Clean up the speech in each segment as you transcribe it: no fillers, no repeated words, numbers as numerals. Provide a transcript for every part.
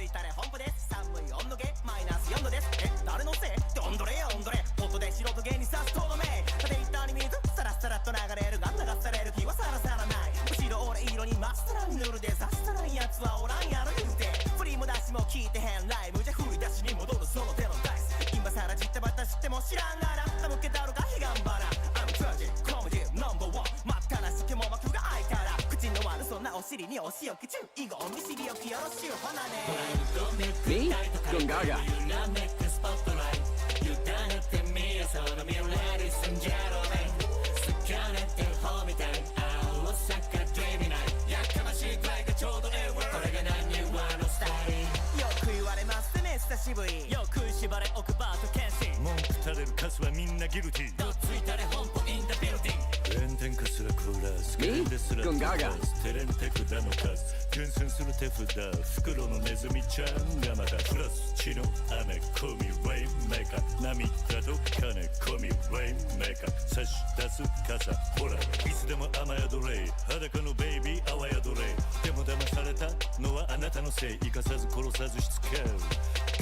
いたれ本部です。寒い温度計マイナス4度です。誰のせいどんどれや温どれ。ポットで素人芸に刺すとどめ。縦板に水サラサラと流れるが流される気はさらさらない。むしろ俺色にマスタラに塗るで刺したないやつはおらんやろ言うて。振りも出しも聞いてへんライブじゃ振り出しに戻るその手のダイス。今さらじったばった知っても知らんがな。歯向けたろか彼岸花。I'm tragic comedy number one。待ったらしけも幕が開いたら口の悪そうなお尻にお仕置き中。以後見知りおきよろしゅうほなね。Me? Con Gaga. Me? Con Gaga. 厳選する手札袋のネズミちゃんがまたプラス血の雨込みウェイメーカー涙と金込みウェイメーカー差し出す傘ほらいつでも雨宿れ裸のベイビー泡宿れでも騙されたのはあなたのせい生かさず殺さずしつける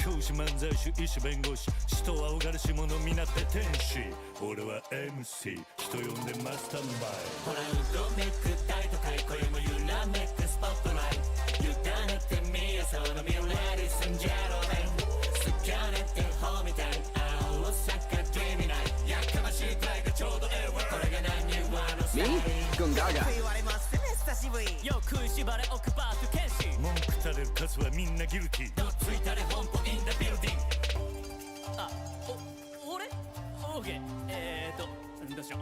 教師漫才師医師弁護士人はうがるし者皆って天使俺は MC 人呼んでマスターバイほらうどめく大都会今夜も揺らめくスポットライト委ねてみよそのミラーリスンジェロメンすかねてほみたい青坂デミナイやかましいくらいがちょうどええわこれが何言わのスタイル Me? Con Gaga. 言われますね久しぶりよく縛れ置くバート剣士文句垂れるカスはみんなギルティどついたれ本舗インダビルディングあ、俺オーケーどうしよう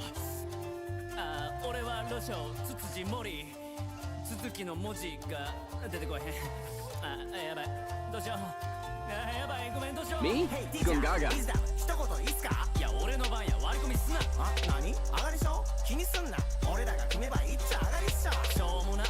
俺はロショウツツジモリ続きの文字が出てこへんやばいどうしようやばいごめんどうしよう Me? Hey Con teacher Gaga. 一言いいっすかいや俺の番や割り込みすな何上がりしょ気にすんな俺らが組めばいっちゃ上がりっしょしょうもない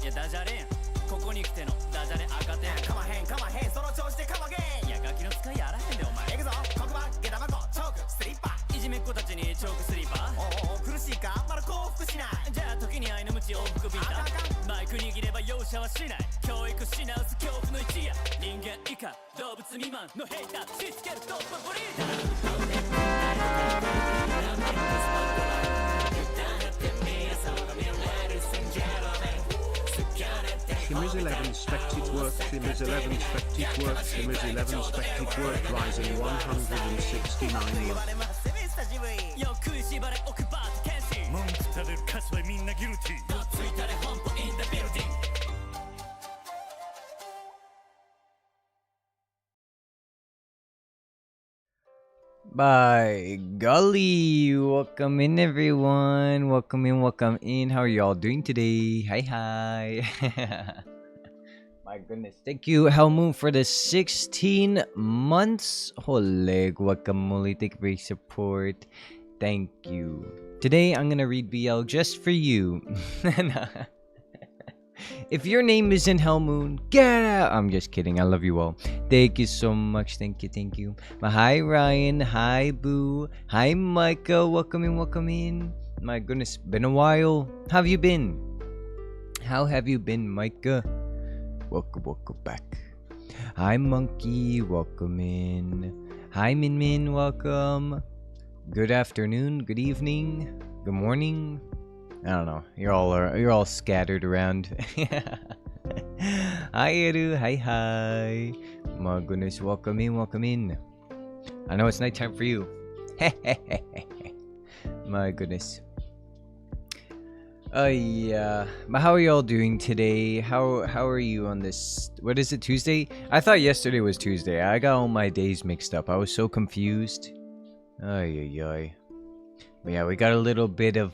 やダジャレやんここに来てのダジャレ赤点かまへんその調子でかまげんいやガキの使いやらへんでお前いくぞ黒板下駄箱チョークスリッパいじめっ子たちにチョークスリーパーおう苦しいかまだ幸福しないじゃあ時に愛の無知往復ビンタマイク握れば容赦はしない教育し直す恐怖の一夜人間以下動物未満のヘイターしつけるトップブリーダー Shimizu11 spected work, Shimizu11 spected work, Shimizu11 spected work, rising 169 言われますね久しぶりよく縛れ置くバート剣士文句垂れるカスはみんなギルティどついたれ本舗インダビルディング By golly, welcome in everyone. Welcome in. How are you all doing today? Hi. My goodness. Thank you, Helmoon, for the 16 months. Holy guacamole. Thank you for your support. Thank you. Today, I'm going to read BL just for you. If your name isn't Hellmoon, get out! I'm just kidding. I love you all. Thank you so much. Thank you. Hi, Ryan. Hi, Boo. Hi, Micah. Welcome in. My goodness, been a while. How have you been? How have you been, Micah? Welcome back. Hi, Monkey. Welcome in. Hi, Min. Welcome. Good afternoon. Good evening. Good morning. I don't know. You're all scattered around. Hi, Eru. Hi. My goodness, welcome in. I know it's nighttime for you. My goodness. Yeah. But how are you all doing today? How are you on this? What is it? Tuesday? I thought yesterday was Tuesday. I got all my days mixed up. I was so confused. Ay. But yeah, we got a little bit of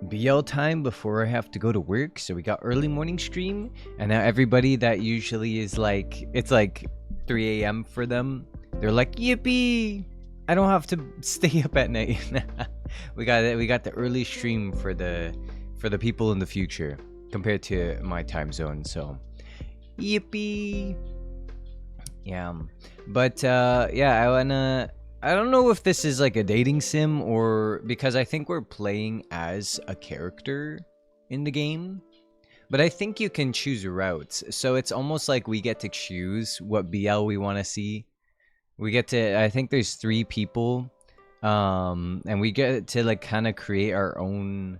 BL time before I have to go to work. So we got early morning stream. And now everybody that usually is like, it's like 3 a.m. for them. They're like, yippee! I don't have to stay up at night. we got the early stream for the people in the future compared to my time zone. So yippee! Yeah. But yeah, I don't know if this is like a dating sim or because I think we're playing as a character in the game. But I think you can choose routes. So it's almost like we get to choose what BL we want to see. We get to, I think there's 3 people. And we get to like kind of create our own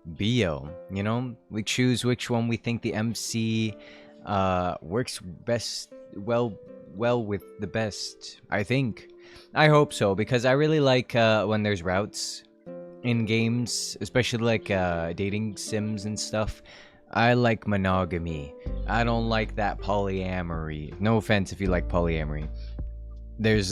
BL, you know? We choose which one we think the MC works best, well with the best, I think. I hope so, because I really like when there's routes in games, especially like dating sims and stuff. I like monogamy. I don't like that polyamory. No offense if you like polyamory. There's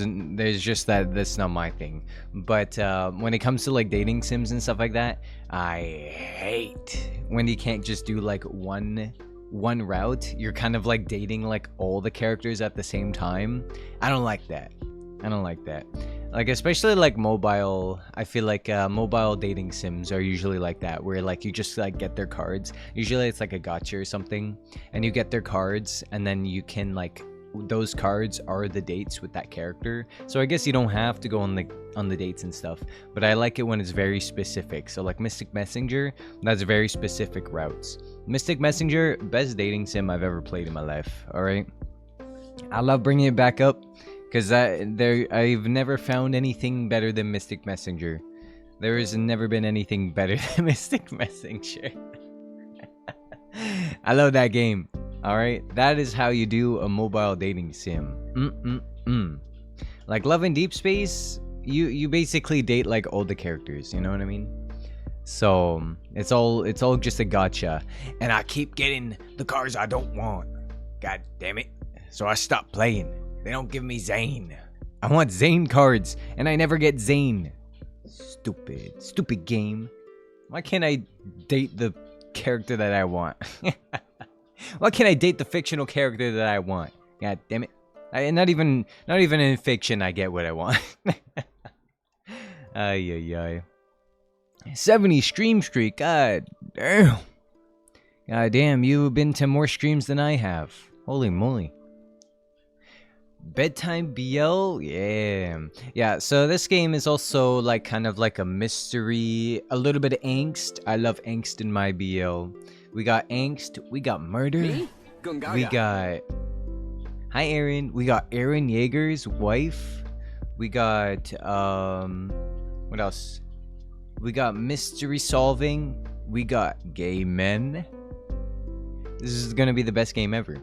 just that's not my thing. But when it comes to like dating sims and stuff like that, I hate when you can't just do like one route. You're kind of like dating like all the characters at the same time. I don't like that. Like, especially like mobile, I feel like mobile dating sims are usually like that, where like you just like get their cards. Usually it's like a gacha or something, and you get their cards, and then you can like, those cards are the dates with that character. So I guess you don't have to go on the dates and stuff, but I like it when it's very specific. So like Mystic Messenger, that's very specific routes. Mystic Messenger, best dating sim I've ever played in my life. All right, I love bringing it back up because I've never found anything better than Mystic Messenger. There has never been anything better than Mystic Messenger. I love that game. All right, that is how you do a mobile dating sim. Like Love in Deep Space, you basically date like all the characters. You know what I mean? So it's all just a gacha, and I keep getting the cards I don't want. God damn it! So I stopped playing. They don't give me Zane. I want Zane cards, and I never get Zane. Stupid game. Why can't I date the character that I want? Why can't I date the fictional character that I want? God damn it. Not even in fiction I get what I want. Ay. 70 stream streak. God damn. God damn, you've been to more streams than I have. Holy moly. Bedtime BL? Yeah, so this game is also like kind of like a mystery, a little bit of angst. I love angst in my BL. We got angst, we got murder, we got... Hi Aaron, we got Aaron Yeager's wife, we got, what else? We got mystery solving, we got gay men. This is gonna be the best game ever.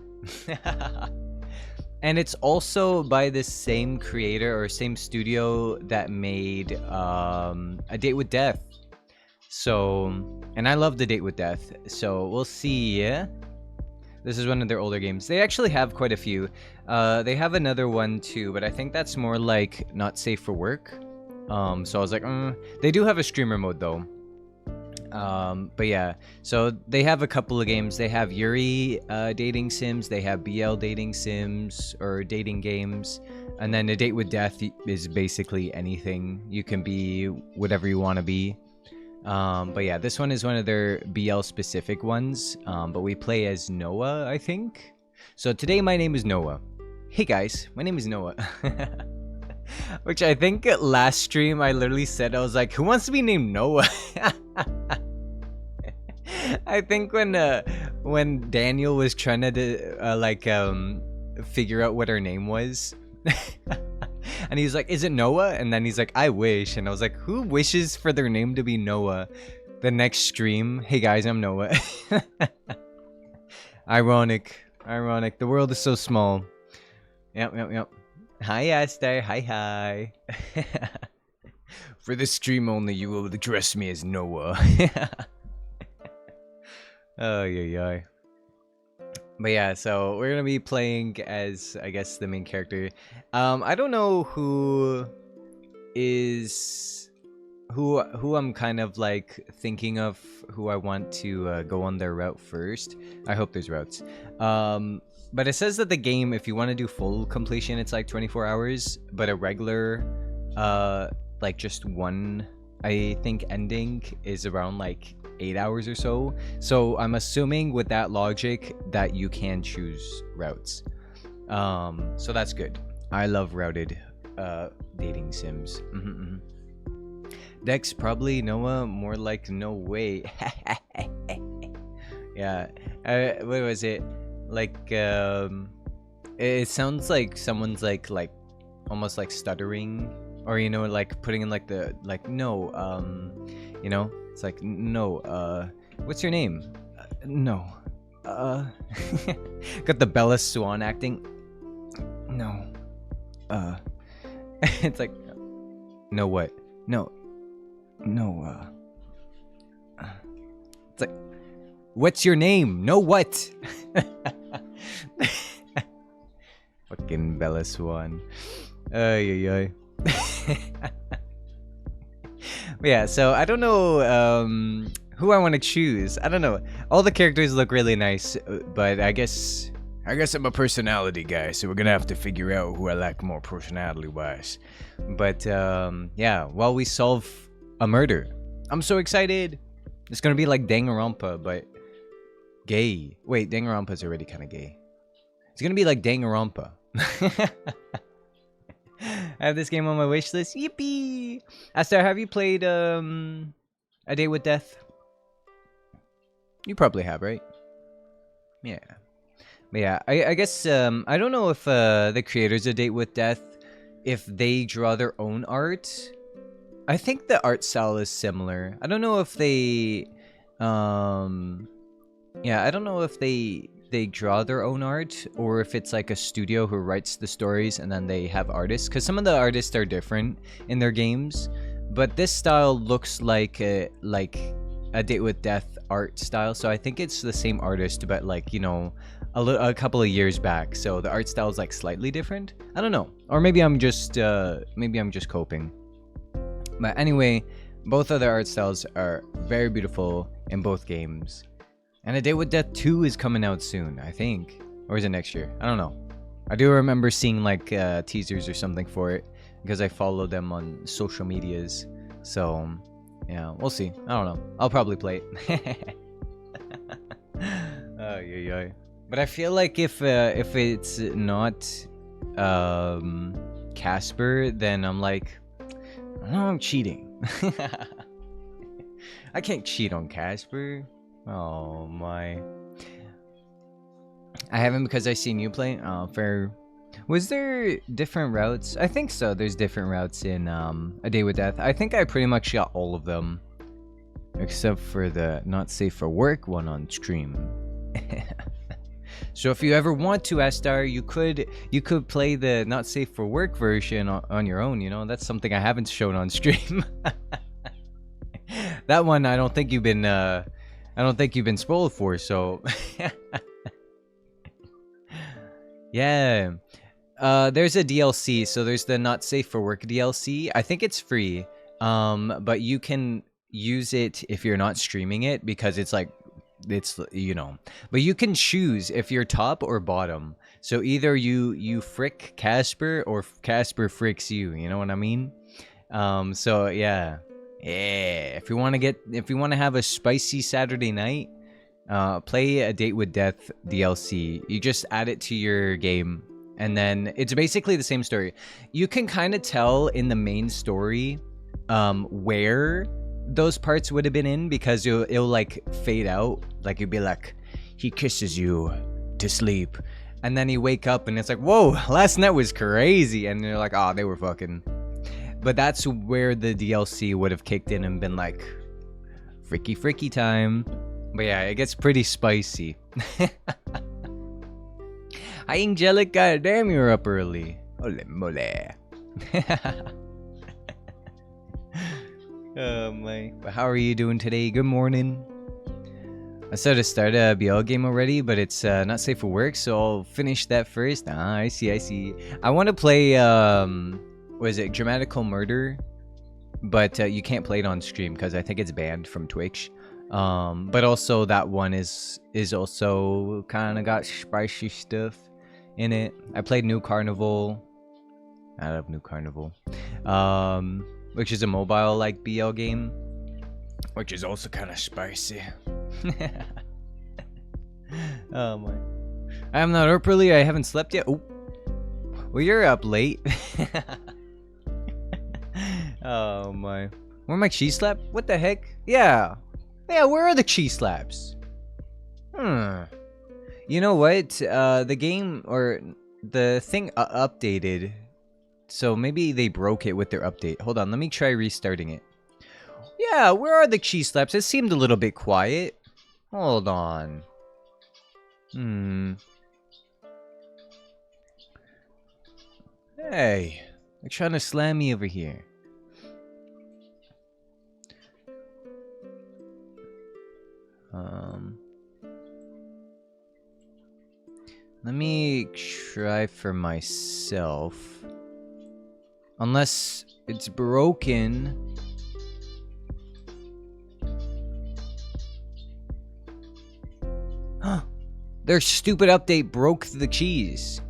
And it's also by the same creator or same studio that made A Date with Death. So, and I love The Date with Death, so we'll see, yeah? This is one of their older games. They actually have quite a few. They have another one too, but I think that's more like not safe for work. So I was like, They do have a streamer mode though. But yeah, so they have a couple of games. They have Yuri dating sims, they have BL dating sims or dating games, and then A Date with Death is basically anything. You can be whatever you want to be. But yeah, this one is one of their BL specific ones, but we play as Noah, I think. So today my name is Noah. Hey guys, my name is Noah. Which I think last stream I literally said, I was like, who wants to be named Noah? I think when Daniel was trying to figure out what her name was. And he's like, is it Noah? And then he's like, I wish. And I was like, who wishes for their name to be Noah? The next stream, hey guys, I'm Noah. Ironic. The world is so small. Yep. Hi, Esther. Hi. For this stream only, you will address me as Noah. Oh, yeah. But yeah, so we're gonna be playing as, I guess, the main character. I don't know who I'm kind of like thinking of who I want to go on their route first. I hope there's routes. But it says that the game, if you want to do full completion, it's like 24 hours. But a regular, like just one, I think, ending is around like 8 hours or so. So I'm assuming with that logic that you can choose routes. So that's good. I love routed dating sims. Dex, probably Noah, more like no way. Yeah. What was it? Like it sounds like someone's like almost like stuttering, or you know, like putting in like the like no you know, it's like no what's your name? No. Got the Bella Swan acting. No. It's like no what? No. No it's like what's your name? No what? Fucking Bella Swan. Ay, ay, ay. Yeah, so I don't know who I want to choose. I don't know. All the characters look really nice, but I guess I'm a personality guy, so we're gonna have to figure out who I like more personality-wise. But yeah, while we solve a murder, I'm so excited. It's gonna be like Danganronpa, but gay. Wait, Danganronpa's already kind of gay. It's gonna be like Danganronpa. I have this game on my wish list. Yippee! Astar, have you played A Day with Death? You probably have, right? Yeah. But yeah, I guess I don't know if the creators of A Date with Death, if they draw their own art. I think the art style is similar. I don't know if they yeah, I don't know if they draw their own art, or if it's like a studio who writes the stories and then they have artists, because some of the artists are different in their games, but this style looks like a Date with Death art style, so I think it's the same artist, but like, you know, a couple of years back, so the art style is like slightly different. I don't know, or maybe I'm just coping. But anyway, both of the art styles are very beautiful in both games. And A Day with Death 2 is coming out soon, I think. Or is it next year? I don't know. I do remember seeing like teasers or something for it, because I follow them on social medias. So, yeah, we'll see. I don't know. I'll probably play it. Oh, yeah. But I feel like if it's not Casper, then I'm like, oh, I'm cheating. I can't cheat on Casper. Oh my. I haven't, because I seen you play. Oh, fair. Was there different routes? I think so. There's different routes in A Day with Death. I think I pretty much got all of them, except for the not safe for work one on stream. So if you ever want to, Astar, you could play the not safe for work version on your own. You know, that's something I haven't shown on stream. That one I don't think you've been spoiled for, so yeah. There's a DLC, so there's the not safe for work DLC. I think it's free, but you can use it if you're not streaming it, because it's like, it's, you know, but you can choose if you're top or bottom. So either you frick Casper, or Casper fricks you, you know what I mean? So yeah. If you want to have a spicy Saturday night, play A Date with Death DLC. You just add it to your game, and then it's basically the same story. You can kind of tell in the main story where those parts would have been in, because it'll like fade out. Like you'd be like, he kisses you to sleep, and then you wake up and it's like, whoa, last night was crazy, and you're like, oh, they were fucking. But that's where the DLC would have kicked in and been like, fricky time. But yeah, it gets pretty spicy. Hi, Angelica. Damn, you're up early. Ole mole. Oh my. But how are you doing today? Good morning. I started to start a BL game already, but it's not safe for work, so I'll finish that first. Ah, I see. I want to play, what is it? Dramatical Murder. But you can't play it on stream because I think it's banned from Twitch. But also that one is also kind of got spicy stuff in it. I played New Carnival. I love New Carnival. Which is a mobile like BL game, which is also kind of spicy. Oh my. I am not up early. I haven't slept yet. Oh. Well, you're up late. Oh my. Where my cheese slap? What the heck? Yeah. Yeah, where are the cheese slaps? Hmm. You know what? The game or the thing updated. So maybe they broke it with their update. Hold on, let me try restarting it. Yeah, where are the cheese slaps? It seemed a little bit quiet. Hold on. Hey, they're trying to slam me over here. Let me try for myself. Unless it's broken. Their stupid update broke the cheese.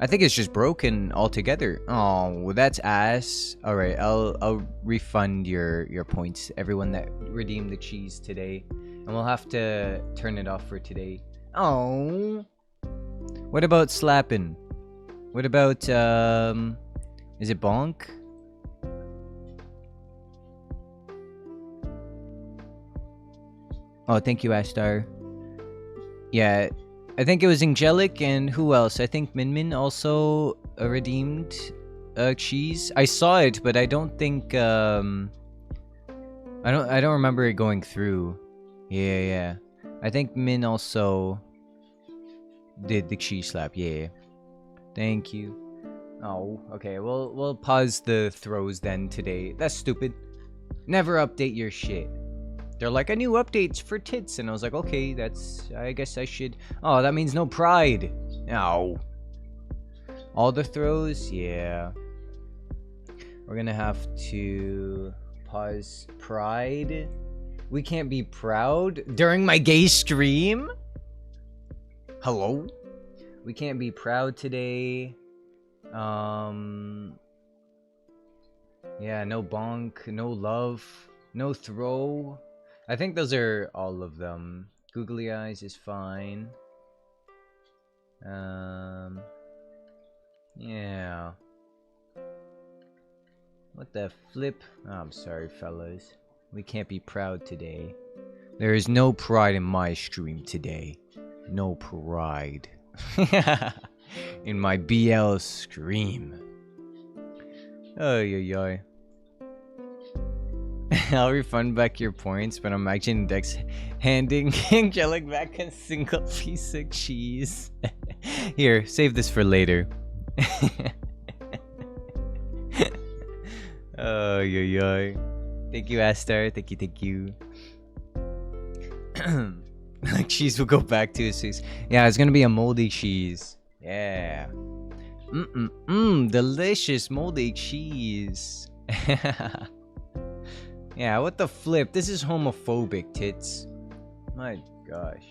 I think it's just broken altogether. Oh, well, that's ass. All right, I'll refund your points, everyone that redeemed the cheese today, and we'll have to turn it off for today. Oh, what about slapping? What about is it bonk? Oh, thank you, Ashtar. Yeah, I think it was Angelic and who else? I think Min Min also redeemed cheese. I saw it, but I don't think I don't remember it going through. Yeah. I think Min also did the cheese slap. Yeah. Thank you. Oh, okay. We'll pause the throws then today. That's stupid. Never update your shit. They're like, a new updates for tits, and I was like, okay, I guess I should. Oh, that means no pride. No. All the throws, yeah. We're gonna have to pause pride. We can't be proud during my gay stream. Hello? We can't be proud today. Yeah, no bonk, no love, no throw. I think those are all of them. Googly eyes is fine. Yeah. What the flip? Oh, I'm sorry, fellas. We can't be proud today. There is no pride in my stream today. No pride. In my BL stream. Oh, yeah. I'll refund back your points, but I'm actually Dex handing Angelic back a single piece of cheese. Here, save this for later. Oh, yeah. Thank you, Astar. Thank you. Cheese will go back to his face. Yeah, it's gonna be a moldy cheese. Yeah. Delicious moldy cheese. Yeah, what the flip? This is homophobic, tits. My gosh.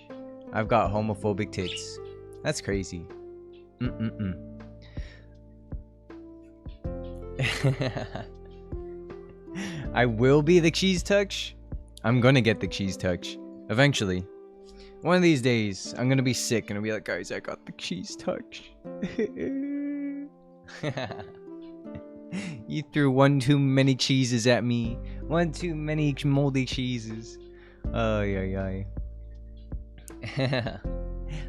I've got homophobic tits. That's crazy. I will be the cheese touch. I'm gonna get the cheese touch. Eventually. One of these days, I'm gonna be sick and I'll be like, guys, I got the cheese touch. You threw one too many cheeses at me. One too many moldy cheeses. Oh, yeah.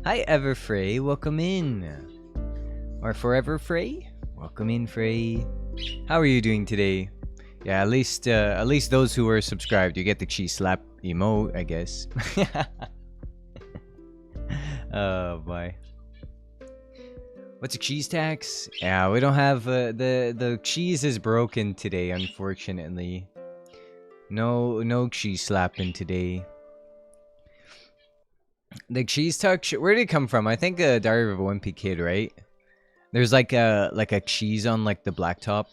Hi, Everfrey. Welcome in. Or Forever Frey. Welcome in, Frey. How are you doing today? Yeah, at least those who are subscribed, you get the cheese slap emote, I guess. Oh, boy. What's a cheese tax? Yeah, we don't have the cheese is broken today, unfortunately. No cheese slapping today. The cheese touch, where did it come from? I think Diary of a Wimpy Kid, right? There's like a cheese on like the blacktop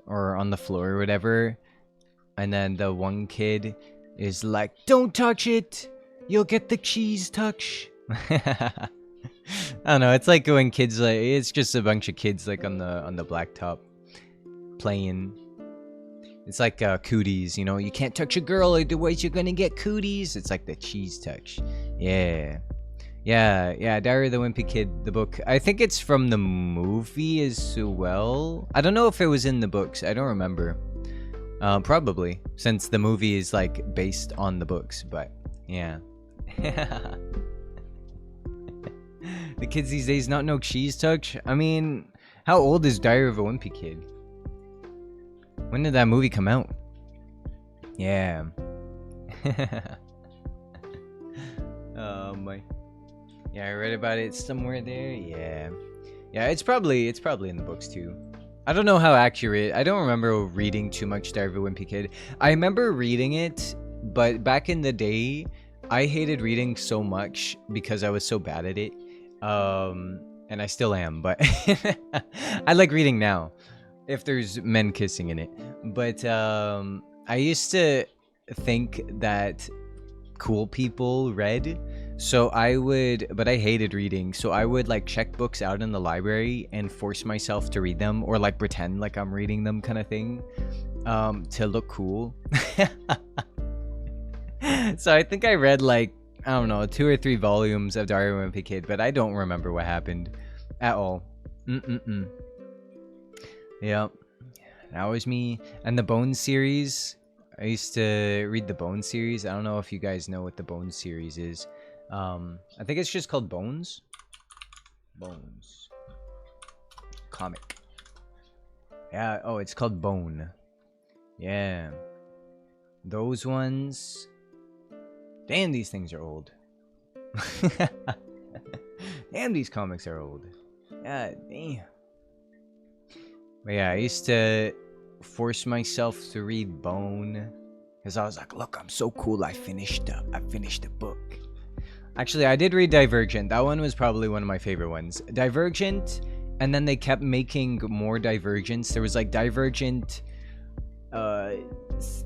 or on the floor or whatever, and then the one kid is like, "Don't touch it, you'll get the cheese touch." I don't know. It's like when kids like it's just a bunch of kids like on the blacktop playing. It's like cooties, you know. You can't touch a girl, otherwise you're gonna get cooties. It's like the cheese touch. Yeah. Diary of the Wimpy Kid, the book. I think it's from the movie as well. I don't know if it was in the books. I don't remember. Probably, since the movie is like based on the books. But yeah. The kids these days not know cheese touch. I mean, how old is Diary of a Wimpy Kid? When did that movie come out? Yeah. Oh my. Yeah, I read about it somewhere there. Yeah. Yeah, it's probably in the books too. I don't know how accurate. I don't remember reading too much Diary of a Wimpy Kid. I remember reading it, but back in the day, I hated reading so much because I was so bad at it. And I still am, but I like reading now if there's men kissing in it. But I used to think that cool people read, so but I hated reading, so I would like check books out in the library and force myself to read them, or like pretend like I'm reading them kind of thing, to look cool. So I think I read like, I don't know, 2 or 3 volumes of Diary of a Wimpy Kid, but I don't remember what happened at all. Yep, that was me. And the Bones series, I used to read the Bones series. I don't know if you guys know what the Bones series is. I think it's just called Bones. Bones. Comic. Yeah, oh, it's called Bone. Yeah. Those ones. Damn, these things are old. Damn, these comics are old. Yeah, damn. But yeah, I used to force myself to read Bone because I was like, look, I'm so cool. I finished the book. Actually, I did read Divergent. That one was probably one of my favorite ones. Divergent, and then they kept making more Divergents. There was like Divergent,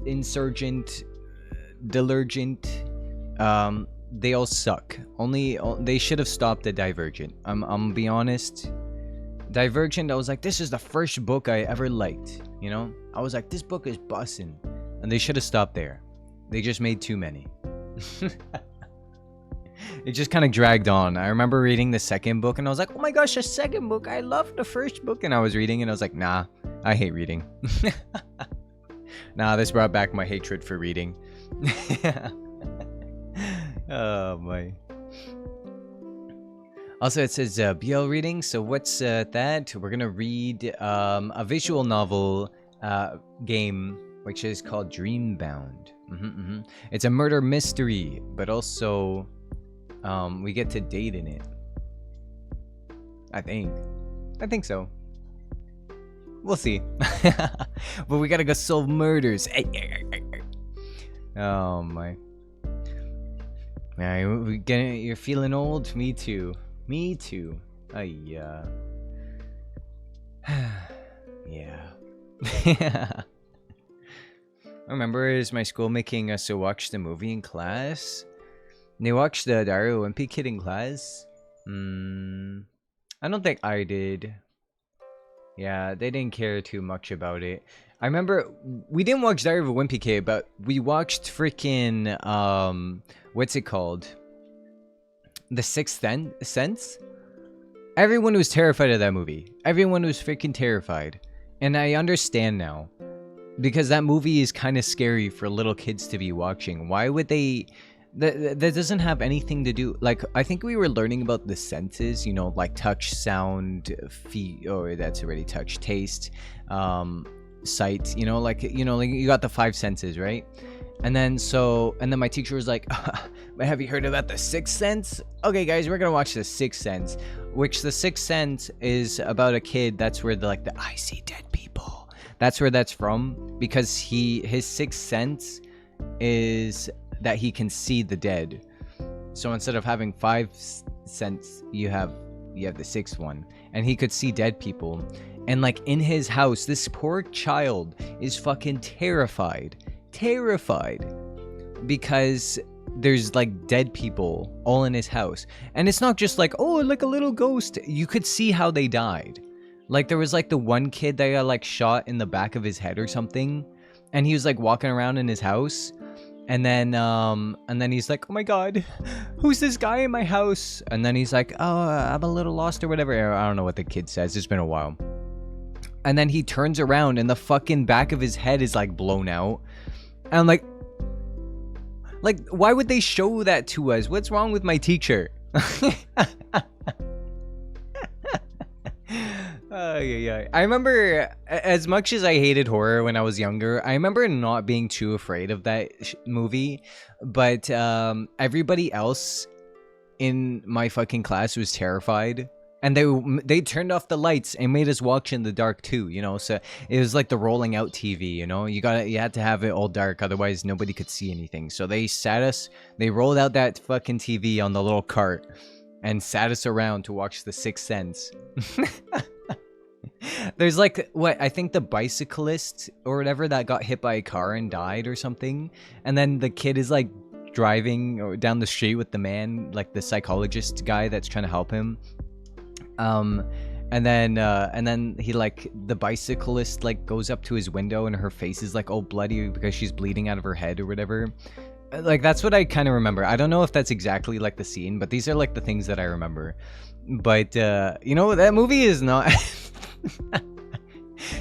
Insurgent, Diligent. They all suck. They should have stopped at Divergent. I'm gonna be honest. Divergent, I was like, this is the first book I ever liked. You know, I was like, this book is bussin', and they should have stopped there. They just made too many. It just kind of dragged on. I remember reading the second book, and I was like, oh my gosh, the second book! I loved the first book, and I was reading, and I was like, nah, I hate reading. Nah, this brought back my hatred for reading. Oh my. Also, it says BL reading. So what's that? We're gonna read a visual novel game, which is called Dreambound. It's a murder mystery, but also we get to date in it. I think so. We'll see. But we gotta go solve murders. Oh my. Yeah, you're feeling old? Me too. Me too. Yeah. Yeah. I remember is my school making us to watch the movie in class. They watched the Diary of a Wimpy Kid in class. I don't think I did. Yeah, they didn't care too much about it. I remember we didn't watch Diary of a Wimpy Kid, but we watched freaking what's it called? The Sixth Sense? Everyone was terrified of that movie. Everyone was freaking terrified. And I understand now. Because that movie is kind of scary for little kids to be watching. Why would they... That doesn't have anything to do... Like, I think we were learning about the senses. You know, like touch, sound, feet... Oh, that's already touch. Taste, sight. You know, like you got the 5 senses, right? And then my teacher was like, have you heard about the Sixth Sense? Okay, guys, we're gonna watch the Sixth Sense, which the Sixth Sense is about a kid. That's where the I see dead people. That's where that's from, because his sixth sense is that he can see the dead. So instead of having 5 sense, you have the 6th one, and he could see dead people. And like in his house, this poor child is fucking terrified because there's like dead people all in his house. And it's not just like, oh, like a little ghost. You could see how they died. Like there was like the one kid that got like shot in the back of his head or something, and he was like walking around in his house, and then he's like, oh my god, who's this guy in my house? And then he's like, oh, I'm a little lost or whatever. I don't know what the kid says, it's been a while. And then he turns around and the fucking back of his head is like blown out. And I'm like Like, why would they show that to us? What's wrong with my teacher? Yeah. I remember, as much as I hated horror when I was younger, I remember not being too afraid of that movie. But everybody else in my fucking class was terrified. And they turned off the lights and made us watch in the dark too, you know. So it was like the rolling out TV, you know. You had to have it all dark, otherwise nobody could see anything. So they rolled out that fucking TV on the little cart and sat us around to watch The Sixth Sense. There's like, what, I think the bicyclist or whatever that got hit by a car and died or something. And then the kid is like driving down the street with the man, like the psychologist guy that's trying to help him. And then he, like, the bicyclist like goes up to his window and her face is like all bloody because she's bleeding out of her head or whatever. Like, that's what I kind of remember. I don't know if that's exactly like the scene, but these are like the things that I remember. But you know, that movie is not.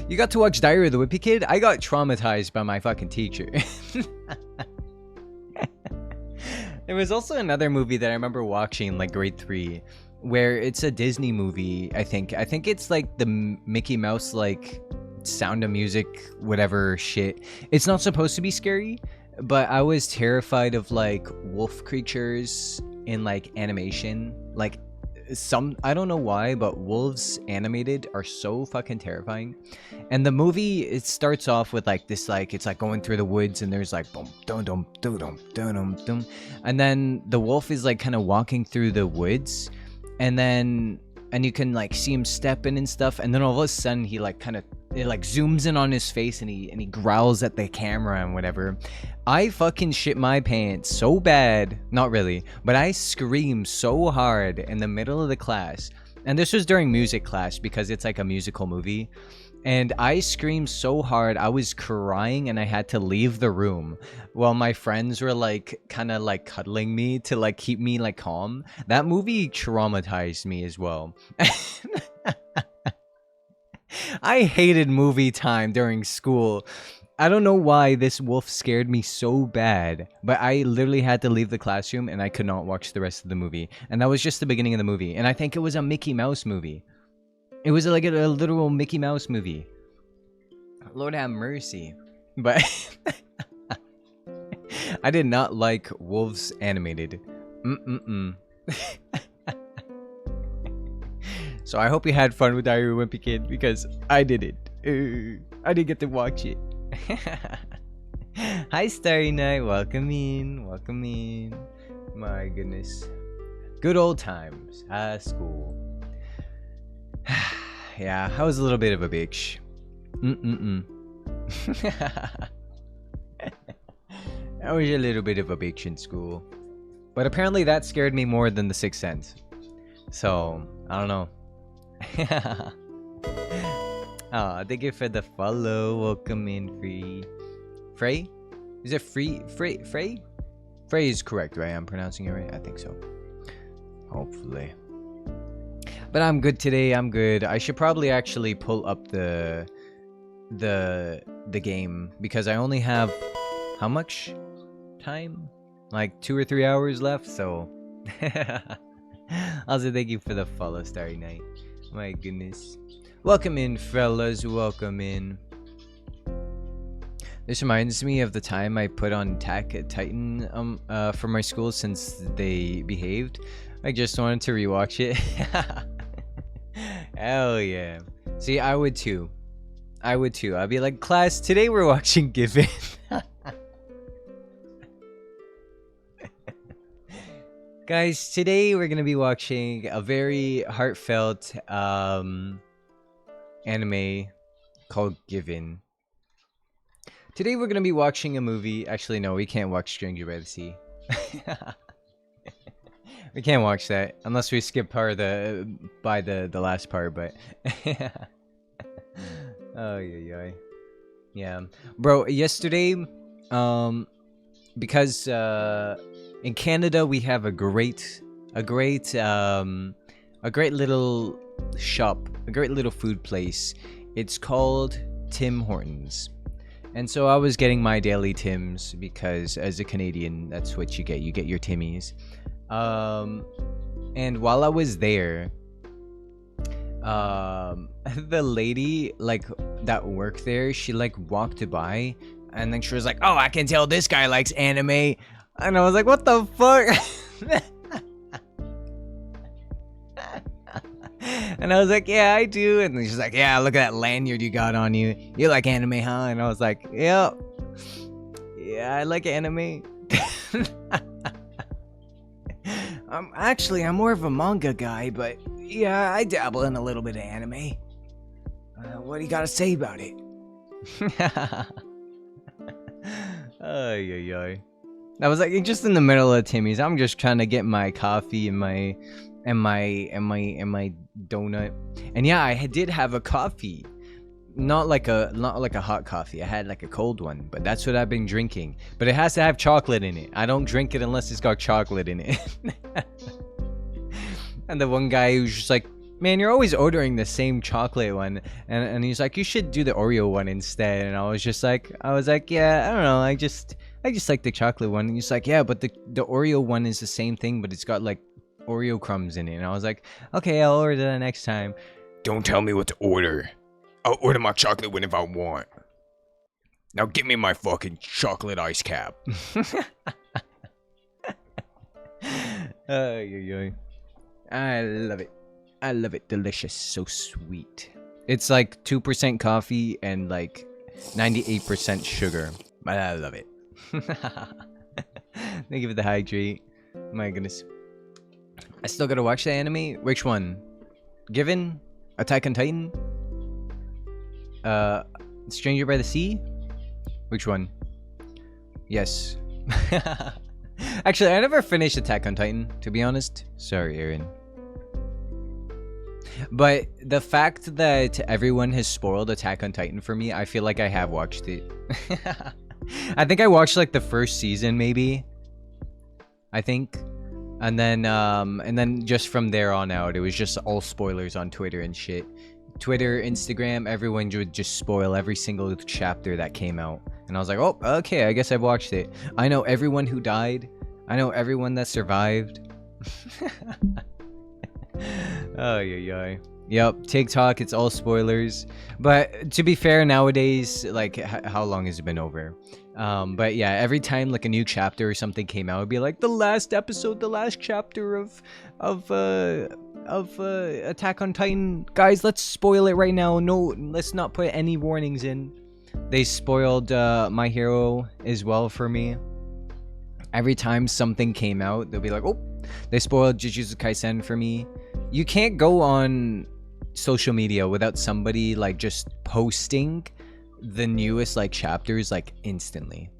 You got to watch Diary of the Wimpy Kid? I got traumatized by my fucking teacher. There was also another movie that I remember watching, like grade 3, where it's a Disney movie. I think it's like the Mickey Mouse, like, Sound of Music, whatever shit. It's not supposed to be scary, but I was terrified of like wolf creatures in like animation. Like, I don't know why, but wolves animated are so fucking terrifying. And the movie, it starts off with like this, like, it's like going through the woods and there's like boom dum dum dum dum dum dum, and then the wolf is like kind of walking through the woods, and you can like see him stepping and stuff, and then all of a sudden he like it like zooms in on his face and he growls at the camera and whatever. I fucking shit my pants so bad. Not really, but I screamed so hard in the middle of the class. And this was during music class because it's like a musical movie. And I screamed so hard, I was crying and I had to leave the room while my friends were like kind of like cuddling me to like keep me like calm. That movie traumatized me as well. I hated movie time during school. I don't know why this wolf scared me so bad, but I literally had to leave the classroom and I could not watch the rest of the movie. And that was just the beginning of the movie. And I think it was a Mickey Mouse movie. It was like a literal Mickey Mouse movie. Lord have mercy. But I did not like wolves animated. So I hope you had fun with Diary of a Wimpy Kid, because I didn't. I didn't get to watch it. Hi Starry Night, welcome in. My goodness. Good old times. School. Yeah, I was a little bit of a bitch. I was a little bit of a bitch in school. But apparently that scared me more than The Sixth Sense. So, I don't know. Oh, thank you for the follow. Welcome in, Frey. Is it Frey? Frey is correct, right? I'm pronouncing it right? I think so. Hopefully. But I'm good today. I'm good. I should probably actually pull up the game, because I only have how much time? Like 2 or 3 hours left, so also thank you for the follow, Starry Night. My goodness. Welcome in, fellas. Welcome in. This reminds me of the time I put on Attack at Titan for my school, since they behaved. I just wanted to rewatch it. Hell yeah. See, I would too. I'd be like, class, today we're watching Given. Guys, today we're gonna be watching a very heartfelt anime called Given. Today we're gonna be watching a movie. Actually, no, we can't watch Stranger by the Sea. We can't watch that unless we skip part of the last part, but oh yeah, bro. Yesterday, because in Canada we have a great little shop, a great little food place. It's called Tim Hortons. And so I was getting my daily Tims because as a Canadian, that's what you get. You get your Timmies. And while I was there, the lady like that worked there, she like walked by and then she was like, "Oh, I can tell this guy likes anime." And I was like, "What the fuck?" And I was like, "Yeah, I do." And then she's like, "Yeah, look at that lanyard you got on you. You like anime, huh?" And I was like, "Yeah, yeah, I like anime." I'm more of a manga guy, but yeah, I dabble in a little bit of anime. What do you gotta say about it? Ay, ay, ay. I was like just in the middle of Timmy's. I'm just trying to get my coffee and my donut. And yeah, I did have a coffee. Not like a hot coffee. I had like a cold one, but that's what I've been drinking. But it has to have chocolate in it. I don't drink it unless it's got chocolate in it. And the one guy who's just like, "Man, you're always ordering the same chocolate one," and he's like, "You should do the Oreo one instead." And I was like, "Yeah, I don't know. I just like the chocolate one." And he's like, "Yeah, but the Oreo one is the same thing, but it's got like Oreo crumbs in it." And I was like, "Okay, I'll order that next time." Don't tell me what to order. I'll order my chocolate whenever I want. Now give me my fucking chocolate ice cap. I love it. I love it. Delicious. So sweet. It's like 2% coffee and like 98% sugar. But I love it. Thank you for the hydrate. My goodness. I still gotta watch the anime. Which one? Given? Attack on Titan? Stranger by the Sea? Which one? Yes. Actually, I never finished Attack on Titan, to be honest. Sorry, Aaron. But the fact that everyone has spoiled Attack on Titan for me, I feel like I have watched it. I think I watched like the first season, maybe. I think. And then just from there on out, it was just all spoilers on Twitter and shit. Twitter, Instagram, everyone would just spoil every single chapter that came out. And I was like, "Oh, okay, I guess I've watched it. I know everyone who died. I know everyone that survived." Oh, yeah. Yep, TikTok, it's all spoilers. But to be fair, nowadays, like, how long has it been over? But yeah, every time like a new chapter or something came out, it'd be like the last episode, the last chapter of Attack on Titan. Guys, let's spoil it right now. No, let's not put any warnings in. They spoiled My Hero as well for me. Every time something came out, they'll be like, "Oh, they spoiled Jujutsu Kaisen for me." You can't go on social media without somebody like just posting the newest like chapters like instantly.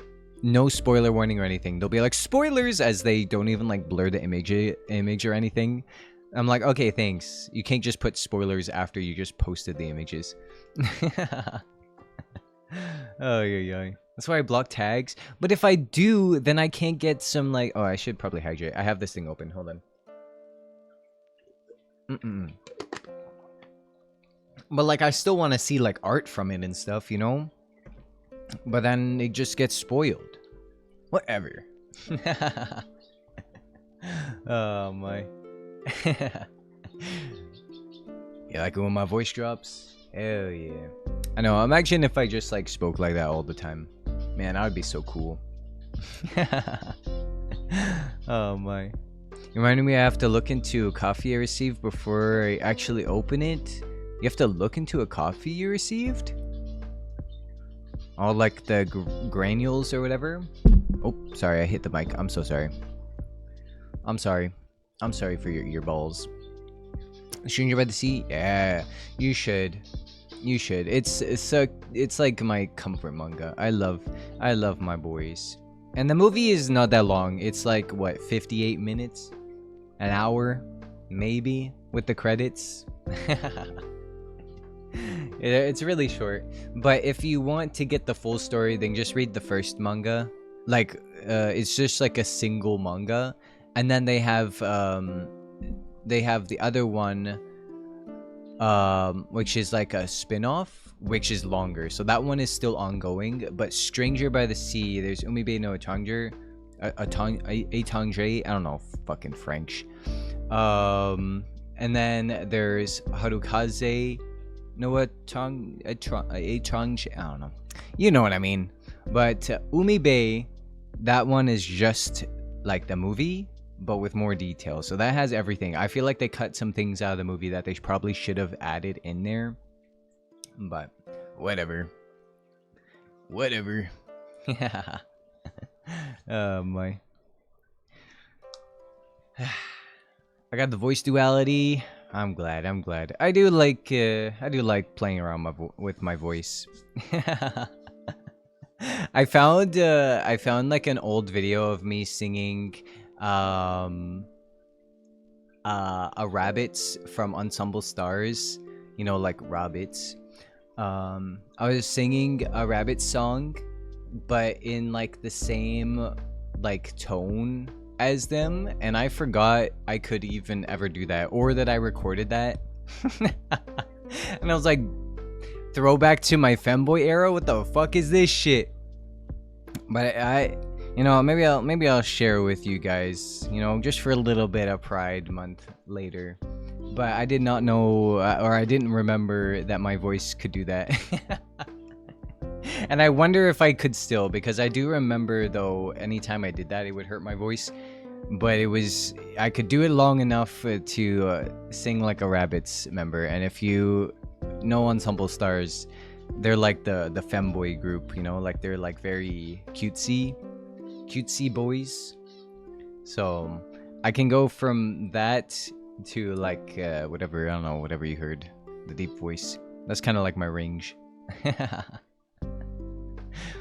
No spoiler warning or anything. They'll be like, "Spoilers," as they don't even like blur the image or anything. I'm like, okay, thanks. You can't just put spoilers after you just posted the images. Oh, yeah. That's why I block tags. But if I do, then I can't get some like... Oh, I should probably hydrate. I have this thing open. Hold on. But like, I still want to see like art from it and stuff, you know? But then it just gets spoiled. Whatever. Oh, my. You like it when my voice drops? Hell yeah. I know, imagine if I just like spoke like that all the time. Man, that would be so cool. Oh my. You reminded me I have to look into a coffee I received before I actually open it. You have to look into a coffee you received? All like the granules or whatever? Oh, sorry, I hit the mic. I'm so sorry. I'm sorry. I'm sorry for your earballs. Stranger by the Sea? Yeah, you should. You should. It's like my comfort manga. I love my boys. And the movie is not that long. It's like what, 58 minutes? An hour? Maybe with the credits. It's really short. But if you want to get the full story, then just read the first manga. Like it's just like a single manga, and then they have the other one which is like a spin-off, which is longer. So that one is still ongoing. But Stranger by the Sea, there's Umibe no Étranger, Étranger, I don't know fucking French. And then there's Harukaze no Étranger, I don't know. You know what I mean. But Umibe, that one is just like the movie, but with more detail. So that has everything. I feel like they cut some things out of the movie that they probably should have added in there. But whatever. Whatever. Oh my. I got the voice duality. I'm glad. I do like playing around with my voice. I found like an old video of me singing a rabbits from Ensemble Stars, you know, like rabbits. I was singing a rabbit song, but in like the same like tone as them, and I forgot I could even ever do that, or that I recorded that. And I was like, throwback to my femboy era, what the fuck is this shit? But I you know, maybe I'll share with you guys, you know, just for a little bit of Pride Month later. But I did not know, or I didn't remember that my voice could do that. And I wonder if I could still, because I do remember though, anytime I did that, it would hurt my voice. But I could do it long enough to sing like a Rabbits member. And if you know Ensemble Stars, they're like the femboy group, you know, like they're like very cutesy boys. So I can go from that to like whatever, I don't know, whatever you heard, the deep voice. That's kind of like my range.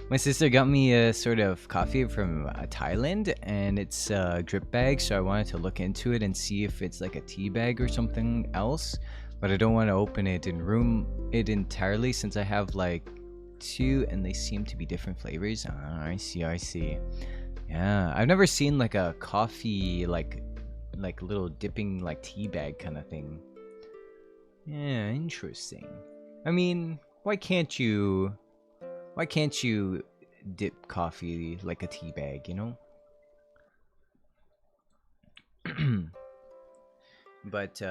My sister got me a sort of coffee from Thailand, and it's a drip bag, so I wanted to look into it and see if it's like a tea bag or something else. But I don't want to open it and room it entirely, since I have like 2 and they seem to be different flavors. I see. Yeah, I've never seen like a coffee like little dipping like tea bag kind of thing. Yeah, interesting. I mean, why can't you dip coffee like a tea bag, you know? But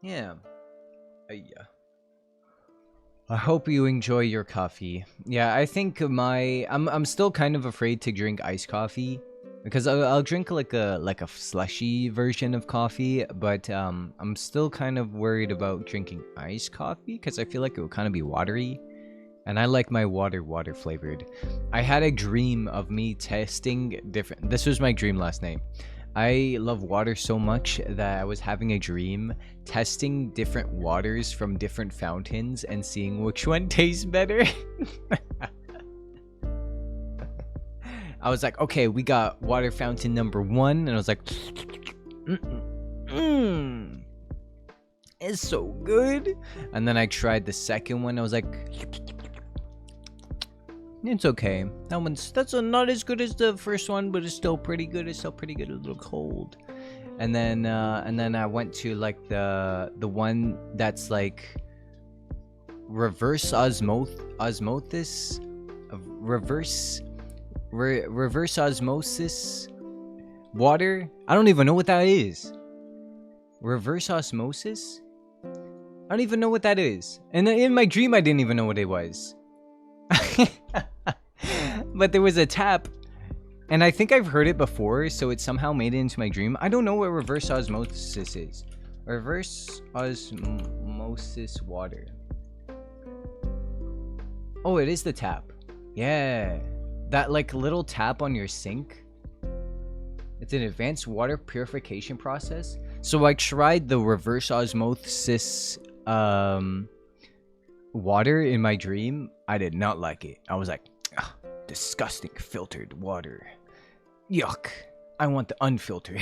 yeah. I hope you enjoy your coffee. Yeah, I think I'm still kind of afraid to drink iced coffee, because I'll drink like a slushy version of coffee, but I'm still kind of worried about drinking iced coffee because I feel like it will kind of be watery, and I like my water flavored. I had a dream of me testing different. This was my dream last night. I love water so much that I was having a dream testing different waters from different fountains and seeing which one tastes better. I was like, okay, we got water fountain number 1, and I was like, it's so good. And then I tried the second one. I was like, it's okay. That's not as good as the first one, but it's still pretty good. A little cold. And then I went to like the one that's like reverse osmosis water. I don't even know what that is. Reverse osmosis? I don't even know what that is. And in my dream, I didn't even know what it was. But there was a tap, and I think I've heard it before, so it somehow made it into my dream. I don't know what reverse osmosis is. Reverse osmosis water. Oh, it is the tap. Yeah. That like little tap on your sink. It's an advanced water purification process. So I tried the reverse osmosis water in my dream. I did not like it. I was like, disgusting filtered water. Yuck. I want the unfiltered.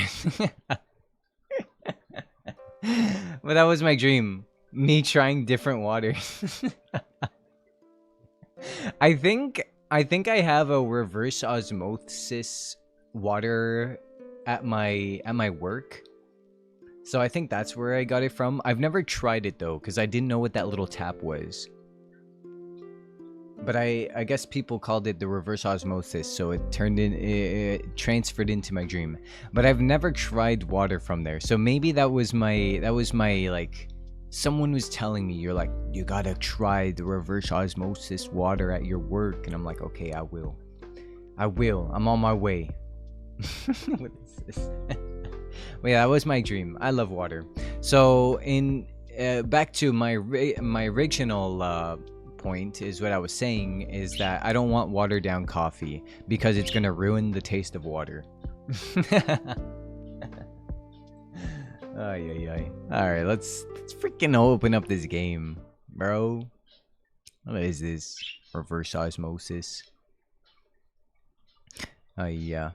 But that was my dream. Me trying different waters. I think I have a reverse osmosis water at my work. So I think that's where I got it from. I've never tried it though, because I didn't know what that little tap was. But I guess people called it the reverse osmosis, so it transferred into my dream. But I've never tried water from there. So maybe that was my like, someone was telling me, you're like, you gotta try the reverse osmosis water at your work. And I'm like, okay, I will. I'm on my way. What is this? But yeah, that was my dream. I love water. So in back to my original point is what I was saying is that I don't want watered down coffee because it's gonna ruin the taste of water. Ay. Alright, let's freaking open up this game, bro. What is this? Reverse osmosis. Yeah.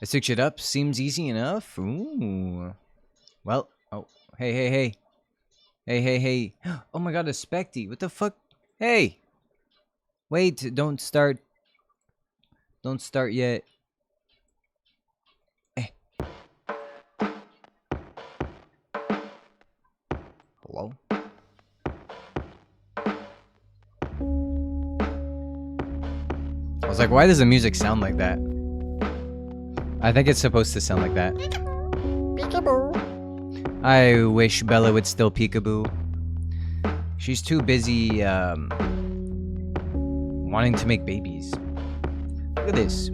I switch it up. Seems easy enough. Ooh. Well, oh, hey. Hey. Oh my god, a Specty. What the fuck? Hey! Wait, don't start. Don't start yet. Hello? I was like, why does the music sound like that? I think it's supposed to sound like that. Peekaboo. I wish Bella would still peekaboo. She's too busy wanting to make babies. Look at this.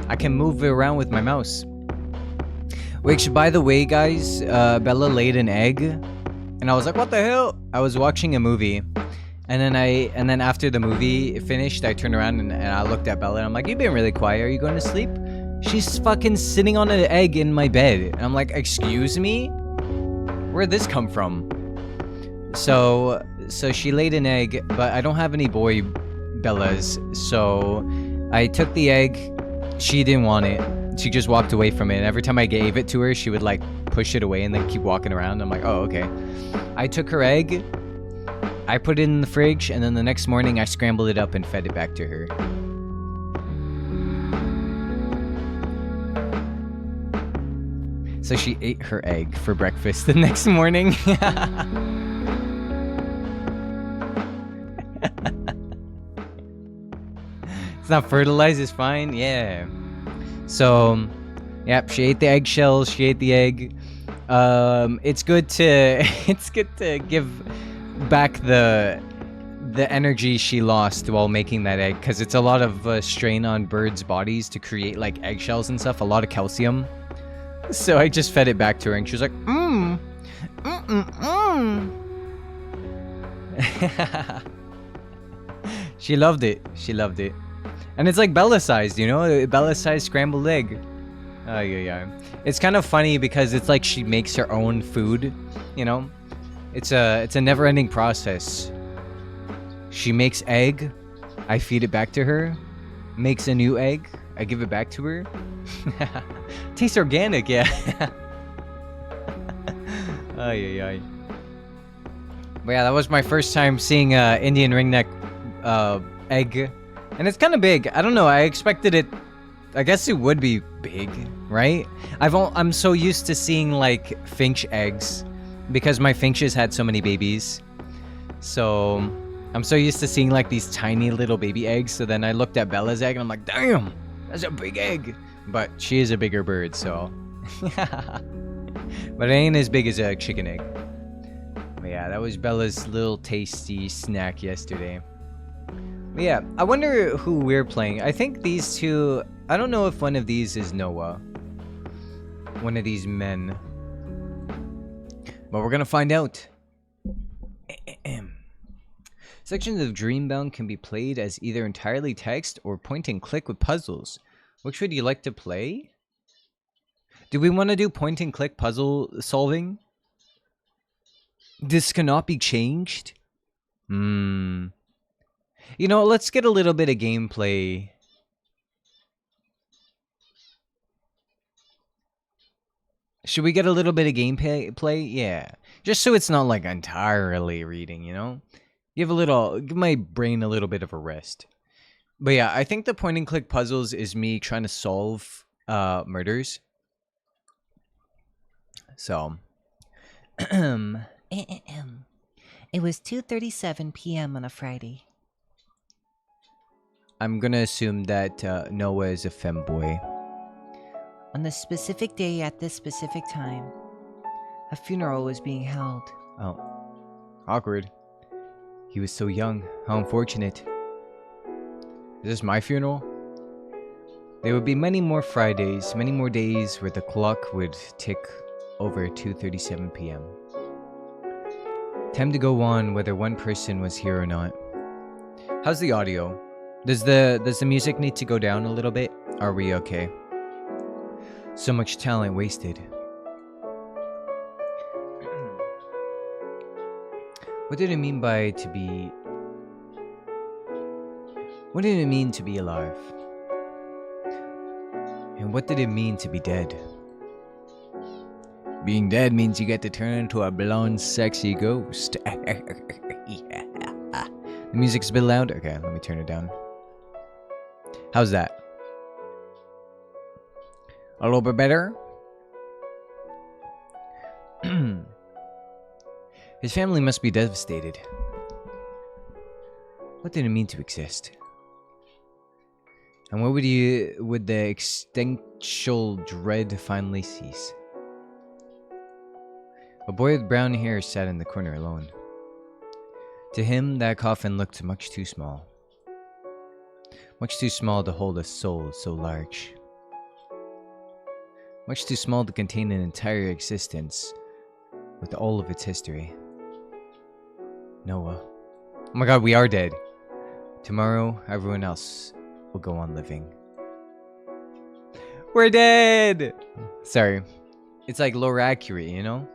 I can move it around with my mouse. Which, by the way, guys, Bella laid an egg, and I was like, "What the hell?" I was watching a movie, and then after the movie finished, I turned around and I looked at Bella, and I'm like, "You've been really quiet. Are you going to sleep?" She's fucking sitting on an egg in my bed, and I'm like, "Excuse me? Where'd this come from?" So she laid an egg, but I don't have any boy Bellas, so I took the egg. She didn't want it. She just walked away from it. And every time I gave it to her, she would like push it away and then keep walking around. I'm like, oh, okay. I took her egg, I put it in the fridge, and then the next morning I scrambled it up and fed it back to her. So she ate her egg for breakfast the next morning. It's not fertilized, it's fine. Yeah. So, yep, she ate the eggshells, she ate the egg. It's good to give back the energy she lost while making that egg, because it's a lot of strain on birds' bodies to create like eggshells and stuff, a lot of calcium. So I just fed it back to her, and she was like, She loved it. And it's like Bella-sized, you know? Bella-sized scrambled egg. Oh, yeah. It's kind of funny because it's like she makes her own food, you know? It's a never-ending process. She makes egg, I feed it back to her. Makes a new egg, I give it back to her. Tastes organic, yeah. Ay. But yeah, that was my first time seeing Indian ringneck egg. And it's kind of big. I don't know. I expected it. I guess it would be big, right? I'm so used to seeing like finch eggs because my finches had so many babies. So I'm so used to seeing like these tiny little baby eggs. So then I looked at Bella's egg and I'm like, damn, that's a big egg. But she is a bigger bird, so. But it ain't as big as a chicken egg. But yeah, that was Bella's little tasty snack yesterday. But yeah, I wonder who we're playing. I think these two... I don't know if one of these is Noah. One of these men. But we're gonna find out. Sections of Dreambound can be played as either entirely text or point and click with puzzles. Which would you like to play? Do we want to do point and click puzzle solving? This cannot be changed? You know, let's get a little bit of gameplay. Should we get a little bit of gameplay? Yeah. Just so it's not like entirely reading, you know? Give my brain a little bit of a rest. But yeah, I think the point and click puzzles is me trying to solve murders. So, it was 2:37 p.m. on a Friday. I'm gonna assume that Noah is a femboy. On the specific day at this specific time, a funeral was being held. Oh, awkward. He was so young. How unfortunate. Is this my funeral? There would be many more Fridays, many more days where the clock would tick over 2:37 p.m. Time to go on whether one person was here or not. How's the audio? Does the music need to go down a little bit? Are we okay? So much talent wasted. What did it mean to be alive? And what did it mean to be dead? Being dead means you get to turn into a blonde, sexy ghost. Yeah. The music's a bit loud. Okay, let me turn it down. How's that? A little bit better? His family must be devastated. What did it mean to exist? And what would the existential dread finally cease? A boy with brown hair sat in the corner alone. To him, that coffin looked much too small. Much too small to hold a soul so large. Much too small to contain an entire existence with all of its history. Noah. Oh my god, we are dead. Tomorrow, everyone else will go on living. We're dead! Sorry. It's like lore accurate, you know?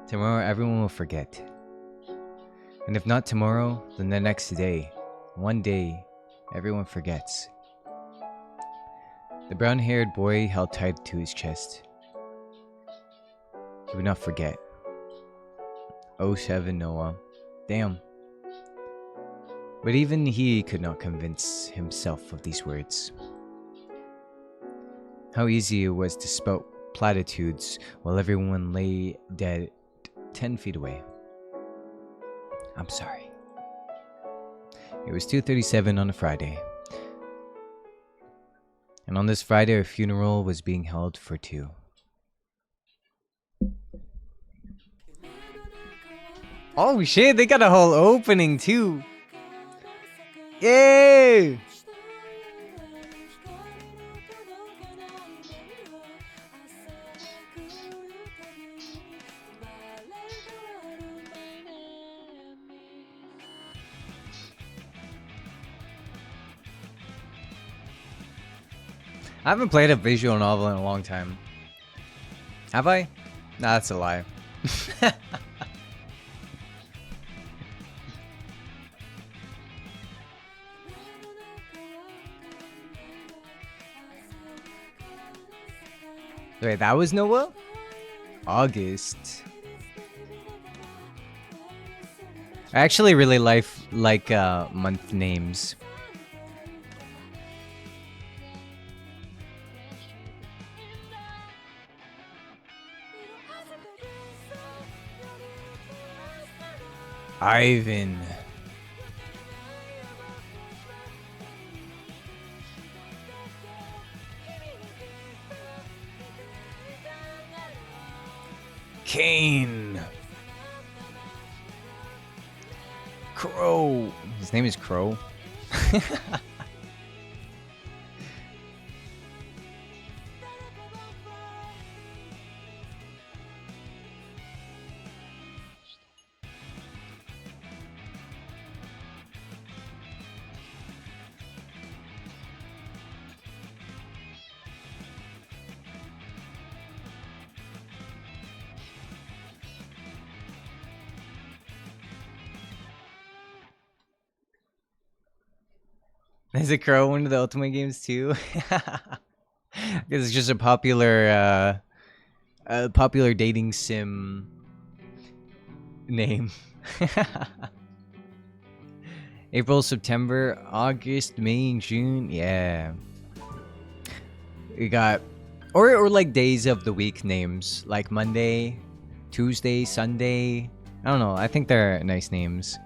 Tomorrow, everyone will forget. And if not tomorrow, then the next day. One day, everyone forgets. The brown-haired boy held tight to his chest. He would not forget. 07 Noah. Damn. But even he could not convince himself of these words. How easy it was to spout platitudes while everyone lay dead 10 feet away. I'm sorry. It was 2:37 on a Friday. And on this Friday, a funeral was being held for two. Oh shit, they got a whole opening too. Yay! I haven't played a visual novel in a long time. Have I? Nah, that's a lie. Wait, that was Noah? August. I actually really like month names. Ivan. Kane. Crow. His name is Crow. Is it Crow one of the Ultimate games too? Because it's just a popular dating sim name. April, September, August, May, and June. Yeah. We got Or like days of the week names, like Monday, Tuesday, Sunday. I don't know. I think they're nice names.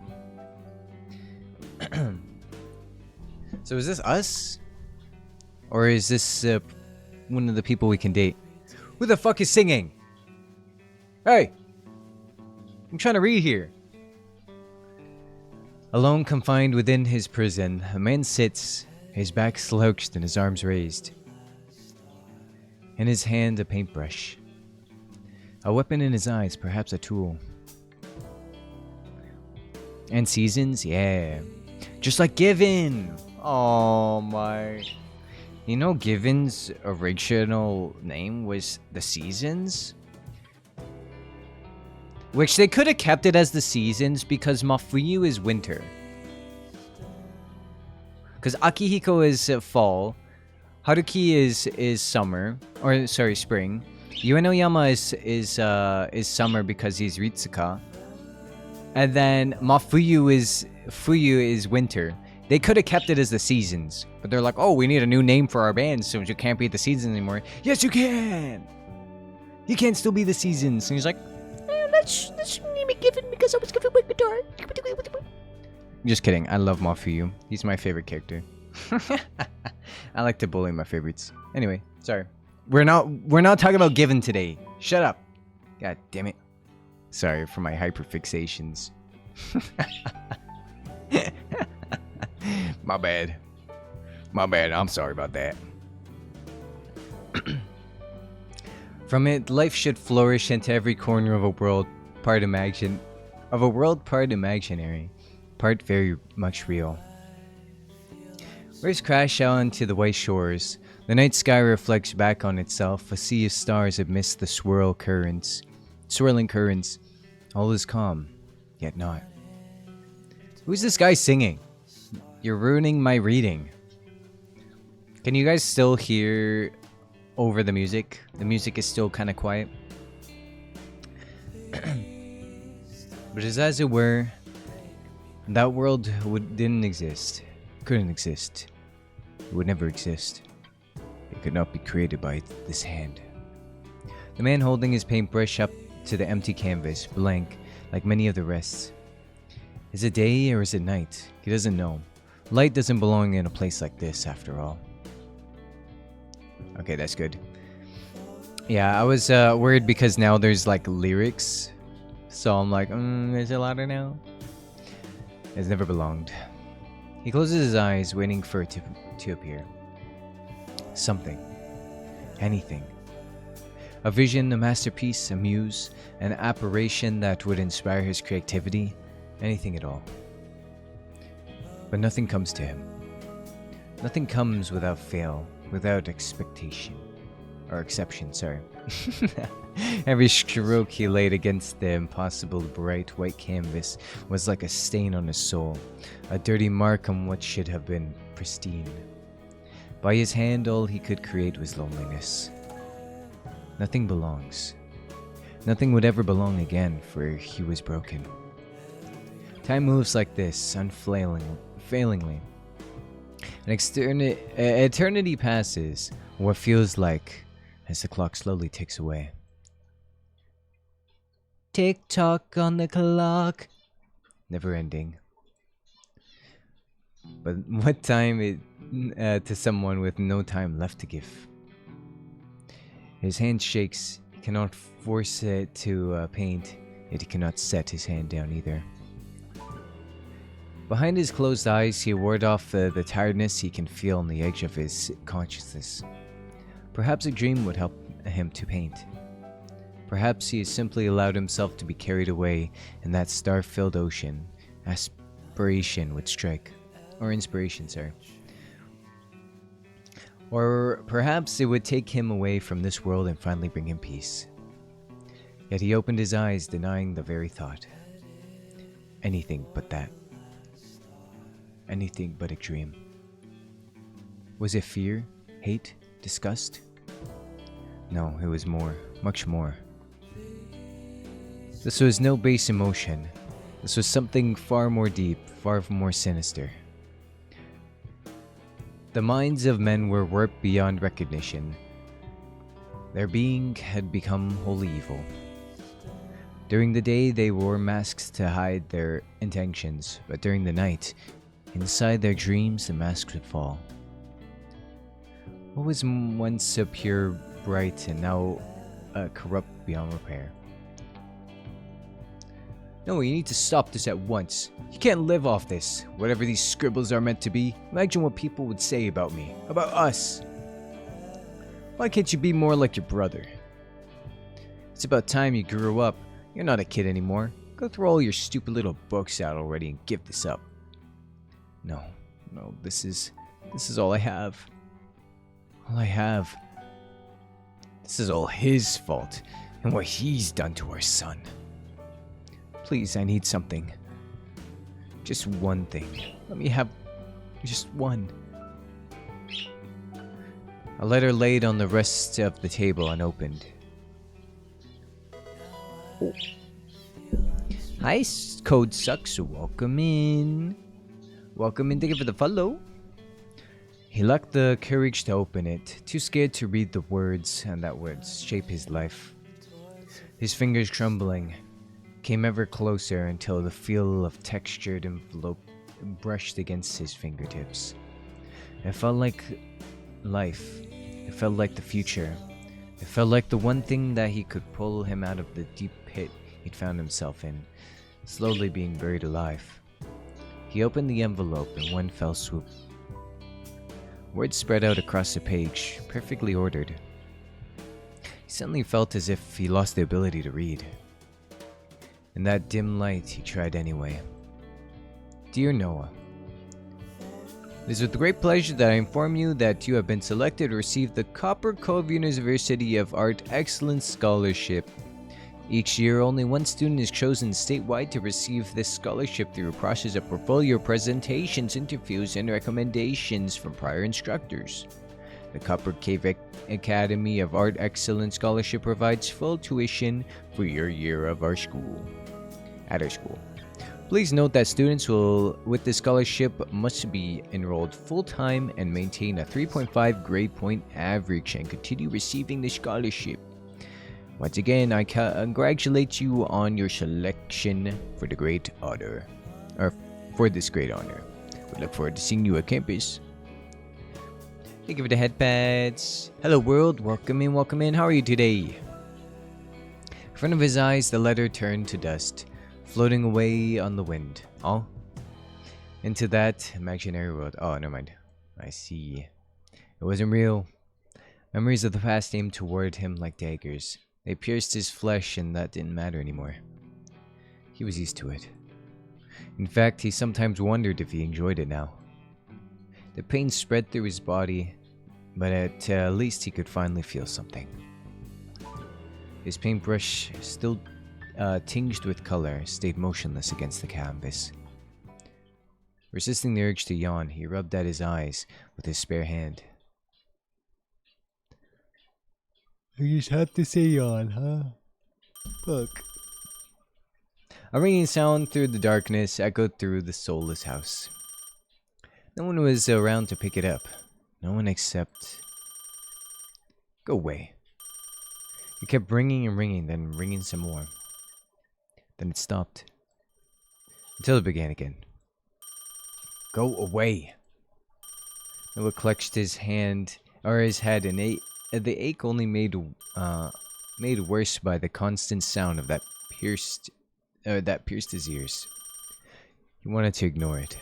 So is this us? Or is this one of the people we can date? Who the fuck is singing? Hey! I'm trying to read here. Alone confined within his prison, a man sits, his back slouched and his arms raised. In his hand, a paintbrush. A weapon in his eyes, perhaps a tool. And seasons? Yeah. Just like Given! Oh my. You know Given's original name was The Seasons? Which they could have kept it as The Seasons because Mafuyu is winter. Because Akihiko is fall. Haruki is summer. Or sorry, spring. Uenoyama is summer because he's Ritsuka. And then Mafuyu is winter. They could have kept it as The Seasons, but they're like, oh, we need a new name for our band, so you can't be The Seasons anymore. Yes, you can! You can still be The Seasons. And he's like, let's name it Given because I was given my guitar. Just kidding. I love Mafuyu. He's my favorite character. I like to bully my favorites. Anyway, sorry. We're not talking about Given today. Shut up. God damn it. Sorry for my hyperfixations. My bad. My bad. I'm sorry about that. From it, life should flourish into every corner of a world part imaginary, part very much real. Waves crash out onto the white shores. The night sky reflects back on itself, a sea of stars amidst the swirling currents. All is calm, yet not. Who's this guy singing? You're ruining my reading. Can you guys still hear over the music? The music is still kind of quiet. But as it were, that world didn't exist. Couldn't exist. It would never exist. It could not be created by this hand. The man holding his paintbrush up to the empty canvas, blank, like many of the rest. Is it day or is it night? He doesn't know. Light doesn't belong in a place like this, after all. Okay, that's good. Yeah, I was worried because now there's like lyrics. So I'm like, is it louder now? It's never belonged. He closes his eyes, waiting for it to appear. Something. Anything. A vision, a masterpiece, a muse, an apparition that would inspire his creativity. Anything at all. But nothing comes to him. Nothing comes without fail, without expectation. Or exception, sorry. Every stroke he laid against the impossible bright white canvas was like a stain on his soul, a dirty mark on what should have been pristine. By his hand, all he could create was loneliness. Nothing belongs. Nothing would ever belong again, for he was broken. Time moves like this, unfailingly. An eternity passes, what feels like, as the clock slowly ticks away. Tick-tock on the clock. Never ending. But what time to someone with no time left to give? His hand shakes. He cannot force it to paint, yet he cannot set his hand down either. Behind his closed eyes, he ward off the tiredness he can feel on the edge of his consciousness. Perhaps a dream would help him to paint. Perhaps he has simply allowed himself to be carried away in that star-filled ocean. Aspiration would strike. Or inspiration, sorry. Or perhaps it would take him away from this world and finally bring him peace. Yet he opened his eyes, denying the very thought. Anything but that. Anything but a dream. Was it fear? Hate? Disgust? No, it was more. Much more. This was no base emotion. This was something far more deep, far more sinister. The minds of men were warped beyond recognition. Their being had become wholly evil. During the day, they wore masks to hide their intentions, but during the night, inside their dreams, the masks would fall. What was once a pure bright and now corrupt beyond repair? No, you need to stop this at once. You can't live off this. Whatever these scribbles are meant to be, imagine what people would say about me, about us. Why can't you be more like your brother? It's about time you grew up. You're not a kid anymore. Go throw all your stupid little books out already and give this up. No, this is all I have. All I have. This is all his fault and what he's done to our son. Please, I need something. Just one thing. Let me have just one. A letter laid on the rest of the table unopened. Oh. Hi, Code Sucks. Welcome in. Welcome in. Thank you for the follow. He lacked the courage to open it, too scared to read the words and that would shape his life. His fingers trembling came ever closer until the feel of textured envelope brushed against his fingertips. It felt like life. It felt like the future. It felt like the one thing that he could pull him out of the deep pit he'd found himself in, slowly being buried alive. He opened the envelope in one fell swoop. Words spread out across the page, perfectly ordered. He suddenly felt as if he lost the ability to read. In that dim light, he tried anyway. Dear Noah, it is with great pleasure that I inform you that you have been selected to receive the Copper Cove University of Art Excellence Scholarship. Each year, only one student is chosen statewide to receive this scholarship through a process of portfolio presentations, interviews, and recommendations from prior instructors. The Copper Cave Academy of Art Excellence Scholarship provides full tuition for your year of our school. At our school. Please note that students with this scholarship must be enrolled full-time and maintain a 3.5 grade point average and continue receiving the scholarship. Once again, I congratulate you on your selection for the great honor, or for this great honor. We look forward to seeing you at campus. Thank you for the headpads. Hello world, welcome in. How are you today? In front of his eyes, the letter turned to dust, floating away on the wind. Oh? Into that imaginary world. Oh, never mind. I see. It wasn't real. Memories of the past aimed toward him like daggers. They pierced his flesh and that didn't matter anymore. He was used to it. In fact, he sometimes wondered if he enjoyed it now. The pain spread through his body, but at least he could finally feel something. His paintbrush, still tinged with color, stayed motionless against the canvas. Resisting the urge to yawn, he rubbed at his eyes with his spare hand. I just have to say yawn, huh? Fuck. A ringing sound through the darkness echoed through the soulless house. No one was around to pick it up. No one except... Go away. It kept ringing and ringing, then ringing some more. Then it stopped. Until it began again. Go away. Noah clutched his hand, or his head, and the ache only made worse by the constant sound of that pierced his ears. He wanted to ignore it.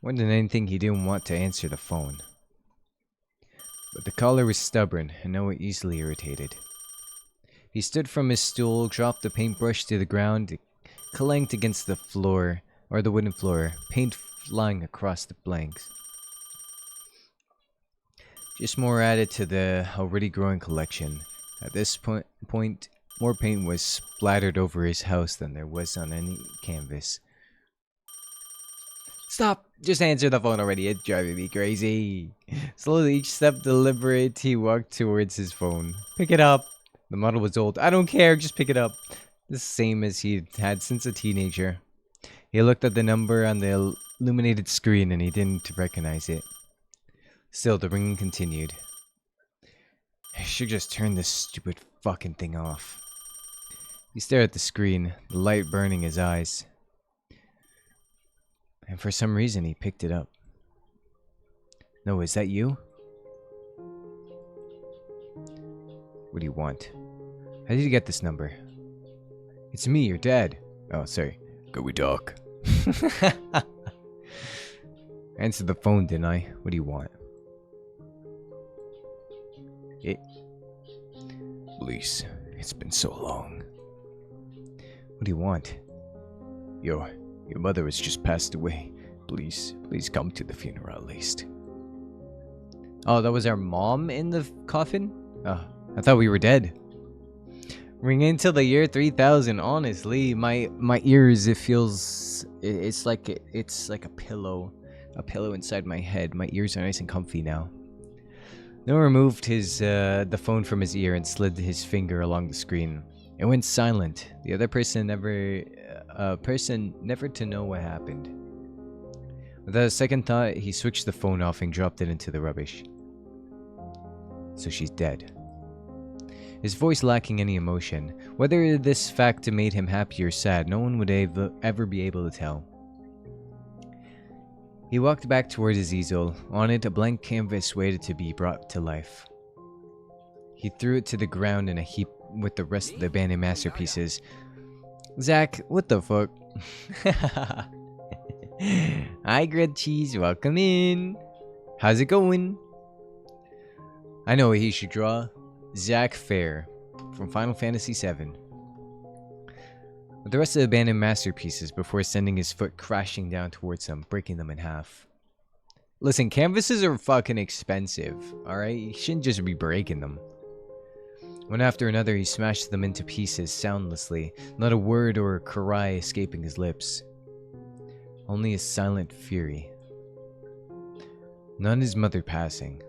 More than anything, he didn't want to answer the phone. But the caller was stubborn, and Noah easily irritated. He stood from his stool, dropped the paintbrush to the ground, it clanked against the floor, or the wooden floor, paint flying across the blanks. Just more added to the already growing collection. At this point, more paint was splattered over his house than there was on any canvas. Stop! Just answer the phone already, it's driving me crazy. Slowly, each step deliberate, he walked towards his phone. Pick it up! The model was old. I don't care, just pick it up. The same as he'd had since a teenager. He looked at the number on the illuminated screen and he didn't recognize it. Still, the ringing continued. I should just turn this stupid fucking thing off. He stared at the screen, the light burning his eyes. And for some reason, he picked it up. No, is that you? What do you want? How did you get this number? It's me, your dad. Oh, sorry. Can we talk? I answered the phone, didn't I? What do you want? Please, it's been so long. What do you want? Your mother has just passed away. Please come to the funeral at least. Oh, that was our mom in the coffin? Oh, I thought we were dead. Ring into the year 3000. Honestly, my ears, it feels, it's like a pillow inside my head. My ears are nice and comfy now. Noah removed the phone from his ear and slid his finger along the screen. It went silent. The other person never to know what happened. Without a second thought, he switched the phone off and dropped it into the rubbish. So she's dead. His voice lacking any emotion. Whether this fact made him happy or sad, no one would ever be able to tell. He walked back towards his easel. On it, a blank canvas waited to be brought to life. He threw it to the ground in a heap with the rest of the abandoned masterpieces. Zach, what the fuck? Hi, Grilled Cheese. Welcome in. How's it going? I know what he should draw. Zach Fair from Final Fantasy VII. With the rest of the abandoned masterpieces before sending his foot crashing down towards them, breaking them in half. Listen, canvases are fucking expensive, alright? You shouldn't just be breaking them. One after another, he smashed them into pieces soundlessly, not a word or a cry escaping his lips. Only a silent fury. None his mother passing.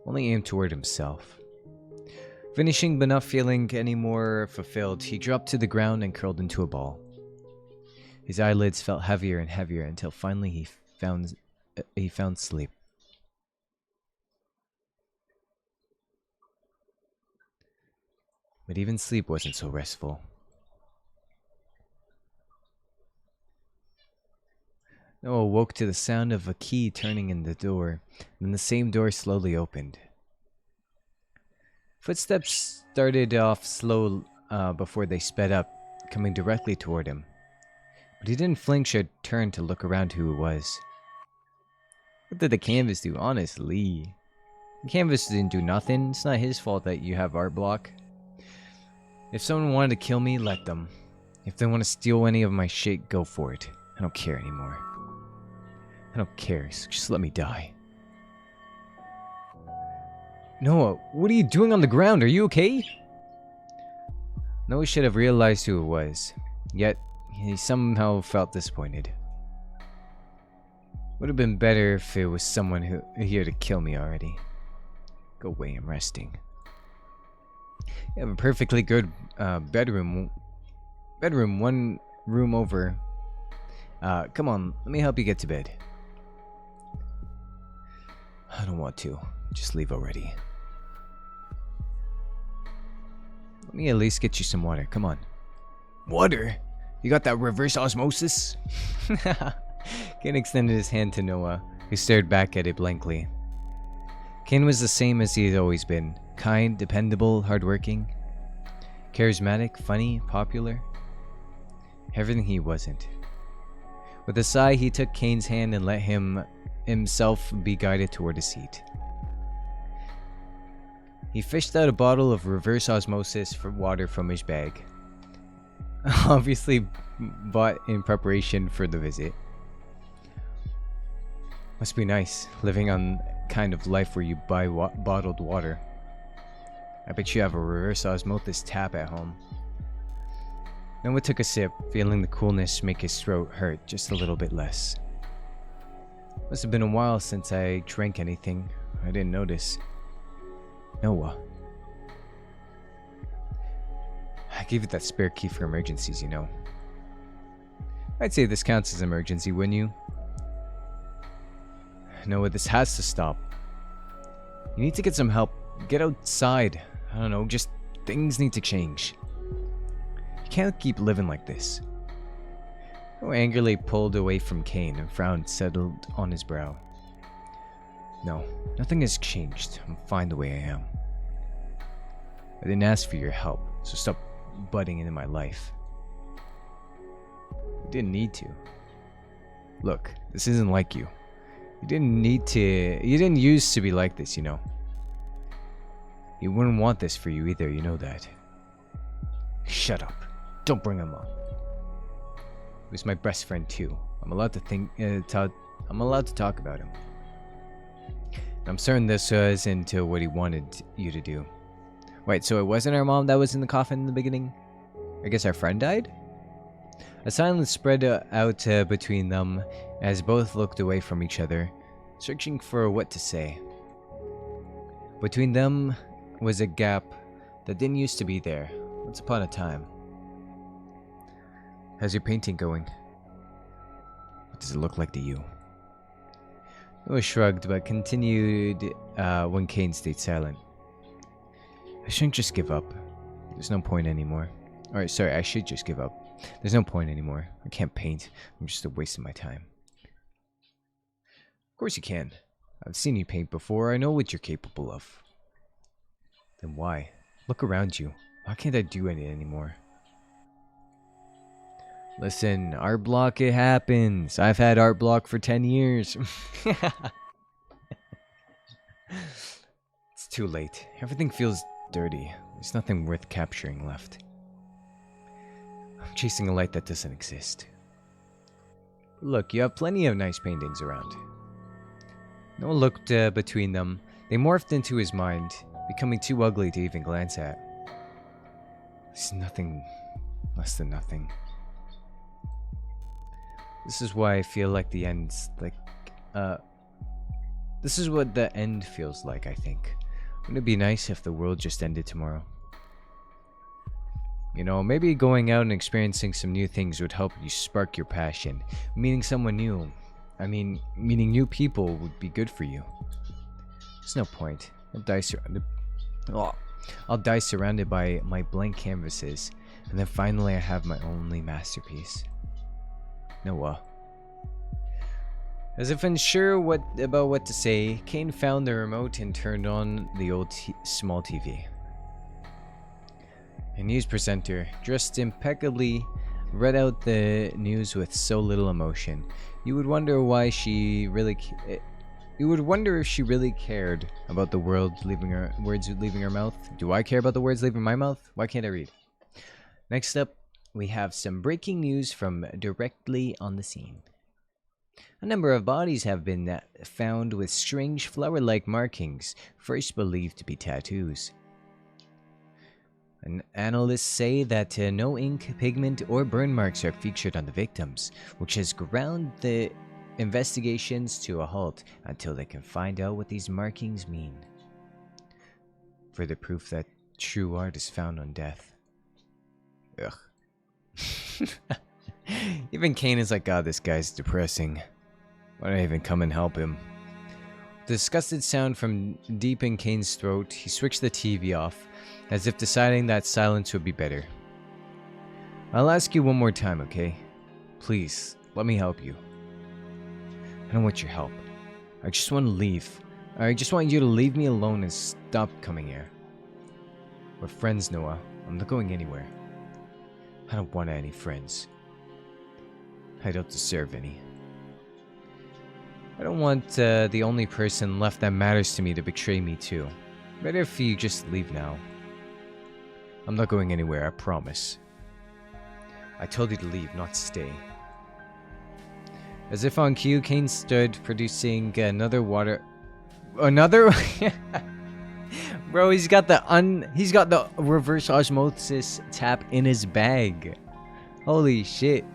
Only aimed toward himself. Finishing but not feeling any more fulfilled, he dropped to the ground and curled into a ball. His eyelids felt heavier and heavier until finally he found sleep. But even sleep wasn't so restful. Noah woke to the sound of a key turning in the door, and then the same door slowly opened. Footsteps started off slow before they sped up, coming directly toward him. But he didn't flinch or turn to look around who it was. What did the canvas do, honestly? The canvas didn't do nothing. It's not his fault that you have art block. If someone wanted to kill me, let them. If they want to steal any of my shit, go for it. I don't care anymore. I don't care, so just let me die. Noah, what are you doing on the ground? Are you okay? Noah should have realized who it was. Yet, he somehow felt disappointed. Would have been better if it was someone here to kill me already. Go away, I'm resting. You have a perfectly good bedroom. One room over. Come on, let me help you get to bed. I don't want to. Just leave already. Let me at least get you some water. Come on. Water? You got that reverse osmosis? Kane extended his hand to Noah, who stared back at it blankly. Kane was the same as he had always been. Kind, dependable, hardworking. Charismatic, funny, popular. Everything he wasn't. With a sigh, he took Kane's hand and let himself be guided toward a seat. He fished out a bottle of reverse osmosis for water from his bag. Obviously bought in preparation for the visit. Must be nice, living on kind of life where you buy bottled water. I bet you have a reverse osmosis tap at home. Noah took a sip, feeling the coolness make his throat hurt just a little bit less. Must have been a while since I drank anything. I didn't notice. Noah. I gave you that spare key for emergencies, you know. I'd say this counts as emergency, wouldn't you? Noah, this has to stop. You need to get some help Get outside. I don't know, just things need to change. You can't keep living like this. Joe angrily pulled away from Kane and frown settled on his brow. No, nothing has changed. I'm fine the way I am. I didn't ask for your help, so stop butting into my life. You didn't need to. Look, this isn't like you. You didn't used to be like this, you know. You wouldn't want this for you either, you know that. Shut up. Don't bring him up. He was my best friend too. I'm allowed to talk about him. I'm certain this isn't what he wanted you to do. Wait, so it wasn't our mom that was in the coffin in the beginning? I guess our friend died? A silence spread out between them as both looked away from each other, searching for what to say. Between them was a gap that didn't used to be there once upon a time. How's your painting going? What does it look like to you? Noah shrugged, but continued when Kane stayed silent. I shouldn't just give up. There's no point anymore. Alright, sorry, I should just give up. There's no point anymore. I can't paint. I'm just wasting my time. Of course you can. I've seen you paint before. I know what you're capable of. Then why? Look around you. Why can't I do it anymore? Listen, art block, it happens. I've had art block for 10 years. It's too late. Everything feels dirty. There's nothing worth capturing left. I'm chasing a light that doesn't exist. Look, you have plenty of nice paintings around. Noah looked between them. They morphed into his mind, becoming too ugly to even glance at. There's nothing less than nothing. This is why I feel like the end's like, this is what the end feels like, I think. Wouldn't it be nice if the world just ended tomorrow? You know, maybe going out and experiencing some new things would help you spark your passion. Meeting someone new, meeting new people would be good for you. There's no point. I'll die surrounded by my blank canvases, and then finally I have my only masterpiece. Noah. As if unsure about what to say, Kane found the remote and turned on the old small TV. A news presenter, dressed impeccably, read out the news with so little emotion. You would wonder why she really. You would wonder if she really cared about the words leaving her mouth. Do I care about the words leaving my mouth? Why can't I read? Next up, we have some breaking news from directly on the scene. A number of bodies have been found with strange flower-like markings, first believed to be tattoos. Analysts say that no ink, pigment, or burn marks are featured on the victims, which has ground the investigations to a halt until they can find out what these markings mean. Further proof that true art is found on death. Ugh. Even Kane is like, God, this guy's depressing. Why don't I even come and help him? Disgusted sound from deep in Kane's throat, he switched the TV off, as if deciding that silence would be better. I'll ask you one more time, okay? Please, let me help you. I don't want your help. I just want to leave. I just want you to leave me alone and stop coming here. We're friends, Noah. I'm not going anywhere. I don't want any friends. I don't deserve any. I don't want the only person left that matters to me to betray me too. Better if you just leave now. I'm not going anywhere, I promise. I told you to leave, not stay. As if on cue, Kane stood, producing another Bro, he's got the reverse osmosis tap in his bag. Holy shit.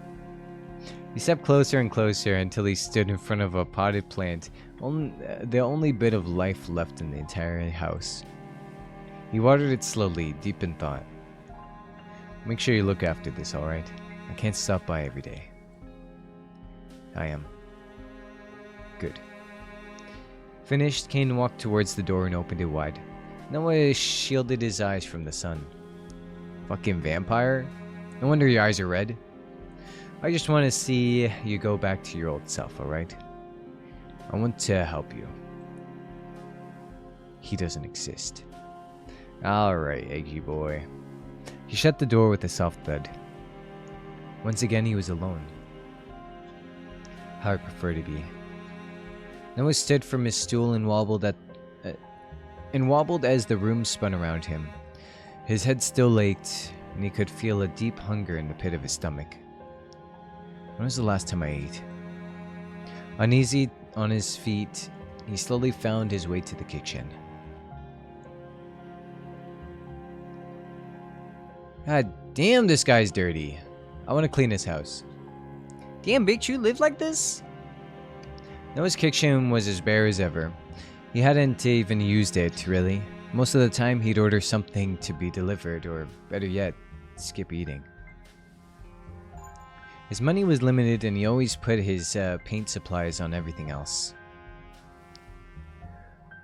He stepped closer and closer until he stood in front of a potted plant, the only bit of life left in the entire house. He watered it slowly, deep in thought. Make sure you look after this, alright? I can't stop by every day. I am. Good. Finished, Kane walked towards the door and opened it wide. Noah shielded his eyes from the sun. Fucking vampire? No wonder your eyes are red. I just want to see you go back to your old self, alright? I want to help you. He doesn't exist. Alright, eggy boy. He shut the door with a soft thud. Once again, he was alone. How I prefer to be. Noah stood from his stool and wobbled as the room spun around him. His head still ached, and he could feel a deep hunger in the pit of his stomach. When was the last time I ate? Uneasy on his feet, he slowly found his way to the kitchen. God damn, this guy's dirty. I want to clean his house. Damn, bitch, you live like this? Noah's kitchen was as bare as ever. He hadn't even used it, really. Most of the time, he'd order something to be delivered, or better yet, skip eating. His money was limited, and he always put his paint supplies on everything else.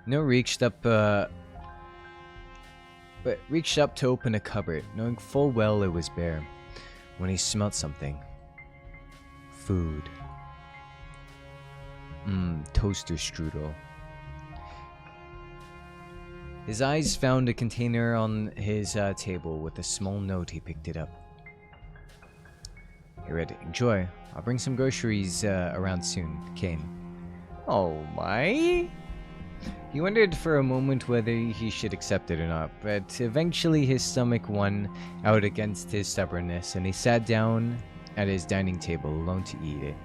Noah reached up to open a cupboard, knowing full well it was bare, when he smelt something. Food. Toaster strudel. His eyes found a container on his table with a small note. He picked it up. He read it. Enjoy. I'll bring some groceries around soon. Kane. Oh my. He wondered for a moment whether he should accept it or not, but eventually his stomach won out against his stubbornness, and he sat down at his dining table alone to eat it.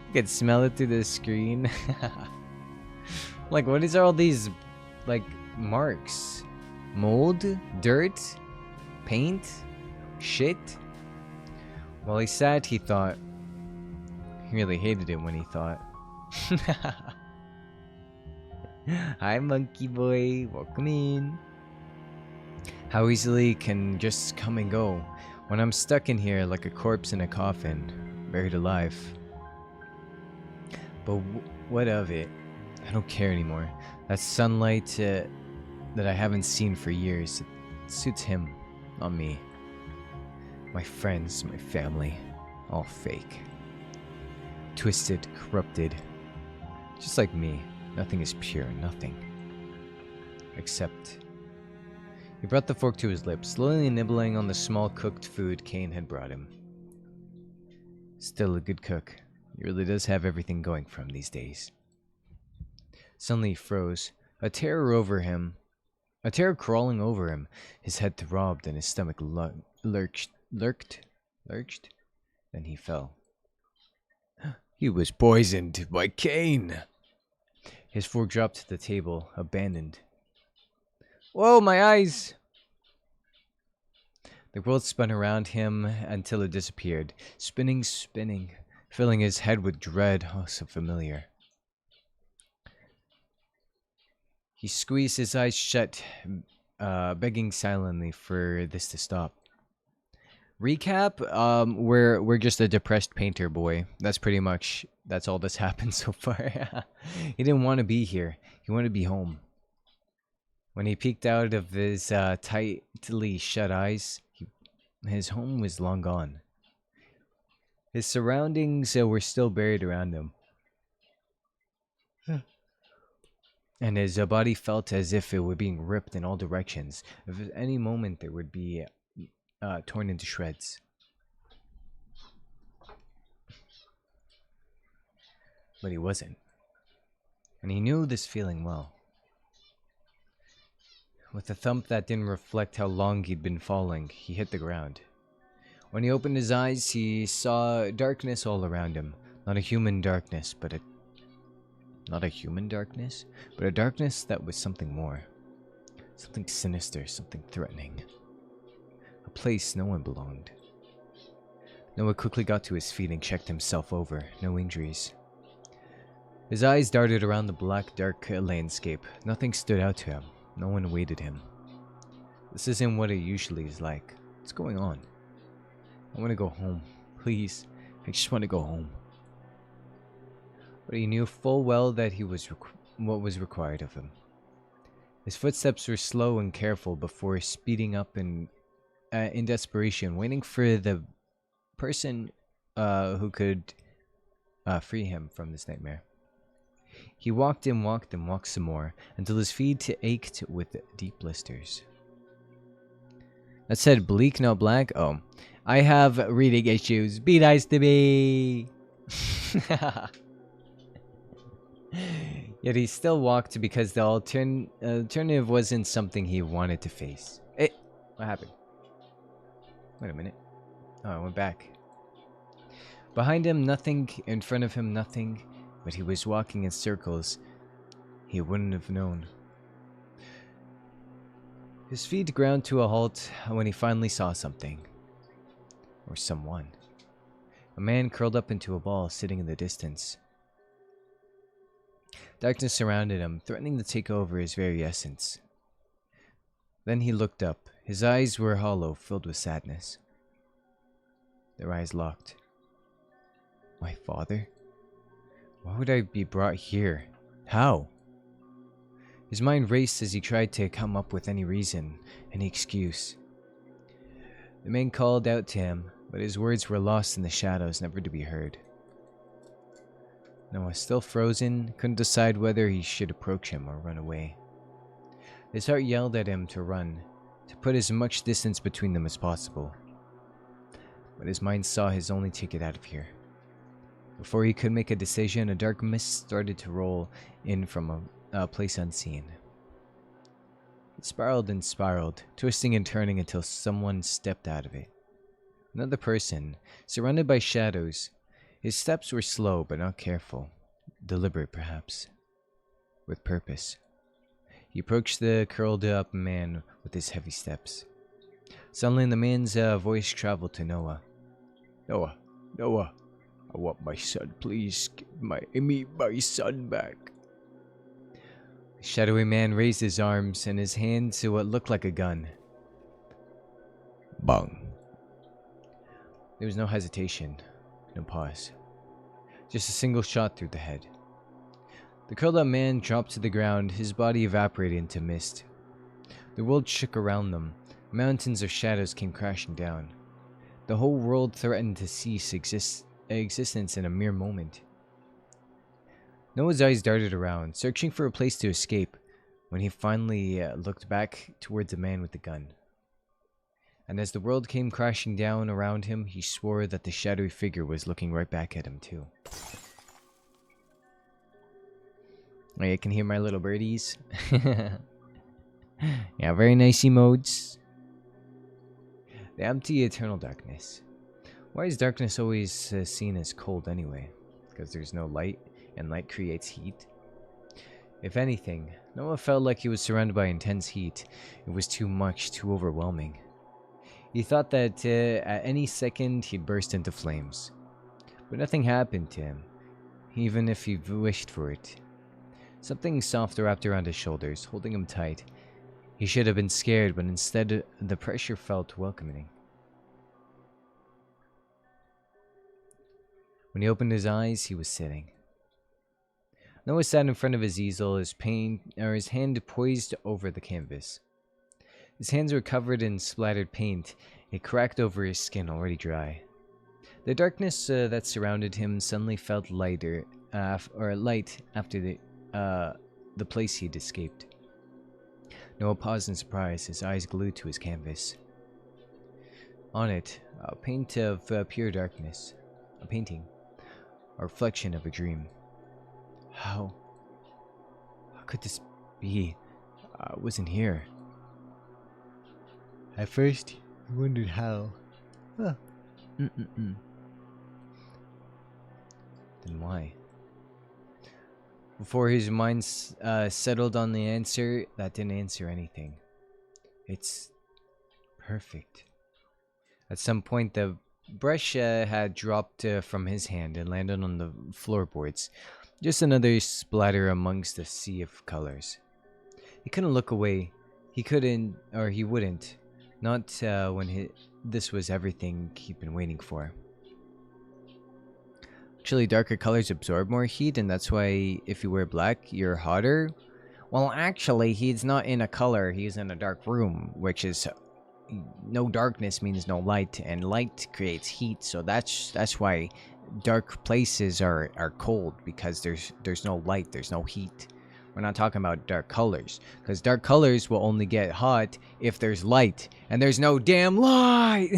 You could smell it through the screen. Like, what is all these, like, marks? Mold? Dirt? Paint? Shit? While he sat, he thought. He really hated it when he thought. Hi, monkey boy. Welcome in. How easily can just come and go when I'm stuck in here like a corpse in a coffin, buried alive. But what of it? I don't care anymore. That sunlight that I haven't seen for years, it suits him, not me. My friends, my family, all fake. Twisted, corrupted. Just like me, nothing is pure, nothing. Except... He brought the fork to his lips, slowly nibbling on the small cooked food Kane had brought him. Still a good cook. He really does have everything going for him these days. Suddenly he froze, a terror crawling over him. His head throbbed and his stomach lurched. Then he fell. He was poisoned by Kane. His fork dropped to the table, abandoned. Whoa, my eyes! The world spun around him until it disappeared, spinning, filling his head with dread. Oh, so familiar. He squeezed his eyes shut, begging silently for this to stop. Recap, we're just a depressed painter boy. That's all that's happened so far. He didn't want to be here. He wanted to be home. When he peeked out of his tightly shut eyes, his home was long gone. His surroundings were still buried around him. And his body felt as if it were being ripped in all directions. If at any moment it would be torn into shreds. But he wasn't. And he knew this feeling well. With a thump that didn't reflect how long he'd been falling, he hit the ground. When he opened his eyes, he saw darkness all around him. Not a human darkness, but a darkness that was something more. Something sinister, something threatening. A place no one belonged. Noah quickly got to his feet and checked himself over. No injuries. His eyes darted around the black, dark landscape. Nothing stood out to him. No one awaited him. This isn't what it usually is like. What's going on? I want to go home. Please. I just want to go home. But he knew full well that he was what was required of him. His footsteps were slow and careful before speeding up in desperation, waiting for the person who could free him from this nightmare. He walked and walked and walked some more until his feet ached with deep blisters. That said, bleak, not black. Oh, I have reading issues. Be nice to me. Yet he still walked because the alternative wasn't something he wanted to face. What happened? Wait a minute. Oh, I went back. Behind him, nothing. In front of him, nothing. But he was walking in circles. He wouldn't have known. His feet ground to a halt when he finally saw something. Or someone. A man curled up into a ball, sitting in the distance. Darkness surrounded him, threatening to take over his very essence. Then he looked up. His eyes were hollow, filled with sadness. Their eyes locked. My father? Why would I be brought here? How? His mind raced as he tried to come up with any reason, any excuse. The man called out to him, but his words were lost in the shadows, never to be heard. Noah, still frozen, couldn't decide whether he should approach him or run away. His heart yelled at him to run, to put as much distance between them as possible. But his mind saw his only ticket out of here. Before he could make a decision, a dark mist started to roll in from a place unseen. It spiraled and spiraled, twisting and turning until someone stepped out of it. Another person, surrounded by shadows. His steps were slow but not careful, deliberate perhaps, with purpose. He approached the curled up man with his heavy steps. Suddenly the man's voice traveled to Noah. Noah, I want my son, please. Give me my son back. The shadowy man raised his arms and his hand to what looked like a gun. Bang. There was no hesitation, no pause. Just a single shot through the head. The curled up man dropped to the ground, his body evaporated into mist. The world shook around them. Mountains of shadows came crashing down. The whole world threatened to cease existence in a mere moment. Noah's eyes darted around, searching for a place to escape, when he finally looked back towards the man with the gun. And as the world came crashing down around him, he swore that the shadowy figure was looking right back at him too. Oh, you can hear my little birdies. Yeah, very nice emotes. The empty eternal darkness. Why is darkness always seen as cold anyway? Because there's no light, and light creates heat? If anything, Noah felt like he was surrounded by intense heat. It was too much, too overwhelming. He thought that at any second he'd burst into flames. But nothing happened to him, even if he wished for it. Something soft wrapped around his shoulders, holding him tight. He should have been scared, but instead the pressure felt welcoming. When he opened his eyes, he was sitting. Noah sat in front of his easel, his hand poised over the canvas. His hands were covered in splattered paint. It cracked over his skin, already dry. The darkness that surrounded him suddenly felt light after the place he'd escaped. Noah paused in surprise, his eyes glued to his canvas. On it, a paint of pure darkness. A painting. A reflection of a dream. How could this be? I wasn't here. At first, I wondered how. Huh. Then why? Before his mind settled on the answer, that didn't answer anything. It's perfect. At some point, the brush had dropped from his hand and landed on the floorboards. Just another splatter amongst a sea of colors. He couldn't look away. He couldn't, or he wouldn't. Not when this was everything he'd been waiting for. Actually, darker colors absorb more heat, and that's why if you wear black, you're hotter. Well, actually, he's not in a color. He's in a dark room, which is no darkness means no light, and light creates heat. So that's why dark places are cold, because there's no light, there's no heat. We're not talking about dark colors, because dark colors will only get hot if there's light, and there's no damn light.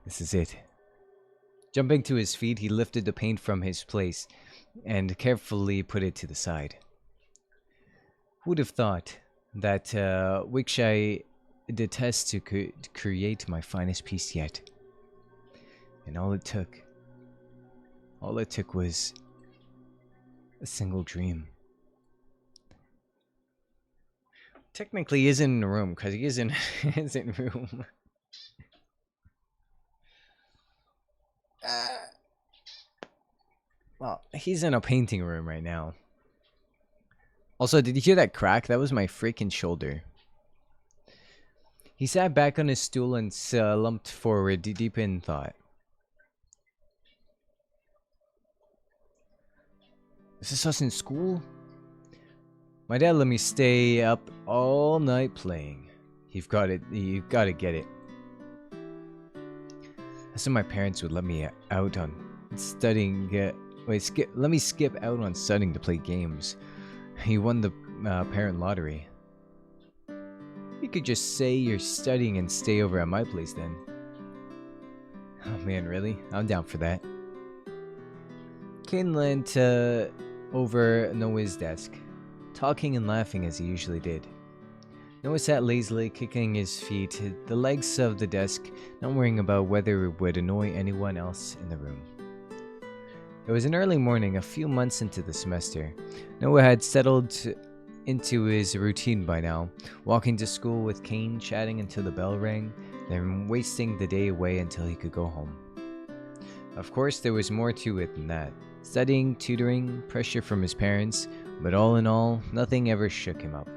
This is it. Jumping to his feet, he lifted the paint from his place and carefully put it to the side. Who would have thought that which I detest to create my finest piece yet? And all it took was a single dream. Technically, he isn't in a room, because he isn't in a room. Well, he's in a painting room right now. Also, did you hear that crack? That was my freaking shoulder. He sat back on his stool and slumped forward, deep in thought. Is this us in school? My dad let me stay up all night playing. You've got to get it. I said my parents would let me out on studying. Let me skip out on studying to play games. He won the parent lottery. You could just say you're studying and stay over at my place then. Oh man, really? I'm down for that. Kane leant over Noah's desk, talking and laughing as he usually did. Noah sat lazily, kicking his feet, the legs of the desk, not worrying about whether it would annoy anyone else in the room. It was an early morning, a few months into the semester. Noah had settled into his routine by now, walking to school with Kane, chatting until the bell rang, then wasting the day away until he could go home. Of course, there was more to it than that. Studying, tutoring, pressure from his parents, but all in all, nothing ever shook him up.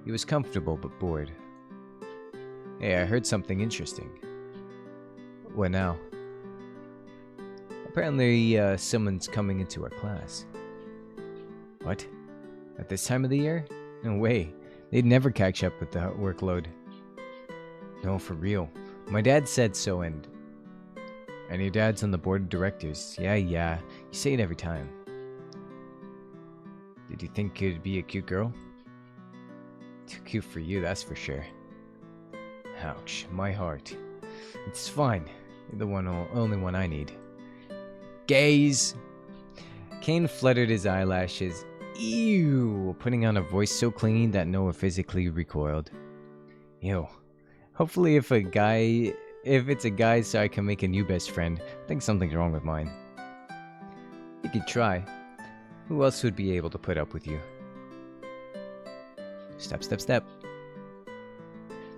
He was comfortable but bored. Hey, I heard something interesting. What now? Apparently, someone's coming into our class. What? At this time of the year? No way. They'd never catch up with the workload. No, for real. My dad said so, and your dad's on the board of directors. Yeah, you say it every time. Did you think it'd be a cute girl? Too cute for you, that's for sure. Ouch, my heart. It's fine. You're the only one I need. Gaze! Kane fluttered his eyelashes. Ew! Putting on a voice so clingy that Noah physically recoiled. Ew. Hopefully if it's a guy so I can make a new best friend, I think something's wrong with mine. You could try. Who else would be able to put up with you? Step, step, step.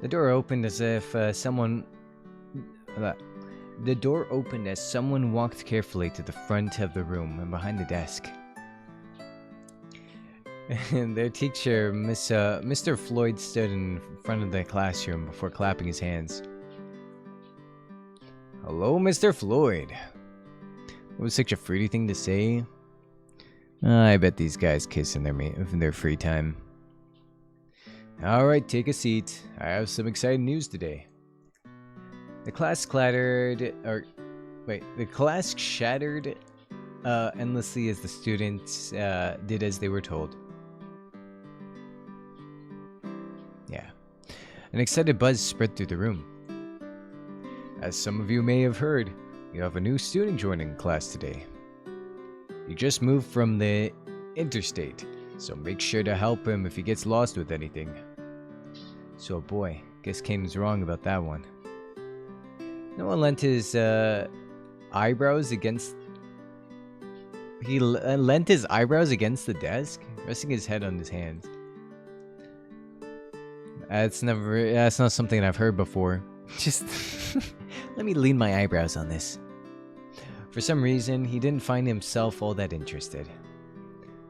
The door opened as someone walked carefully to the front of the room and behind the desk. And their teacher, Mr. Floyd, stood in front of the classroom before clapping his hands. Hello, Mr. Floyd. What was such a fruity thing to say? I bet these guys kiss in their free time. Alright, take a seat. I have some exciting news today. The class shattered endlessly as the students did as they were told. Yeah. An excited buzz spread through the room. As some of you may have heard, we have a new student joining class today. He just moved from the interstate, so make sure to help him if he gets lost with anything. So boy, guess Kane was wrong about that one. Noah leant his eyebrows against... He leant his eyebrows against the desk, resting his head on his hands. That's not something I've heard before. Just let me lean my eyebrows on this. For some reason, he didn't find himself all that interested.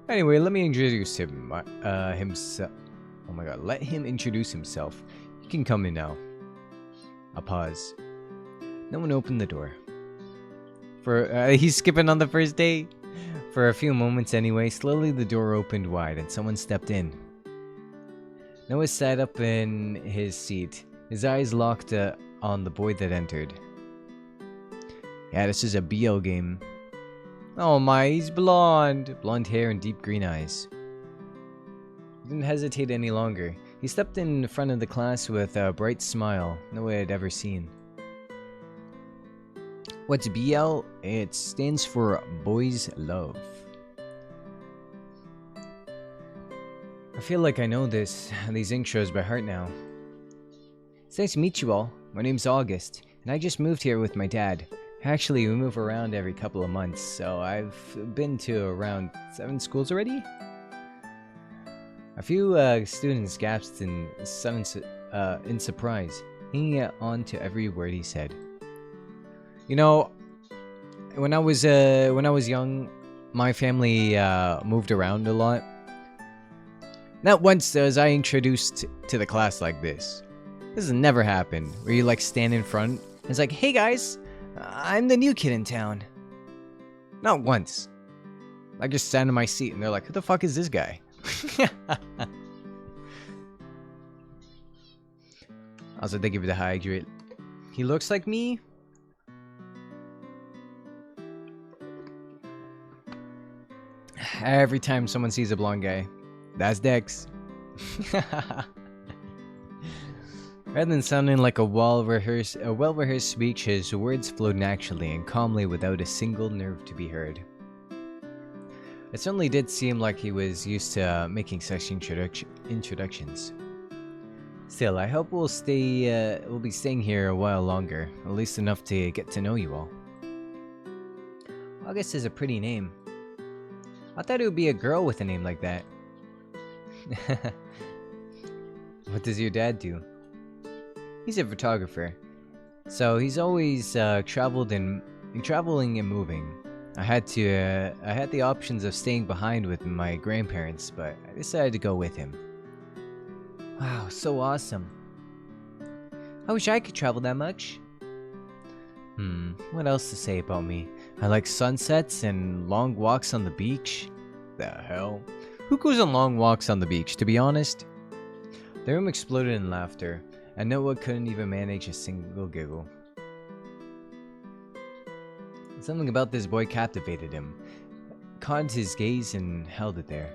Anyway, let me introduce himself. Oh my god, let him introduce himself. You can come in now. A pause. No one opened the door. He's skipping on the first day. For a few moments anyway, slowly the door opened wide and someone stepped in. Noah sat up in his seat, his eyes locked on the boy that entered. Yeah, this is a BL game. Oh my, he's blonde! Blonde hair and deep green eyes. He didn't hesitate any longer. He stepped in front of the class with a bright smile Noah had ever seen. What's BL? It stands for Boys Love. I feel like I know these intros by heart now. It's nice to meet you all. My name's August, and I just moved here with my dad. Actually, we move around every couple of months, so I've been to around 7 schools already? A few students gasped in surprise, hanging on to every word he said. You know, when I was young, my family moved around a lot. Not once was I introduced to the class like this. This has never happened, where you like stand in front and it's like, hey guys, I'm the new kid in town. Not once. I just sat in my seat and they're like, who the fuck is this guy? Also, they give it a high grade. He looks like me? Every time someone sees a blonde guy, that's Dex. Rather than sounding like a well-rehearsed speech, his words flowed naturally and calmly without a single nerve to be heard. It certainly did seem like he was used to making such introductions. Still, I hope we'll be staying here a while longer, at least enough to get to know you all. August is a pretty name. I thought it would be a girl with a name like that. What does your dad do? He's a photographer, so he's always traveling and moving. I had the options of staying behind with my grandparents, but I decided to go with him. Wow, so awesome. I wish I could travel that much. What else to say about me? I like sunsets and long walks on the beach. The hell? Who goes on long walks on the beach, to be honest? The room exploded in laughter, and Noah couldn't even manage a single giggle. Something about this boy captivated him, caught his gaze and held it there.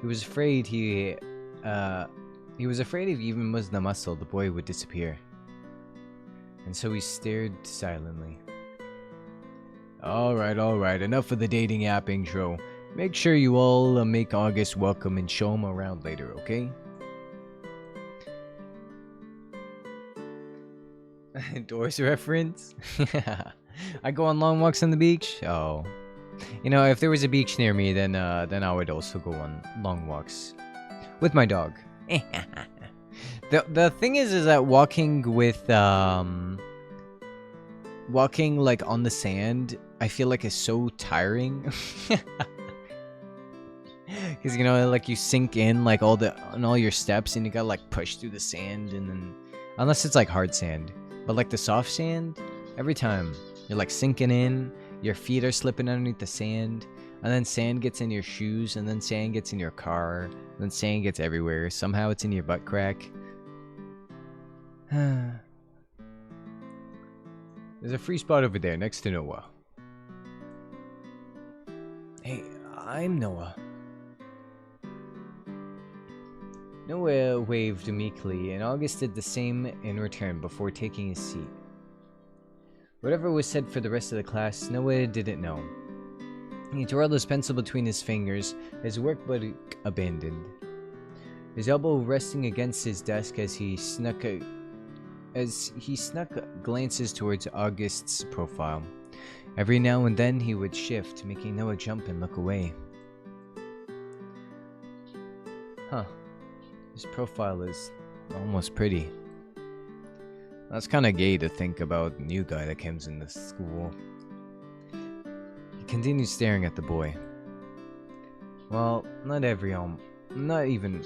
He was afraid if he even moved a muscle, the boy would disappear. And so he stared silently. Alright, enough of the dating app intro. Make sure you all make August welcome and show him around later, okay? Doors reference? I go on long walks on the beach? Oh. You know, if there was a beach near me, then I would also go on long walks. With my dog. The thing is that walking like on the sand, I feel like is so tiring. Because you know, like you sink in like on all your steps, and you gotta like push through the sand, and then unless it's like hard sand, but like the soft sand, every time you're like sinking in, your feet are slipping underneath the sand, and then sand gets in your shoes, and then sand gets in your car, and then sand gets everywhere. Somehow it's in your butt crack. There's a free spot over there next to Noah. Hey, I'm Noah. Noah waved meekly, and August did the same in return before taking his seat. Whatever was said for the rest of the class, Noah didn't know. He twirled his pencil between his fingers, his workbook abandoned. His elbow resting against his desk as he snuck glances towards August's profile. Every now and then he would shift, making Noah jump and look away. Huh. His profile is almost pretty. That's kind of gay to think about the new guy that comes into school. He continued staring at the boy. Well, not even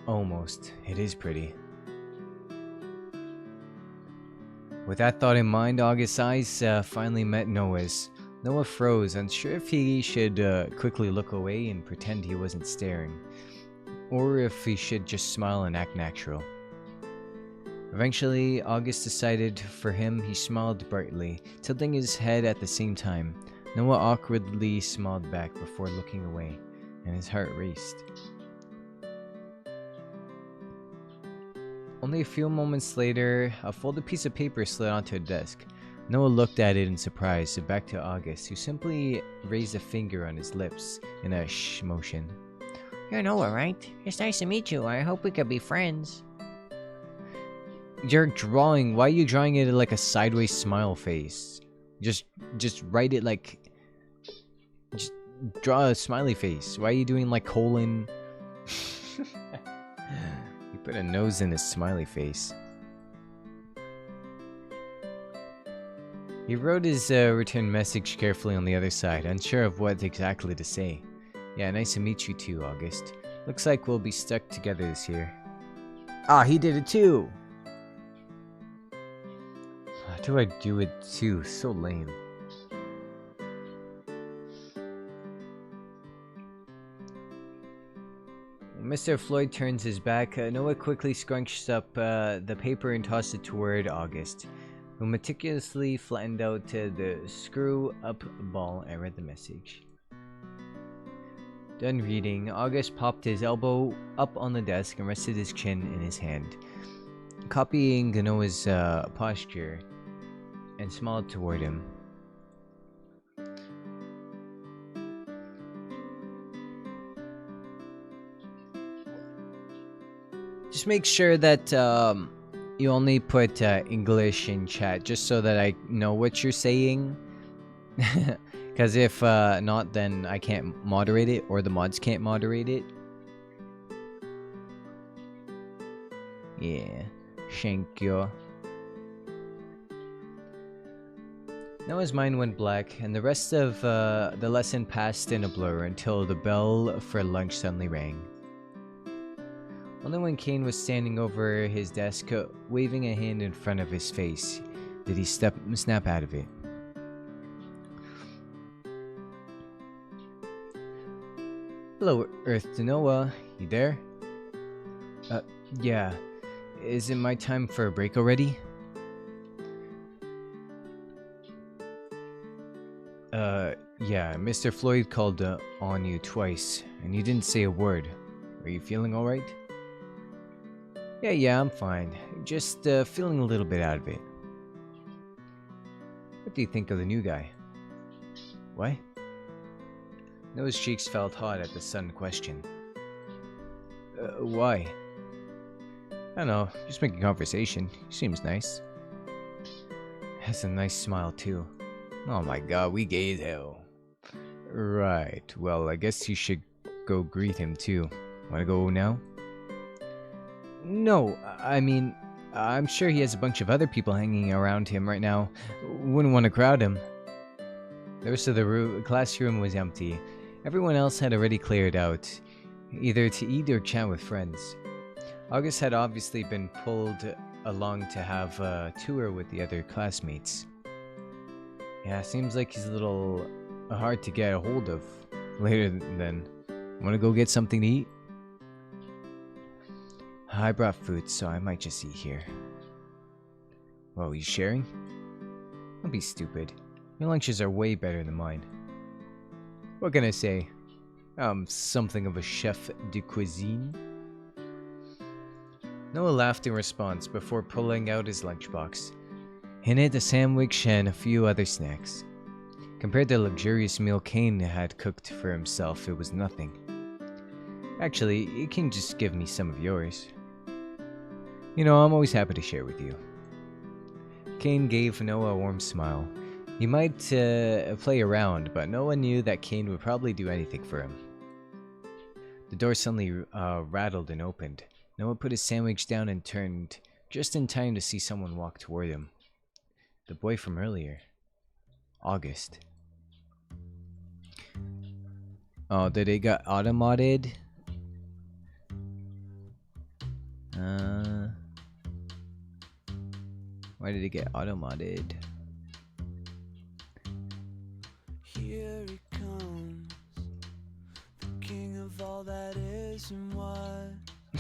almost. It is pretty. With that thought in mind, August's eyes finally met Noah's. Noah froze, unsure if he should quickly look away and pretend he wasn't staring, or if he should just smile and act natural. Eventually, August decided for him. He smiled brightly, tilting his head at the same time. Noah awkwardly smiled back before looking away, and his heart raced. Only a few moments later, a folded piece of paper slid onto a desk. Noah looked at it in surprise, and back to August, who simply raised a finger on his lips in a shh motion. You're Noah, right? It's nice to meet you. I hope we could be friends. You're drawing. Why are you drawing it like a sideways smile face? Just write it like. Just draw a smiley face. Why are you doing like colon? You put a nose in his smiley face. He wrote his return message carefully on the other side, unsure of what exactly to say. Yeah, nice to meet you too, August. Looks like we'll be stuck together this year. Ah, he did it too! How do I do it too? So lame. Mr. Floyd turns his back. Noah quickly scrunches up the paper and tosses it toward August, who meticulously flattened out the screw-up ball and read the message. Done reading, August popped his elbow up on the desk and rested his chin in his hand, copying Noah's posture, and smiled toward him. Just make sure that you only put English in chat, just so that I know what you're saying. Because if not, then I can't moderate it, or the mods can't moderate it. Yeah, thank you. Noah's mind went black, and the rest of the lesson passed in a blur until the bell for lunch suddenly rang. Only when Kane was standing over his desk, waving a hand in front of his face, did he snap out of it. Hello, Earth to Noah. You there? Yeah. Is it my time for a break already? Yeah, Mr. Floyd called on you twice, and you didn't say a word. Are you feeling alright? Yeah, I'm fine. Just feeling a little bit out of it. What do you think of the new guy? What? Noah's cheeks felt hot at the sudden question. Why? I don't know, just making conversation. He seems nice. Has a nice smile too. Oh my god, we gay as hell. Right, well, I guess you should go greet him too. Wanna go now? No, I mean, I'm sure he has a bunch of other people hanging around him right now. Wouldn't want to crowd him. The rest of the classroom was empty. Everyone else had already cleared out, either to eat or chat with friends. August had obviously been pulled along to have a tour with the other classmates. Yeah, seems like he's a little hard to get a hold of later then. Wanna go get something to eat? I brought food, so I might just eat here. Whoa, you sharing? Don't be stupid. Your lunches are way better than mine. What can I say? I'm something of a chef de cuisine. Noah laughed in response before pulling out his lunchbox. In it, a sandwich and a few other snacks. Compared to the luxurious meal Kane had cooked for himself, it was nothing. Actually, you can just give me some of yours. You know, I'm always happy to share with you. Kane gave Noah a warm smile. He might play around, but Noah knew that Kane would probably do anything for him. The door suddenly rattled and opened. Noah put his sandwich down and turned, just in time to see someone walk toward him. The boy from earlier. August. Oh, did it got automodded? Why did it get automodded? Here he comes, the king of all that is and what.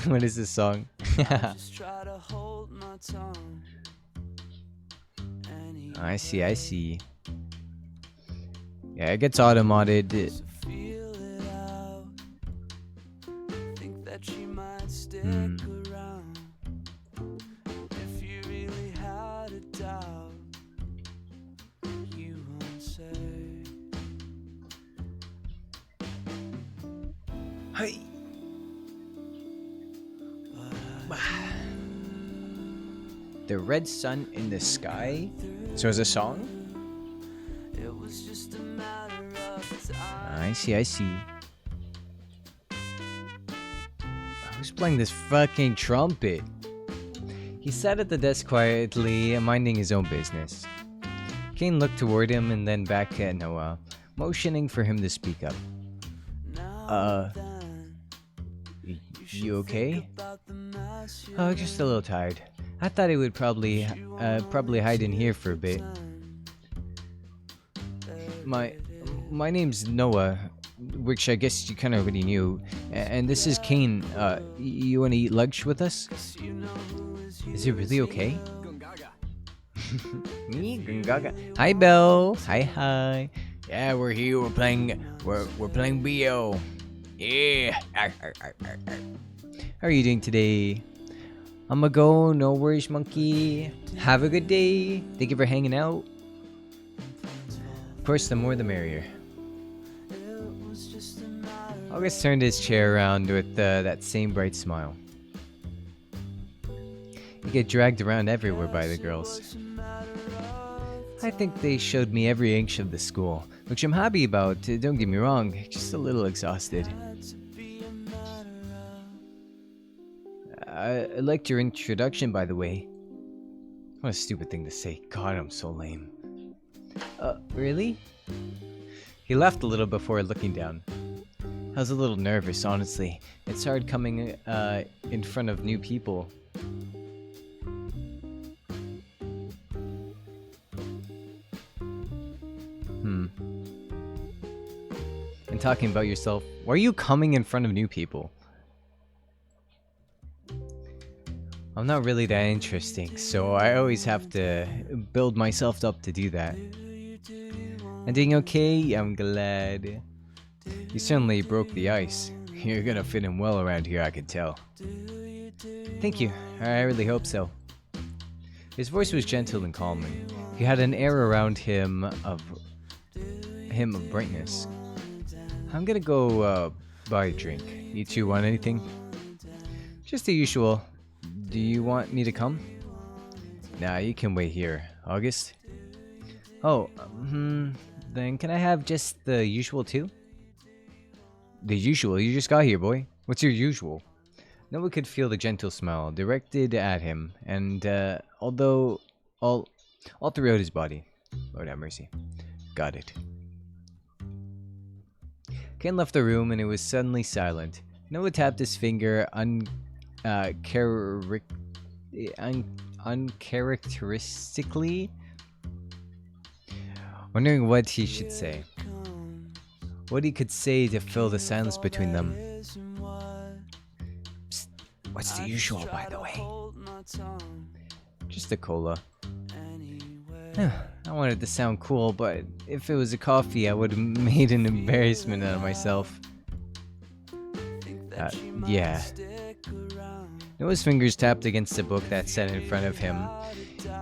What is this song? Just try to hold my tongue. I see, I see. Yeah, it gets auto-modded. Feel it out. Think that she might stick around. If you really had a doubt, you won't say. Hey. The red sun in the sky. So it's a song? It was just a matter of time. I see, I see. Who's playing this fucking trumpet? He sat at the desk quietly, minding his own business. Kane looked toward him and then back at Noah, motioning for him to speak up. You okay? Oh, just a little tired. I thought he would probably hide in here for a bit. My name's Noah, which I guess you kind of already knew, and this is Kane. You wanna eat lunch with us? Is it really okay? Me, Gungaga. Hi, Belle. Hi. Yeah, we're here. We're playing BO. Yeah. How are you doing today? I'ma go. No worries, monkey. Have a good day. Thank you for hanging out. Of course, the more the merrier. August turned his chair around with that same bright smile. You get dragged around everywhere by the girls. I think they showed me every inch of the school, which I'm happy about, don't get me wrong, just a little exhausted. I liked your introduction, by the way. What a stupid thing to say. God, I'm so lame. Really? He laughed a little before looking down. I was a little nervous, honestly. It's hard coming in front of new people. And talking about yourself. Why are you coming in front of new people? I'm not really that interesting, so I always have to build myself up to do that. I'm doing okay, I'm glad. You certainly broke the ice. You're gonna fit in well around here, I can tell. Thank you, I really hope so. His voice was gentle and calming. He had an air around him of brightness. I'm gonna go buy a drink. You two want anything? Just the usual. Do you want me to come? Nah, you can wait here. August? Oh, then can I have just the usual too? The usual? You just got here, boy. What's your usual? Noah could feel the gentle smile directed at him, and although all throughout his body. Lord have mercy. Got it. Ken left the room and it was suddenly silent. Noah tapped his finger uncharacteristically, wondering what he should say. What he could say to fill the silence between them. Psst, what's the usual, by the way? Just a cola. I wanted to sound cool, but if it was a coffee, I would have made an embarrassment out of myself. Yeah. Noah's fingers tapped against a book that sat in front of him.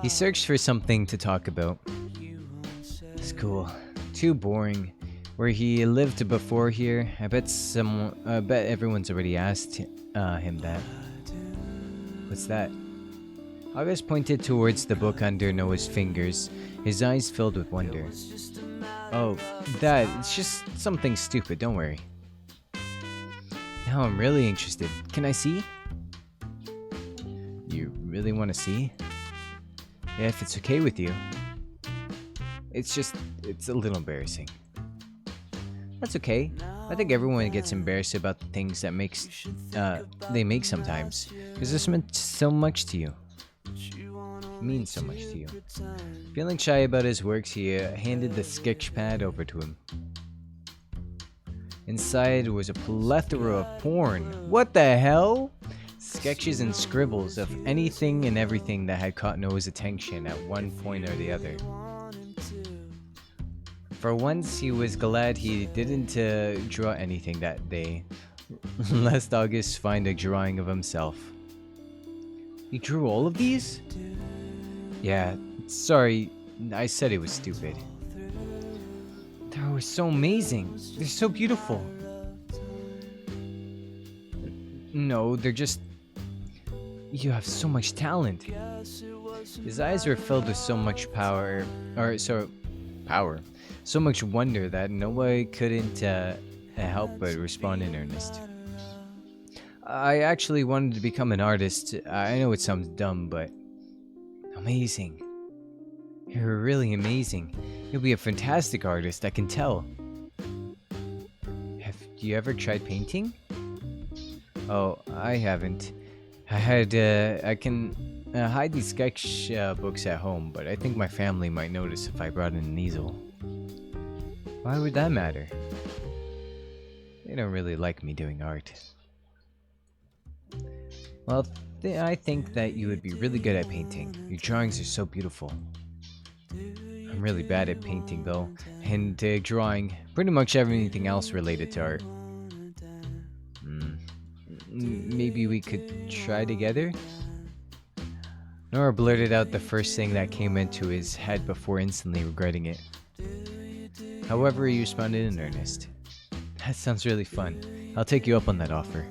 He searched for something to talk about. School. Too boring. Where he lived before here, I bet everyone's already asked him that. What's that? August pointed towards the book under Noah's fingers, his eyes filled with wonder. Oh, that, it's just something stupid, don't worry. Now I'm really interested. Can I see? You really want to see? Yeah, if it's okay with you. It's a little embarrassing. That's okay. I think everyone gets embarrassed about the things that they make sometimes. Because there's meant so much to you. means so much to you. Feeling shy about his works, he handed the sketch pad over to him. Inside was a plethora of porn. What the hell? Sketches and scribbles of anything and everything that had caught Noah's attention at one point or the other. For once, he was glad he didn't draw anything that day, lest August find a drawing of himself. You drew all of these? Yeah, sorry, I said it was stupid. They were so amazing. They're so beautiful. No, they're just... You have so much talent. His eyes were filled with so much power, so much wonder that Noah couldn't help but respond in earnest. I actually wanted to become an artist. I know it sounds dumb, but amazing. You're really amazing. You'll be a fantastic artist, I can tell. Have you ever tried painting? Oh, I haven't. I can hide these sketch books at home, but I think my family might notice if I brought in an easel. Why would that matter? They don't really like me doing art. Well, I think that you would be really good at painting. Your drawings are so beautiful. I'm really bad at painting though, and drawing, pretty much everything else related to art. Maybe we could try together? Nora blurted out the first thing that came into his head before instantly regretting it. However, he responded in earnest. That sounds really fun. I'll take you up on that offer.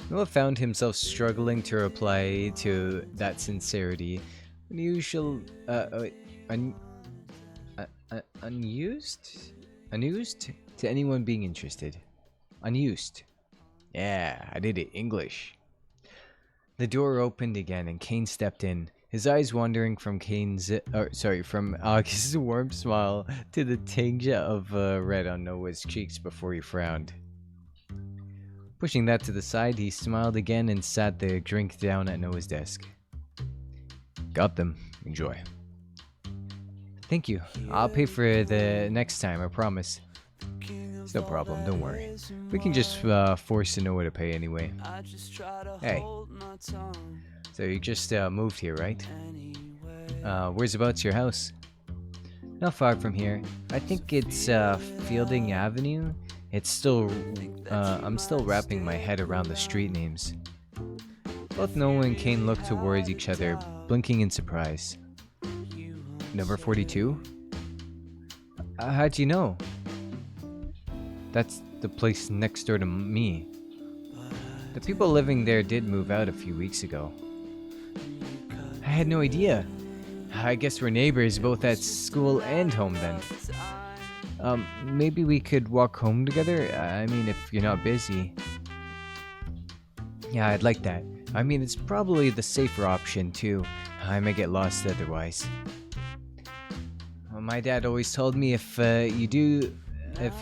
Noah found himself struggling to reply to that sincerity. Unused to anyone being interested. Unused. Yeah, I did it. English. The door opened again and Kane stepped in, his eyes wandering from from August's warm smile to the tinge of red on Noah's cheeks before he frowned. Pushing that to the side, he smiled again and sat the drink down at Noah's desk. Got them. Enjoy. Thank you. I'll pay for the next time, I promise. It's no problem, don't worry. We can just force Noah to pay anyway. Hey. So you just moved here, right? Where's about your house? Not far from here. I think it's Fielding Avenue. It's still... I'm still wrapping my head around the street names. Both Noah and Kane looked towards each other, blinking in surprise. Number 42? How'd you know? That's the place next door to me. The people living there did move out a few weeks ago. I had no idea. I guess we're neighbors both at school and home then. Maybe we could walk home together? I mean, if you're not busy. Yeah, I'd like that. I mean, it's probably the safer option too. I may get lost otherwise. Well, my dad always told me if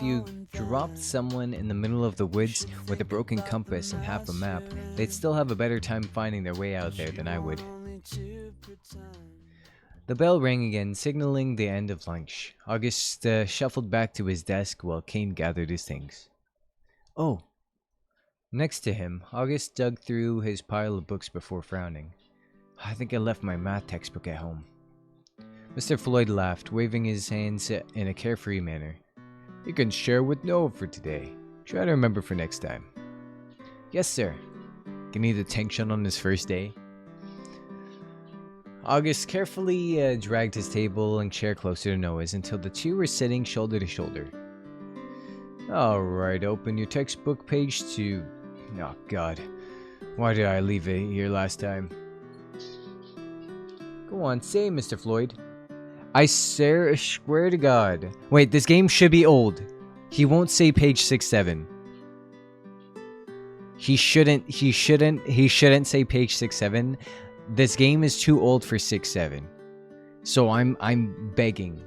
you dropped someone in the middle of the woods with a broken compass and half a map, they'd still have a better time finding their way out there than I would. The bell rang again, signaling the end of lunch. August shuffled back to his desk while Kane gathered his things. Oh. Next to him, August dug through his pile of books before frowning. I think I left my math textbook at home. Mr. Floyd laughed, waving his hands in a carefree manner. You can share with Noah for today. Try to remember for next time. Yes, sir. Can he detention on his first day? August carefully dragged his table and chair closer to Noah's until the two were sitting shoulder to shoulder. Alright, open your textbook page to... Oh god. Why did I leave it here last time? Go on, say, Mr. Floyd. I swear to god. Wait, this game should be old. He won't say page 6-7. He shouldn't say page 6-7. This game is too old for 6-7. So I'm begging.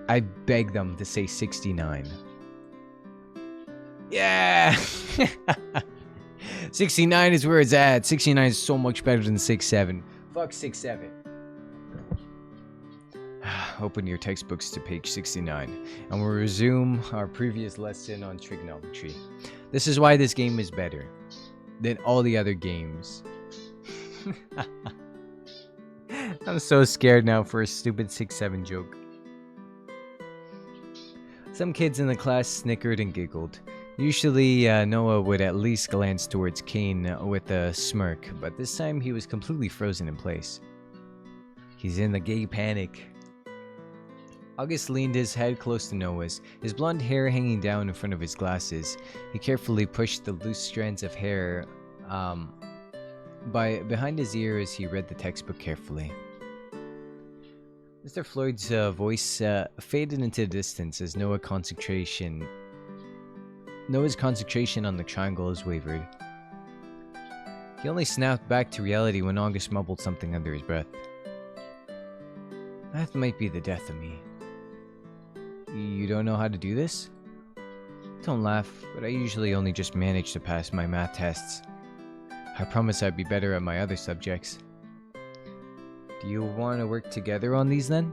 I beg them to say 69. Yeah! 69 is where it's at. 69 is so much better than 67. Fuck 67. Open your textbooks to page 69, and we'll resume our previous lesson on trigonometry. This is why this game is better than all the other games. I'm so scared now for a stupid 6-7 joke. Some kids in the class snickered and giggled. Usually, Noah would at least glance towards Kane with a smirk, but this time he was completely frozen in place. He's in the gay panic. August leaned his head close to Noah's, his blonde hair hanging down in front of his glasses. He carefully pushed the loose strands of hair behind his ear as he read the textbook carefully. Mr. Floyd's voice faded into the distance as Noah's concentration on the triangles wavered. He only snapped back to reality when August mumbled something under his breath. That might be the death of me. You don't know how to do this? Don't laugh, but I usually only just manage to pass my math tests. I promise I'd be better at my other subjects. Do you want to work together on these then?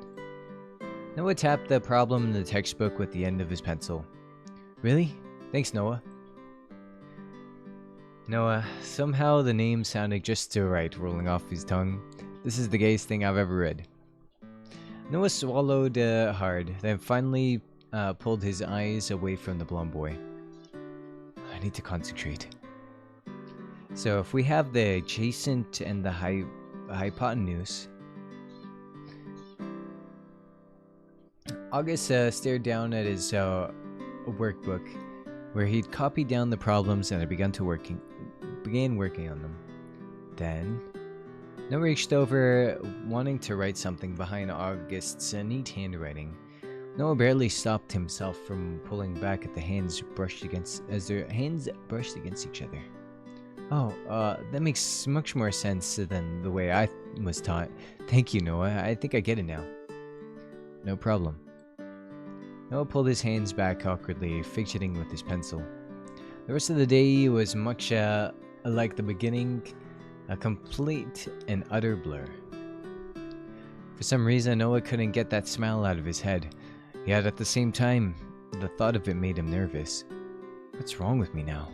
Noah tapped the problem in the textbook with the end of his pencil. Really? Thanks, Noah. Noah, somehow the name sounded just right rolling off his tongue. This is the gayest thing I've ever read. Noah swallowed hard, then finally pulled his eyes away from the blonde boy. I need to concentrate. So if we have the adjacent and the hypotenuse, August stared down at his workbook, where he'd copied down the problems and had began working on them. Then Noah reached over, wanting to write something behind August's neat handwriting. Noah barely stopped himself from pulling back as their hands brushed against each other. Oh, that makes much more sense than the way I was taught. Thank you, Noah. I think I get it now. No problem. Noah pulled his hands back awkwardly, fidgeting with his pencil. The rest of the day was much like the beginning, a complete and utter blur. For some reason, Noah couldn't get that smile out of his head. Yet at the same time, the thought of it made him nervous. What's wrong with me now?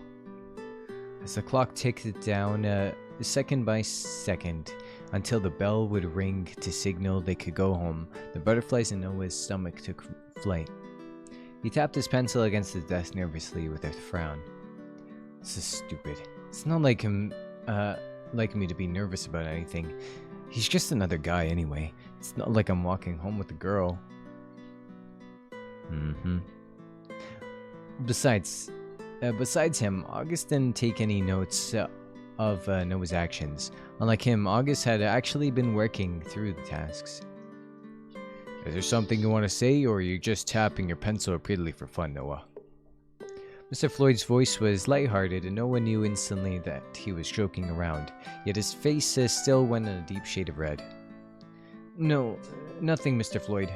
As the clock ticked down second by second until the bell would ring to signal they could go home, the butterflies in Noah's stomach took flight. He tapped his pencil against the desk nervously with a frown. This is stupid. It's not like him, like me to be nervous about anything. He's just another guy anyway. It's not like I'm walking home with a girl. Besides him, August didn't take any notes of Noah's actions. Unlike him, August had actually been working through the tasks. Is there something you want to say, or are you just tapping your pencil repeatedly for fun, Noah? Mr. Floyd's voice was lighthearted, and Noah knew instantly that he was joking around, yet his face still went in a deep shade of red. No, nothing, Mr. Floyd.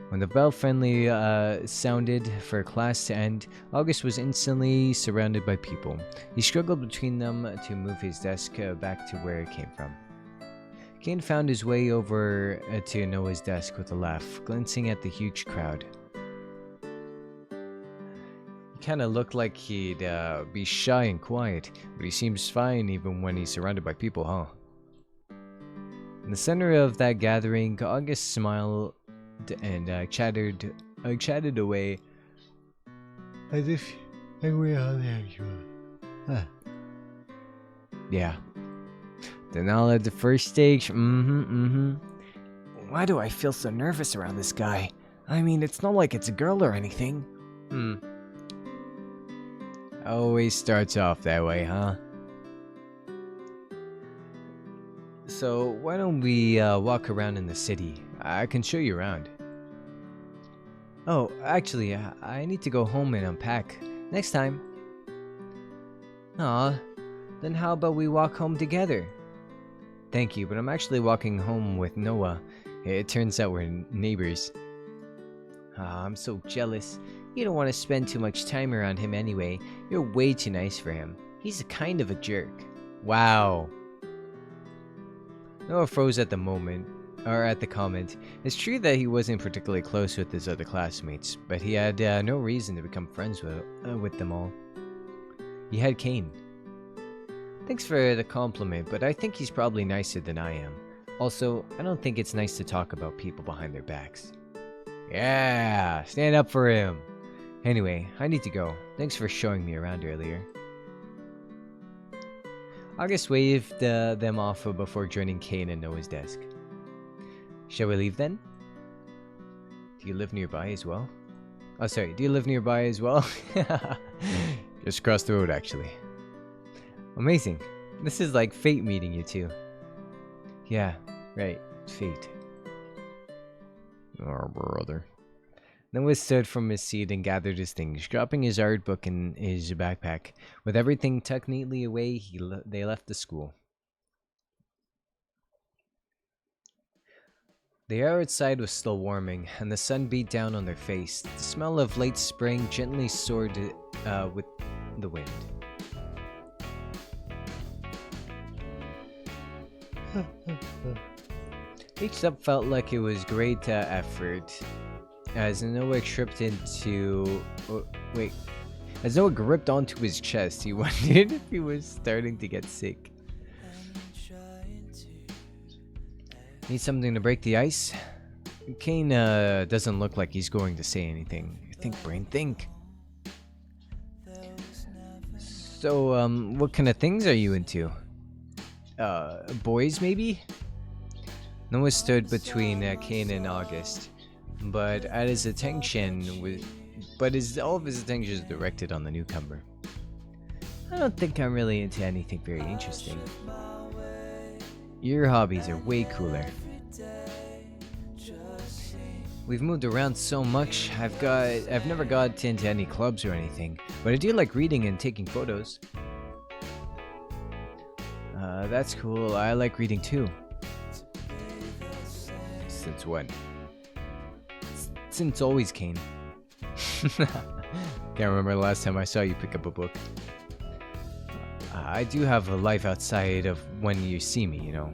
When the bell finally sounded for class to end, August was instantly surrounded by people. He struggled between them to move his desk back to where it came from. Kane found his way over to Noah's desk with a laugh, glancing at the huge crowd. He kinda looked like he'd be shy and quiet, but he seems fine even when he's surrounded by people, huh? In the center of that gathering, August smiled and chatted away as if everyone there. Yeah. Then all at the first stage. Why do I feel so nervous around this guy? I mean, it's not like it's a girl or anything. Always starts off that way, huh? So why don't we walk around in the city? I can show you around. Oh, actually, I need to go home and unpack. Next time. Aw, then how about we walk home together? Thank you, but I'm actually walking home with Noah. It turns out we're neighbors. I'm so jealous. You don't want to spend too much time around him anyway. You're way too nice for him. He's a kind of a jerk. Wow. Noah froze at the moment, or at the comment. It's true that he wasn't particularly close with his other classmates, but he had no reason to become friends with them all. He had Kane. Thanks for the compliment, but I think he's probably nicer than I am. Also, I don't think it's nice to talk about people behind their backs. Yeah, stand up for him. Anyway, I need to go. Thanks for showing me around earlier. August waved them off before joining Kane and Noah's desk. Shall we leave then? Do you live nearby as well? Oh, sorry, do you live nearby as well? Just across the road, actually. Amazing. This is like fate meeting you two. Yeah, right, fate. Oh, brother. Noah stood from his seat and gathered his things, dropping his art book in his backpack. With everything tucked neatly away, they left the school. The air outside was still warming, and the sun beat down on their face. The smell of late spring gently soared with the wind. Each step felt like it was great effort. As Noah tripped into... As Noah gripped onto his chest, he wondered if he was starting to get sick. Need something to break the ice? Kane doesn't look like he's going to say anything. Think, brain, think. So, what kind of things are you into? Boys, maybe? Noah stood between Kane and August, but all of his attention is directed on the newcomer. I don't think I'm really into anything very interesting. Your hobbies are way cooler. We've moved around so much. I've never got into any clubs or anything, but I do like reading and taking photos. That's cool. I like reading too. Since when? Since always, Kane. Can't remember the last time I saw you pick up a book. I do have a life outside of when you see me, you know.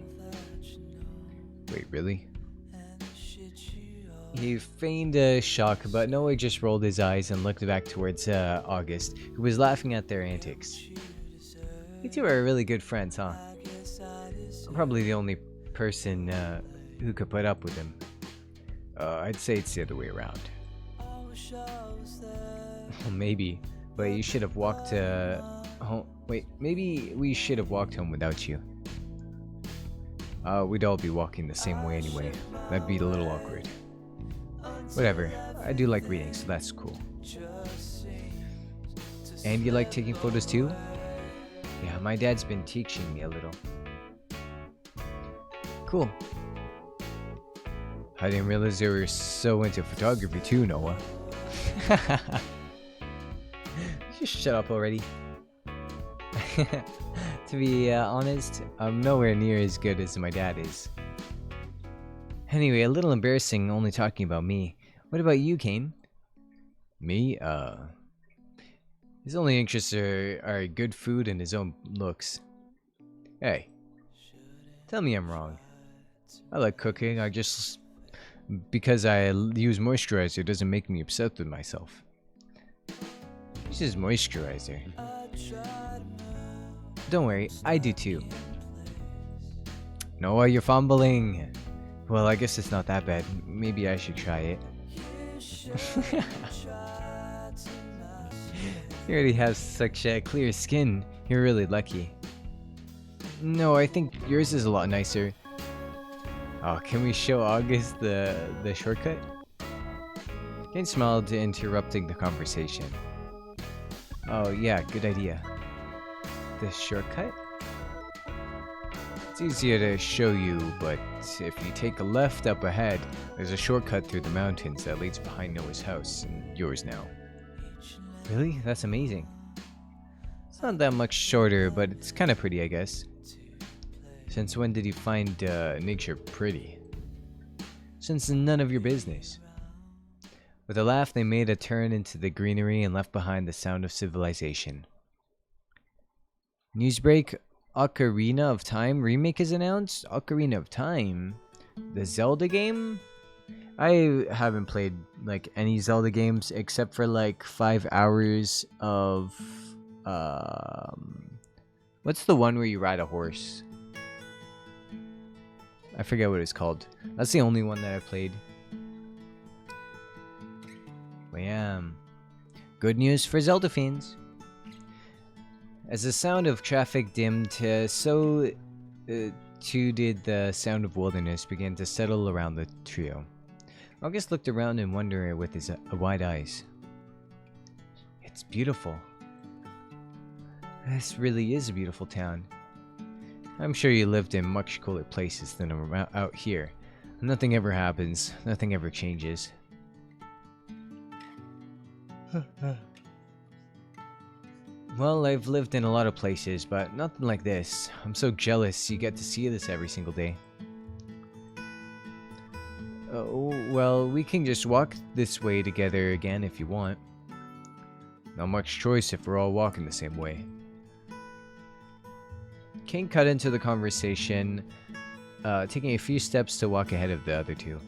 Wait, really? He feigned a shock, but Noah just rolled his eyes and looked back towards August, who was laughing at their antics. You two are really good friends, huh? I'm probably the only person who could put up with him. I'd say it's the other way around. Well, maybe, but you should have walked home. Wait, maybe we should have walked home without you. We'd all be walking the same way anyway. That'd be a little awkward. Whatever, I do like reading, so that's cool. And you like taking photos too? Yeah, my dad's been teaching me a little. Cool. I didn't realize they were so into photography too, Noah. Just shut up already. To be honest, I'm nowhere near as good as my dad is. Anyway, a little embarrassing only talking about me. What about you, Kane? Me? His only interests are good food and his own looks. Hey, tell me I'm wrong. I like cooking, because I use moisturizer doesn't make me upset with myself. This is moisturizer. Don't worry, I do too. Noah, you're fumbling. Well, I guess it's not that bad. Maybe I should try it. You already have such clear skin. You're really lucky. No, I think yours is a lot nicer. Oh, can we show August the shortcut? Kane smiled, interrupting the conversation. Oh yeah, good idea. The shortcut? It's easier to show you, but if you take a left up ahead, there's a shortcut through the mountains that leads behind Noah's house, and yours now. Really? That's amazing. It's not that much shorter, but it's kind of pretty, I guess. Since when did you find nature pretty? Since none of your business. With a laugh, they made a turn into the greenery and left behind the sound of civilization. Newsbreak: Ocarina of Time remake is announced. Ocarina of Time? The Zelda game? I haven't played like any Zelda games except for like 5 hours of what's the one where you ride a horse? I forget what it's called. That's the only one that I've played. Wham. Good news for Zelda fans. As the sound of traffic dimmed, so too did the sound of wilderness begin to settle around the trio. August looked around in wonder with his wide eyes. It's beautiful. This really is a beautiful town. I'm sure you lived in much cooler places than out here. Nothing ever happens. Nothing ever changes. Well, I've lived in a lot of places, but nothing like this. I'm so jealous you get to see this every single day. Well, we can just walk this way together again if you want. Not much choice if we're all walking the same way. Kane cut into the conversation, taking a few steps to walk ahead of the other two.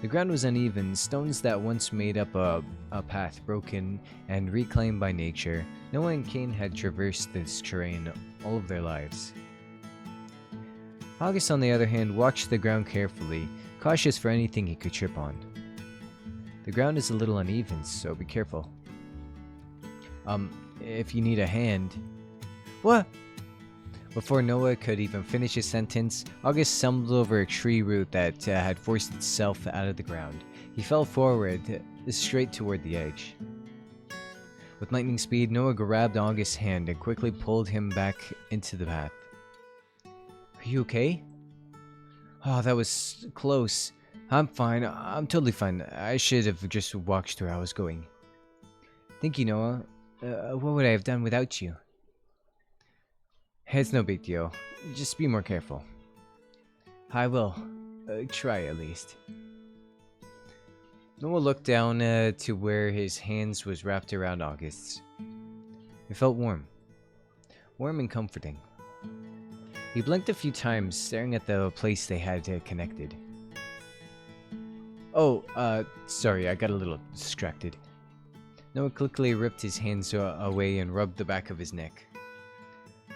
The ground was uneven, stones that once made up a path broken and reclaimed by nature. Noah and Kane had traversed this terrain all of their lives. August, on the other hand, watched the ground carefully, cautious for anything he could trip on. The ground is a little uneven, so be careful. If you need a hand... What? Before Noah could even finish his sentence, August stumbled over a tree root that had forced itself out of the ground. He fell forward, straight toward the edge. With lightning speed, Noah grabbed August's hand and quickly pulled him back into the path. Are you okay? Oh, that was close. I'm fine. I'm totally fine. I should have just walked where I was going. Thank you, Noah. What would I have done without you? It's no big deal. Just be more careful. I will. Try at least. Noah looked down to where his hands was wrapped around August's. It felt warm. Warm and comforting. He blinked a few times, staring at the place they had connected. Oh, sorry, I got a little distracted. Noah quickly ripped his hands away and rubbed the back of his neck.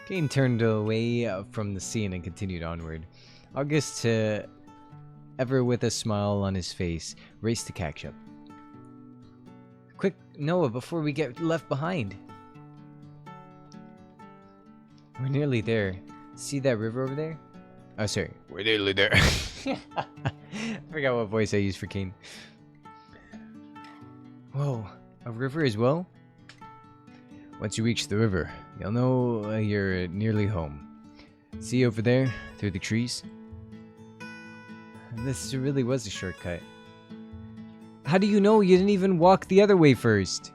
Kane turned away from the scene and continued onward. August, ever with a smile on his face, raced to catch up. Quick, Noah, before we get left behind. We're nearly there. See that river over there? Oh, sorry. We're nearly there. I forgot what voice I used for Kane. Whoa, a river as well? Once you reach the river, you'll know you're nearly home. See over there, through the trees? This really was a shortcut. How do you know you didn't even walk the other way first?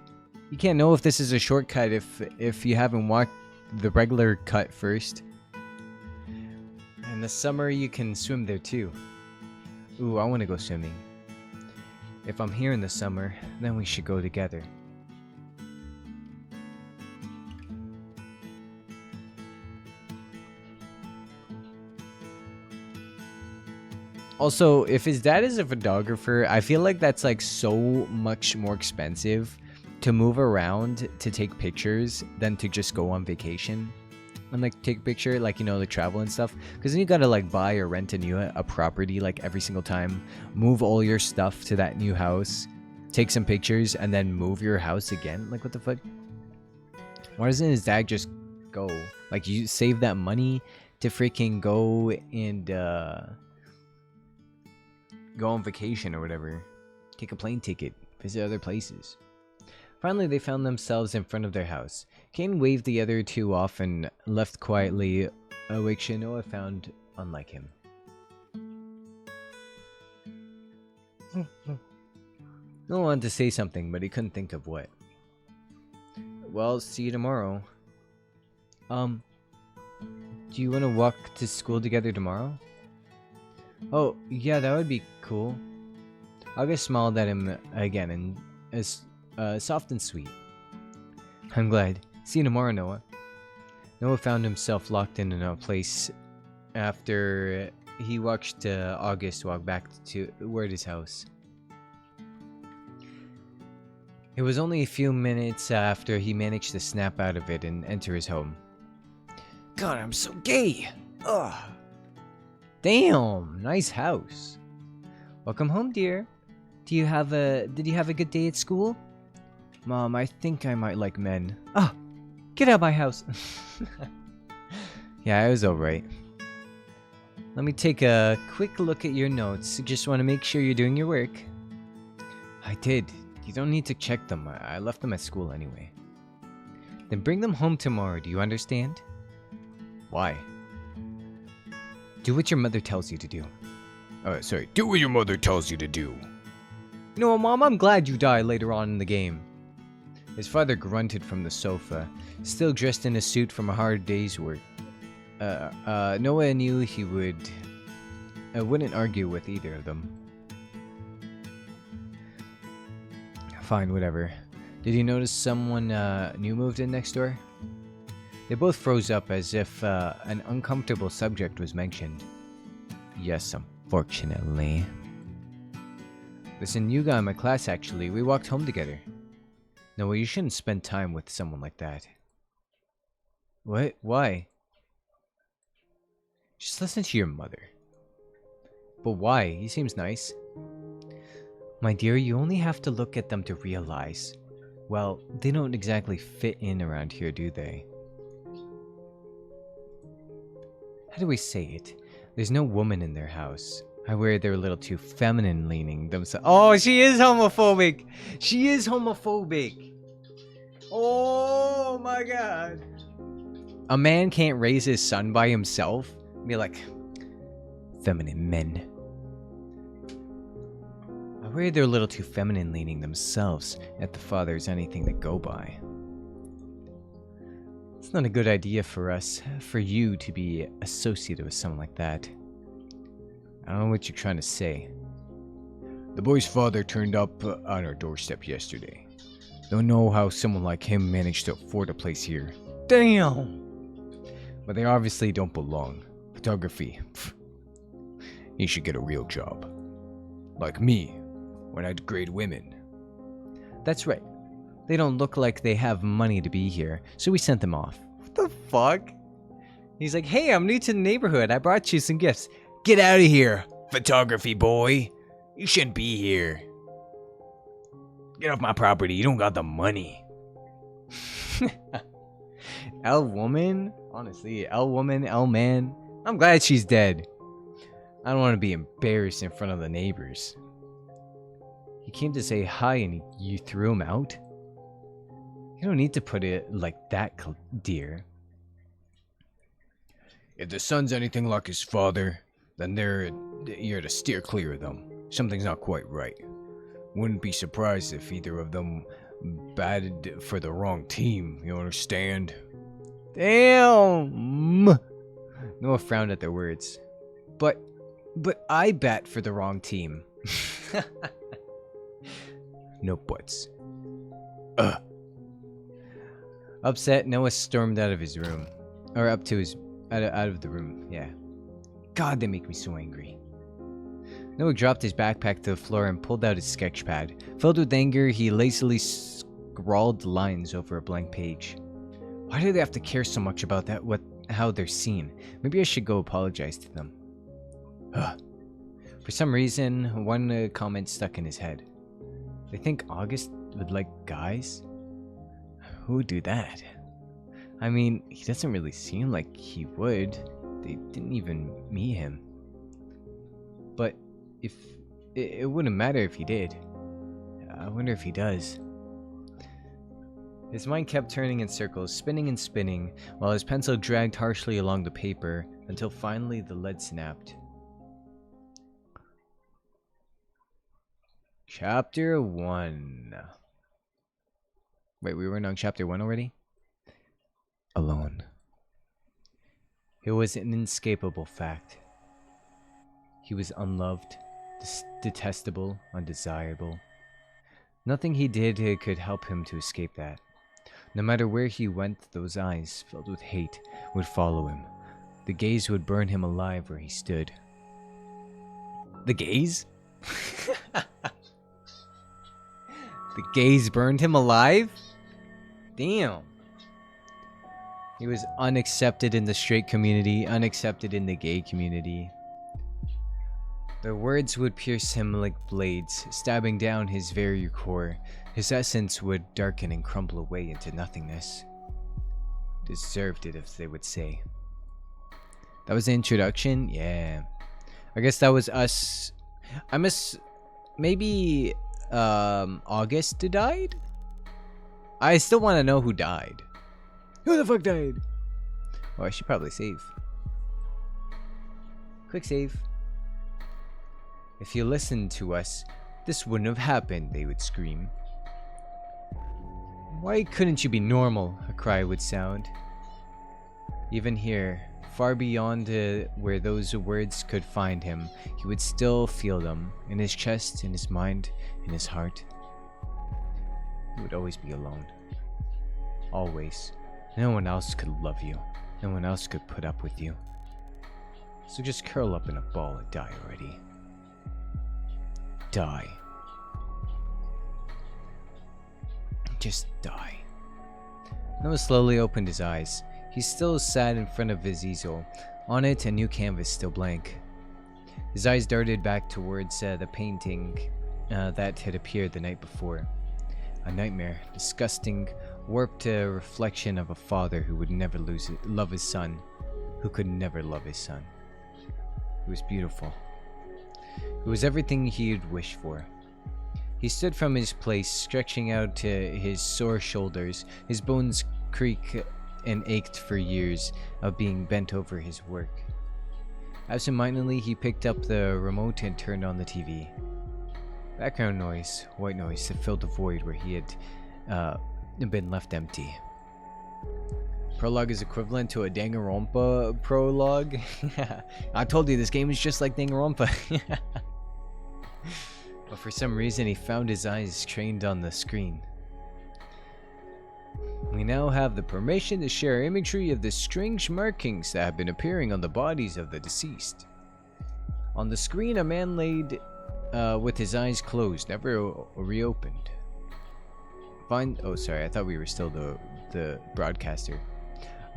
You can't know if this is a shortcut if you haven't walked the regular cut first. In the summer, you can swim there too. Ooh, I want to go swimming. If I'm here in the summer, then we should go together. Also, if his dad is a photographer, I feel like that's like so much more expensive to move around to take pictures than to just go on vacation and like take a picture, like, you know, the travel and stuff. Because then you gotta like buy or rent a property like every single time, move all your stuff to that new house, take some pictures, and then move your house again. Like, what the fuck? Why doesn't his dad just go? Like, you save that money to freaking go and go on vacation or whatever. Take a plane ticket, visit other places. Finally, they found themselves in front of their house. Kane waved the other two off and left quietly, which Noah found unlike him. Noah wanted to say something, but he couldn't think of what. Well, see you tomorrow. Do you want to walk to school together tomorrow? Oh, yeah, that would be cool. August smiled at him again and as soft and sweet. I'm glad. See you tomorrow, Noah. Noah found himself locked in a place after he watched August walk back toward his house. It was only a few minutes after he managed to snap out of it and enter his home. God, I'm so gay! Ugh. Damn, nice house. Welcome home, dear. Did you have a good day at school? Mom, I think I might like men. Ah, get out of my house. Yeah, I was alright. Let me take a quick look at your notes. Just want to make sure you're doing your work. I did. You don't need to check them. I left them at school anyway. Then bring them home tomorrow, do you understand? Why? Do what your mother tells you to do. Sorry, do what your mother tells you to do. No, Mom, I'm glad you die later on in the game. His father grunted from the sofa, still dressed in a suit from a hard day's work. Noah knew he wouldn't argue with either of them. Fine, whatever. Did you notice someone new moved in next door? They both froze up as if an uncomfortable subject was mentioned. Yes, unfortunately. There's a new guy in my class, actually. We walked home together. No, well, you shouldn't spend time with someone like that. What? Why? Just listen to your mother. But why? He seems nice. My dear, you only have to look at them to realize. Well, they don't exactly fit in around here, do they? How do we say it? There's no woman in their house. I worry they're a little too feminine leaning themselves. Oh, she is homophobic! She is homophobic! Oh my god! A man can't raise his son by himself? Be like, feminine men. I worry they're a little too feminine leaning themselves if the father's anything to go by. It's not a good idea for you to be associated with someone like that. I don't know what you're trying to say. The boy's father turned up on our doorstep yesterday. Don't know how someone like him managed to afford a place here. Damn! But they obviously don't belong. Photography. Pfft. He should get a real job. Like me, when I'd grade women. That's right. They don't look like they have money to be here, so we sent them off. What the fuck? He's like, hey, I'm new to the neighborhood. I brought you some gifts. Get out of here, photography boy. You shouldn't be here. Get off my property. You don't got the money. L woman? Honestly, L woman, L man. I'm glad she's dead. I don't want to be embarrassed in front of the neighbors. He came to say hi and you threw him out? You don't need to put it like that, dear. If the son's anything like his father, then you're to steer clear of them. Something's not quite right. Wouldn't be surprised if either of them batted for the wrong team, you understand? Damn! Noah frowned at their words. But I bat for the wrong team. No buts. Upset, Noah stormed out of his room. Or out of the room, yeah. God, they make me so angry. Noah dropped his backpack to the floor and pulled out his sketch pad. Filled with anger, he lazily scrawled lines over a blank page. Why do they have to care so much about that? How they're seen? Maybe I should go apologize to them. For some reason, one comment stuck in his head. They think August would like guys? Who would do that? I mean, he doesn't really seem like he would. They didn't even meet him. But if it wouldn't matter if he did. I wonder if he does. His mind kept turning in circles, spinning and spinning, while his pencil dragged harshly along the paper until finally the lead snapped. Chapter 1. Wait, we weren't on Chapter 1 already? Alone. It was an inescapable fact. He was unloved, detestable, undesirable. Nothing he did could help him to escape that. No matter where he went, those eyes, filled with hate, would follow him. The gaze would burn him alive where he stood. The gaze? The gaze burned him alive? Damn. He was unaccepted in the straight community, unaccepted in the gay community. Their words would pierce him like blades, stabbing down his very core. His essence would darken and crumble away into nothingness. Deserved it, if they would say. That was the introduction? Yeah. I guess that was us. Maybe August died? I still want to know who died. Who the fuck died? Oh, I should probably save. Quick save. If you listened to us, this wouldn't have happened, they would scream. Why couldn't you be normal? A cry would sound. Even here, far beyond where those words could find him, he would still feel them, in his chest, in his mind, in his heart. He would always be alone. Always. No one else could love you. No one else could put up with you. So just curl up in a ball and die already. Die. Just die. Noah slowly opened his eyes. He still sat in front of his easel. On it, a new canvas still blank. His eyes darted back towards the painting that had appeared the night before. A nightmare, disgusting, warped reflection of a father who would never love his son, who could never love his son. It was beautiful. It was everything he'd wished for. He stood from his place, stretching out his sore shoulders. His bones creaked and ached for years of being bent over his work. Absentmindedly, he picked up the remote and turned on the TV. Background noise, white noise, that filled the void where he had been left empty. Prologue is equivalent to a Danganronpa prologue. I told you this game is just like Danganronpa. But for some reason he found his eyes trained on the screen. We now have the permission to share imagery of the strange markings that have been appearing on the bodies of the deceased. On the screen, a man laid with his eyes closed, never reopened. Oh, sorry, I thought we were still the broadcaster.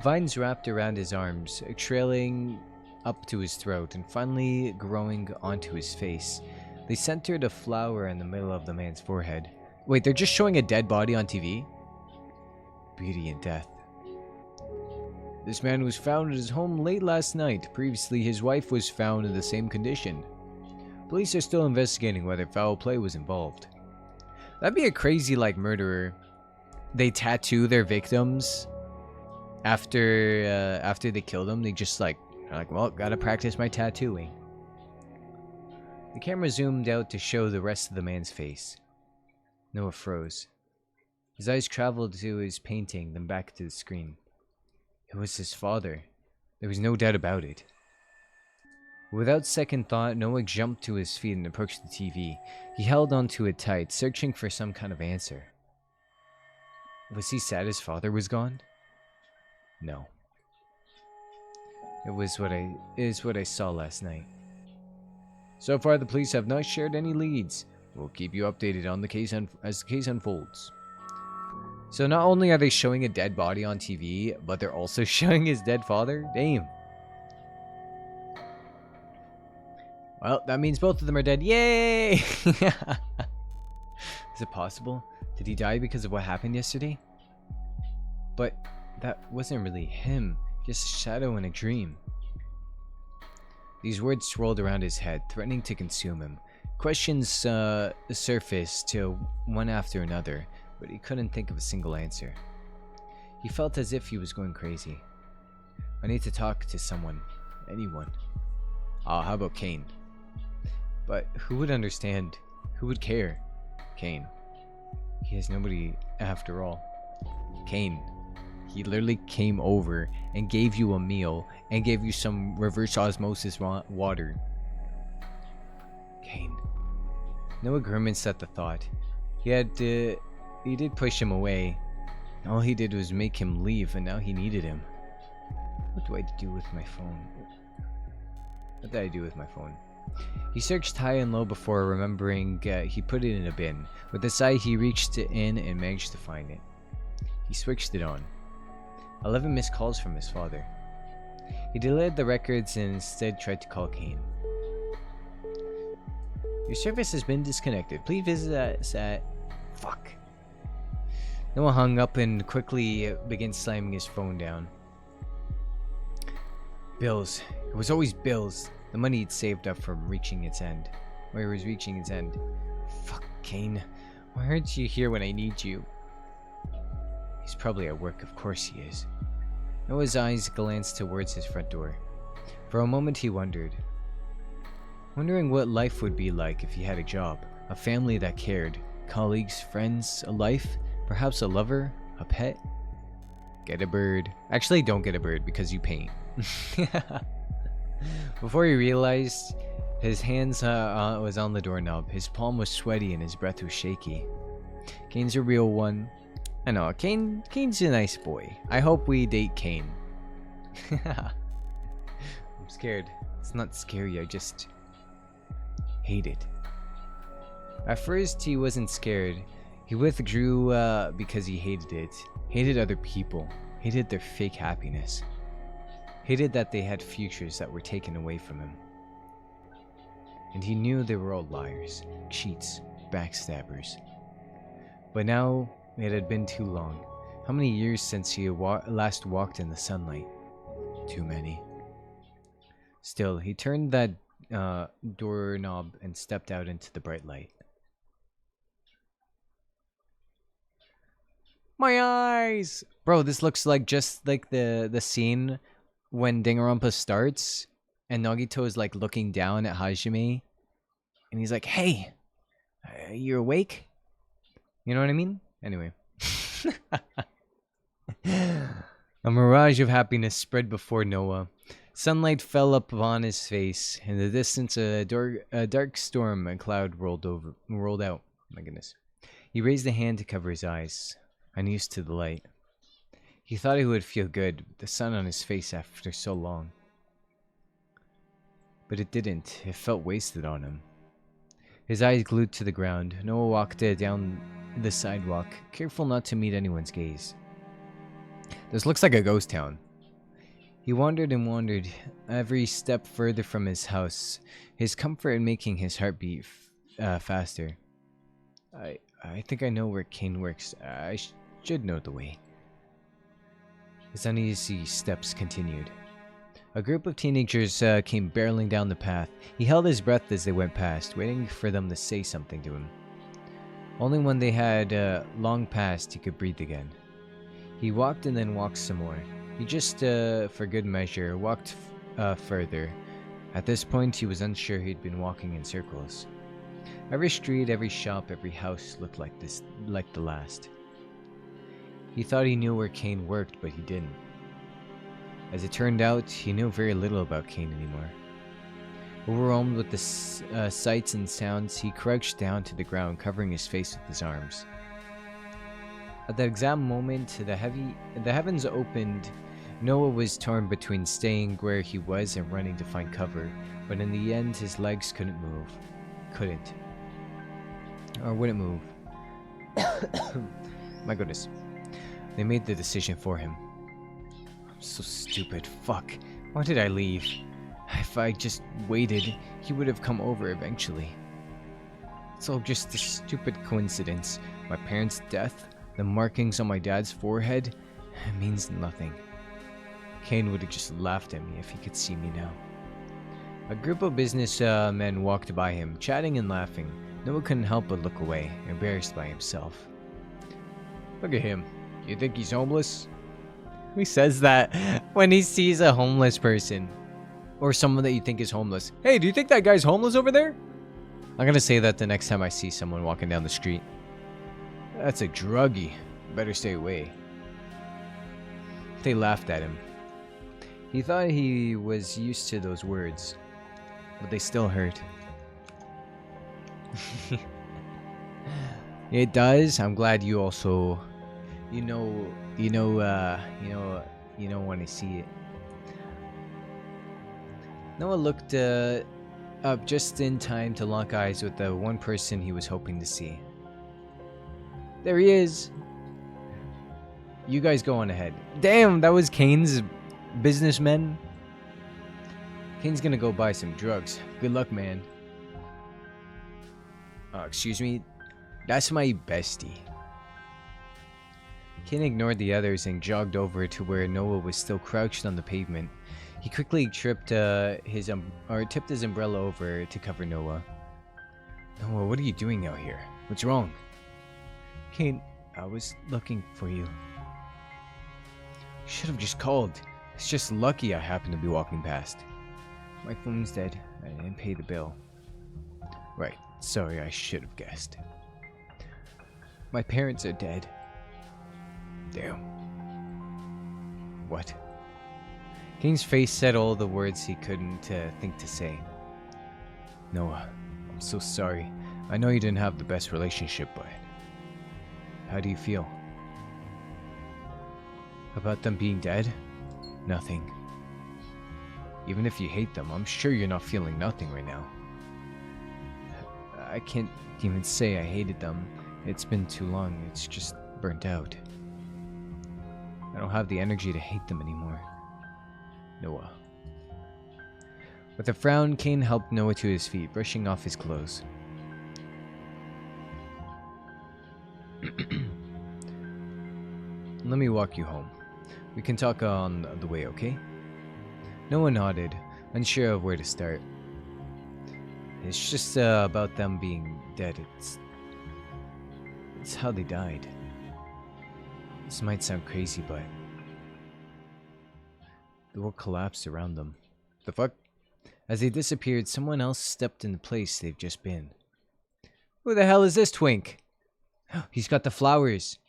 Vines wrapped around his arms, trailing up to his throat, and finally growing onto his face. They centered a flower in the middle of the man's forehead. Wait, they're just showing a dead body on TV? Beauty and death. This man was found at his home late last night. Previously, his wife was found in the same condition. Police are still investigating whether foul play was involved. That'd be a crazy, murderer. They tattoo their victims after they kill them. They just well, gotta practice my tattooing. The camera zoomed out to show the rest of the man's face. Noah froze. His eyes traveled to his painting, then back to the screen. It was his father. There was no doubt about it. Without second thought, Noah jumped to his feet and approached the TV. He held onto it tight, searching for some kind of answer. Was he sad his father was gone? No. It is what I saw last night. So far, the police have not shared any leads. We'll keep you updated on the case as the case unfolds. So not only are they showing a dead body on TV, but they're also showing his dead father? Damn. Well, that means both of them are dead. Yay! Is it possible? Did he die because of what happened yesterday? But that wasn't really him, just a shadow in a dream. These words swirled around his head, threatening to consume him. Questions surfaced one after another, but he couldn't think of a single answer. He felt as if he was going crazy. I need to talk to someone. Anyone. How about Kane? But who would understand? Who would care? Kane. He has nobody after all. Kane. He literally came over and gave you a meal and gave you some reverse osmosis water. Kane. Noah grimaced at the thought. He did push him away. All he did was make him leave, and now he needed him. What do I do with my phone? What did I do with my phone? He searched high and low before remembering he put it in a bin. With a sigh, he reached in and managed to find it. He switched it on. 11 missed calls from his father. He deleted the records and instead tried to call Kane. Your service has been disconnected. Please visit us at... Fuck. Noah hung up and quickly began slamming his phone down. Bills. It was always bills. The money he'd saved up from reaching its end. Where he was reaching its end. Fuck, Kane. Why aren't you here when I need you? He's probably at work. Of course he is. Noah's eyes glanced towards his front door. For a moment he wondered. Wondering what life would be like if he had a job, a family that cared, colleagues, friends, a life, perhaps a lover, a pet. Get a bird. Actually, don't get a bird because you paint. Before he realized, his hands was on the doorknob. His palm was sweaty and his breath was shaky. Kane's a real one. I know, Kane's a nice boy. I hope we date Kane. I'm scared. It's not scary, I just hate it. At first, he wasn't scared. He withdrew because he hated it. Hated other people. Hated their fake happiness. Hated that they had futures that were taken away from him. And he knew they were all liars, cheats, backstabbers. But now, it had been too long. How many years since he last walked in the sunlight? Too many. Still, he turned that doorknob and stepped out into the bright light. My eyes! Bro, this looks like just like the scene when Danganronpa starts and Nagito is like looking down at Hajime and he's like, hey, you awake? You know what I mean? Anyway. A mirage of happiness spread before Noah. Sunlight fell upon his face. In the distance, a dark storm and cloud rolled out. My goodness. He raised a hand to cover his eyes, unused to the light. He thought he would feel good, with the sun on his face after so long. But it didn't. It felt wasted on him. His eyes glued to the ground, Noah walked down the sidewalk, careful not to meet anyone's gaze. This looks like a ghost town. He wandered and wandered, every step further from his house, his comfort in making his heart beat faster. I think I know where Kane works. I should know the way. His uneasy steps continued. A group of teenagers came barreling down the path. He held his breath as they went past, waiting for them to say something to him. Only when they had long passed he could breathe again. He walked and then walked some more. He just, for good measure, walked further. At this point, he was unsure he'd been walking in circles. Every street, every shop, every house looked like the last. He thought he knew where Kane worked, but he didn't. As it turned out, he knew very little about Kane anymore. Overwhelmed with the sights and sounds, he crouched down to the ground, covering his face with his arms. At that exact moment, the heavens opened. Noah was torn between staying where he was and running to find cover, but in the end, his legs couldn't move. Or wouldn't move. My goodness. They made the decision for him. I'm so stupid. Fuck. Why did I leave? If I just waited, he would have come over eventually. It's all just a stupid coincidence. My parents' death, the markings on my dad's forehead, it means nothing. Kane would have just laughed at me if he could see me now. A group of businessmen walked by him, chatting and laughing. Noah couldn't help but look away, embarrassed by himself. Look at him. You think he's homeless? Who says that when he sees a homeless person? Or someone that you think is homeless. Hey, do you think that guy's homeless over there? I'm gonna say that the next time I see someone walking down the street. That's a druggie. Better stay away. They laughed at him. He thought he was used to those words, but they still hurt. It does. I'm glad you also, want to see it. Noah looked up just in time to lock eyes with the one person he was hoping to see. There he is. You guys go on ahead. Damn, that was Kane's businessmen. Kane's gonna go buy some drugs. Good luck, man. Excuse me? That's my bestie. Kane ignored the others and jogged over to where Noah was still crouched on the pavement. He quickly tipped his umbrella over to cover Noah. Noah, what are you doing out here? What's wrong? Kane, I was looking for you. Should have just called. It's just lucky I happened to be walking past. My phone's dead. I didn't pay the bill. Right. Sorry, I should have guessed. My parents are dead. Damn. What? Kane's face said all the words he couldn't think to say. Noah, I'm so sorry. I know you didn't have the best relationship, but... How do you feel? About them being dead? Nothing. Even if you hate them, I'm sure you're not feeling nothing right now. I can't even say I hated them. It's been too long. It's just burnt out. I don't have the energy to hate them anymore. Noah. With a frown, Kane helped Noah to his feet, brushing off his clothes. Let me walk you home. We can talk on the way, okay? Noah nodded, unsure of where to start. It's just about them being dead. It's how they died. This might sound crazy, but the world collapsed around them. The fuck? As they disappeared, someone else stepped in the place they've just been. Who the hell is this twink? He's got the flowers.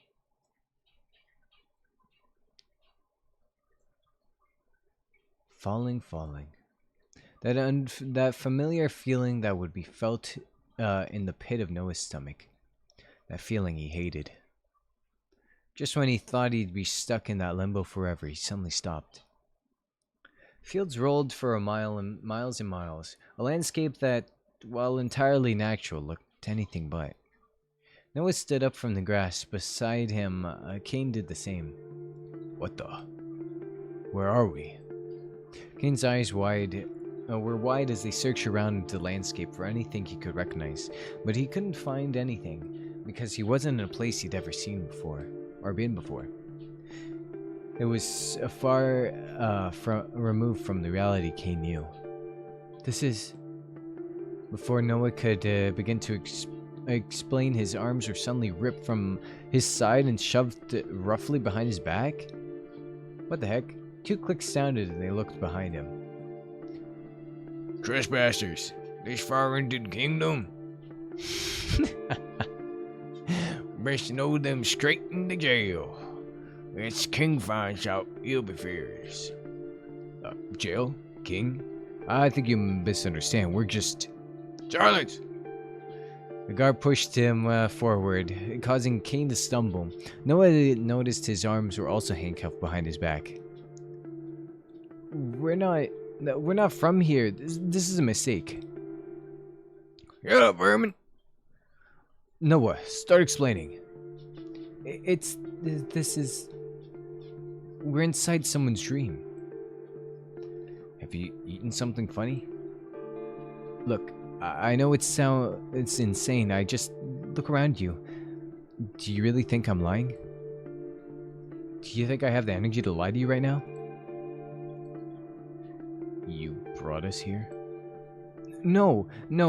Falling. That familiar feeling that would be felt in the pit of Noah's stomach. That feeling he hated. Just when he thought he'd be stuck in that limbo forever, he suddenly stopped. Fields rolled for a mile and miles and miles. A landscape that, while entirely natural, looked anything but. Noah stood up from the grass. Beside him, Kane did the same. What the? Where are we? Kane's eyes were wide as they searched around the landscape for anything he could recognize, but he couldn't find anything because he wasn't in a place he'd ever seen before, or been before. It was far removed from the reality Kane knew. This is... Before Noah could begin to explain, his arms were suddenly ripped from his side and shoved roughly behind his back. What the heck? 2 clicks sounded and they looked behind him. Trespassers, this far into the kingdom? Best know them straight into jail. It's King finds out, you'll be furious. Jail? King? I think you misunderstand. We're just... Silence! The guard pushed him forward, causing Kane to stumble. Noah noticed his arms were also handcuffed behind his back. We're not from here. This is a mistake. Shut up, vermin! Noah, start explaining. We're inside someone's dream. Have you eaten something funny? Look, I know it's insane. I just look around you. Do you really think I'm lying? Do you think I have the energy to lie to you right now? You brought us here? No,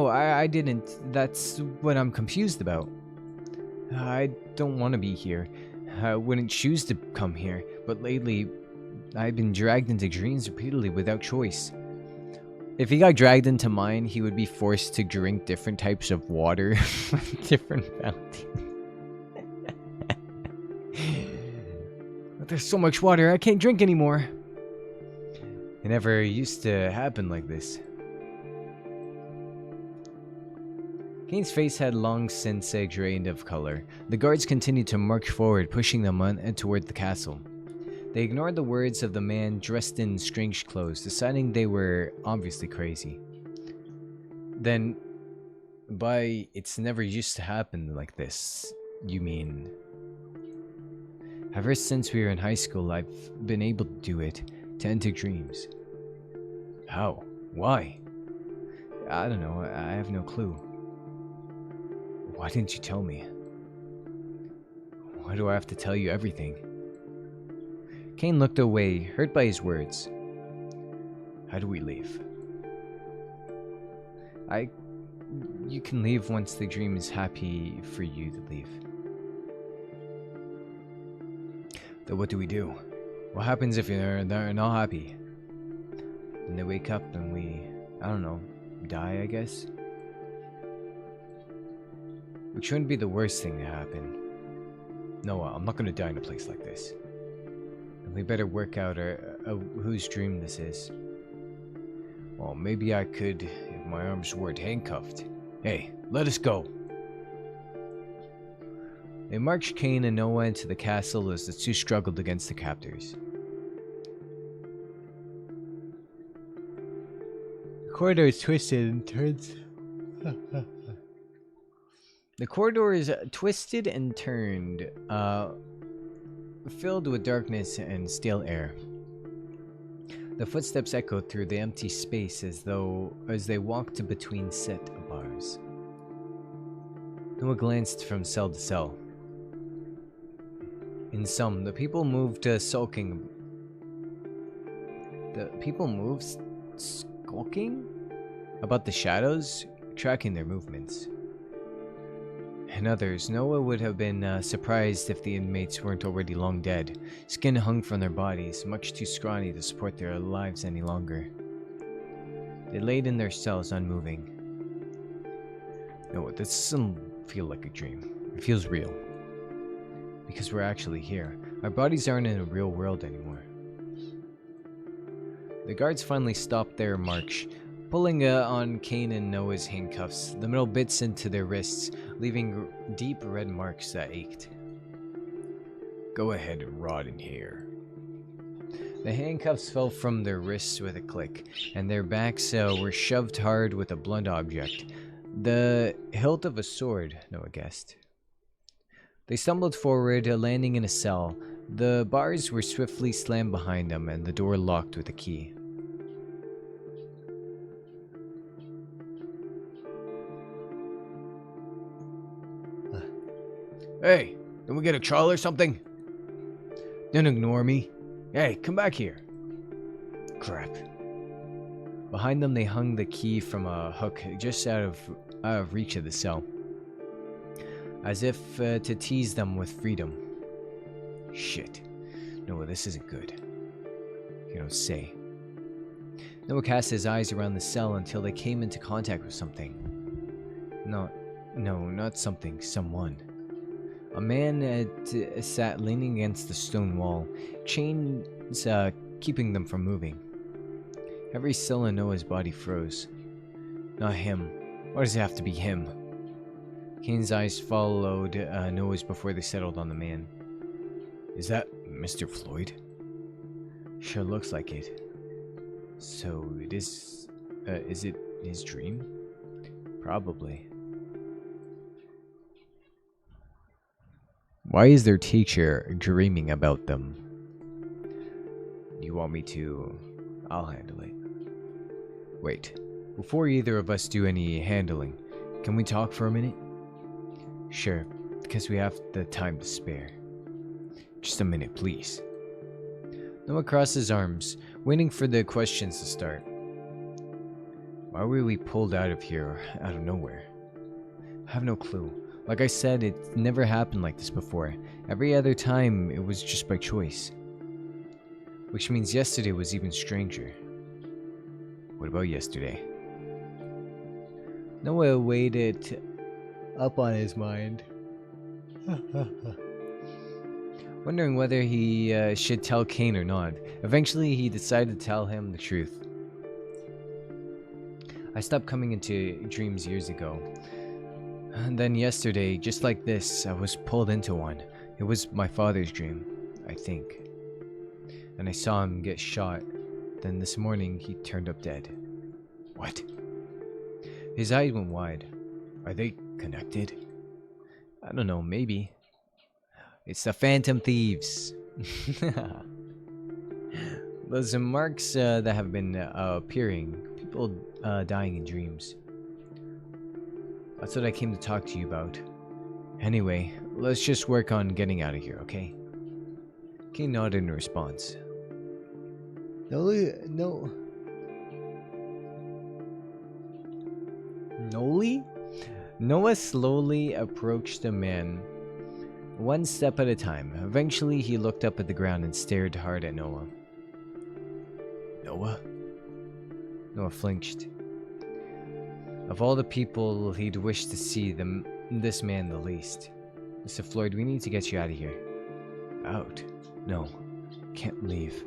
I didn't. That's what I'm confused about. I don't want to be here. I wouldn't choose to come here, but lately, I've been dragged into dreams repeatedly without choice. If he got dragged into mine, he would be forced to drink different types of water from different fountains. But there's so much water, I can't drink anymore. It never used to happen like this. Kane's face had long since drained of color. The guards continued to march forward, pushing them toward the castle. They ignored the words of the man dressed in strange clothes, deciding they were obviously crazy. Then, by it's never used to happen like this, you mean? Ever since we were in high school, I've been able to do it, to enter dreams. How? Why? I don't know, I have no clue. Why didn't you tell me? Why do I have to tell you everything? Kane looked away, hurt by his words. How do we leave? You can leave once the dream is happy for you to leave. Then what do we do? What happens if they're not happy? And they wake up and we, I don't know, die, I guess? Which wouldn't be the worst thing to happen. No, I'm not gonna die in a place like this. And we better work out whose dream this is. Well, maybe I could if my arms weren't handcuffed. Hey, let us go! They marched Kane and Noah into the castle as the two struggled against the captors. The corridor is twisted and turns. The corridor is twisted and turned, filled with darkness and stale air. The footsteps echoed through the empty space as they walked between set bars. Noah glanced from cell to cell. In some, the people moved sulking. The people moved skulking about the shadows, tracking their movements. In others, Noah would have been surprised if the inmates weren't already long dead. Skin hung from their bodies, much too scrawny to support their lives any longer. They laid in their cells, unmoving. No, this doesn't feel like a dream. It feels real. Because we're actually here. Our bodies aren't in a real world anymore. The guards finally stopped their march, pulling on Kane and Noah's handcuffs, the metal bits into their wrists, leaving deep red marks that ached. Go ahead and rot in here. The handcuffs fell from their wrists with a click, and their backs were shoved hard with a blunt object. The hilt of a sword, Noah guessed. They stumbled forward, landing in a cell. The bars were swiftly slammed behind them, and the door locked with a key. Hey, did we get a trial or something? Don't ignore me. Hey, come back here. Crap. Behind them, they hung the key from a hook just out of reach of the cell, as if to tease them with freedom. Shit. No, this isn't good. You don't say. Noah cast his eyes around the cell until they came into contact with something. No, not something, someone. A man sat leaning against the stone wall, chains keeping them from moving. Every cell in Noah's body froze. Not him. Why does it have to be him? Kane's eyes followed Noah's before they settled on the man. Is that Mr. Floyd? Sure looks like it. So it is it his dream? Probably. Why is their teacher dreaming about them? You want me to? I'll handle it. Wait, before either of us do any handling, can we talk for a minute? Sure, because we have the time to spare. Just a minute, please. Noah crossed his arms, waiting for the questions to start. Why were we pulled out of here out of nowhere? I have no clue. Like I said, it never happened like this before. Every other time, it was just by choice. Which means yesterday was even stranger. What about yesterday? Noah weighed it up on his mind. Wondering whether he should tell Kane or not. Eventually, he decided to tell him the truth. I stopped coming into dreams years ago. And then yesterday, just like this, I was pulled into one. It was my father's dream, I think. And I saw him get shot. Then this morning, he turned up dead. What? His eyes went wide. Are they connected? I don't know, maybe. It's the Phantom Thieves. Those are marks that have been appearing. People dying in dreams. That's what I came to talk to you about. Anyway, let's just work on getting out of here, okay? Kane nodded in response. Noli? Noah slowly approached the man, one step at a time. Eventually, he looked up at the ground and stared hard at Noah. Noah? Noah flinched. Of all the people he'd wish to see, this man the least. Mr. Floyd, we need to get you out of here. Out? No. Can't leave.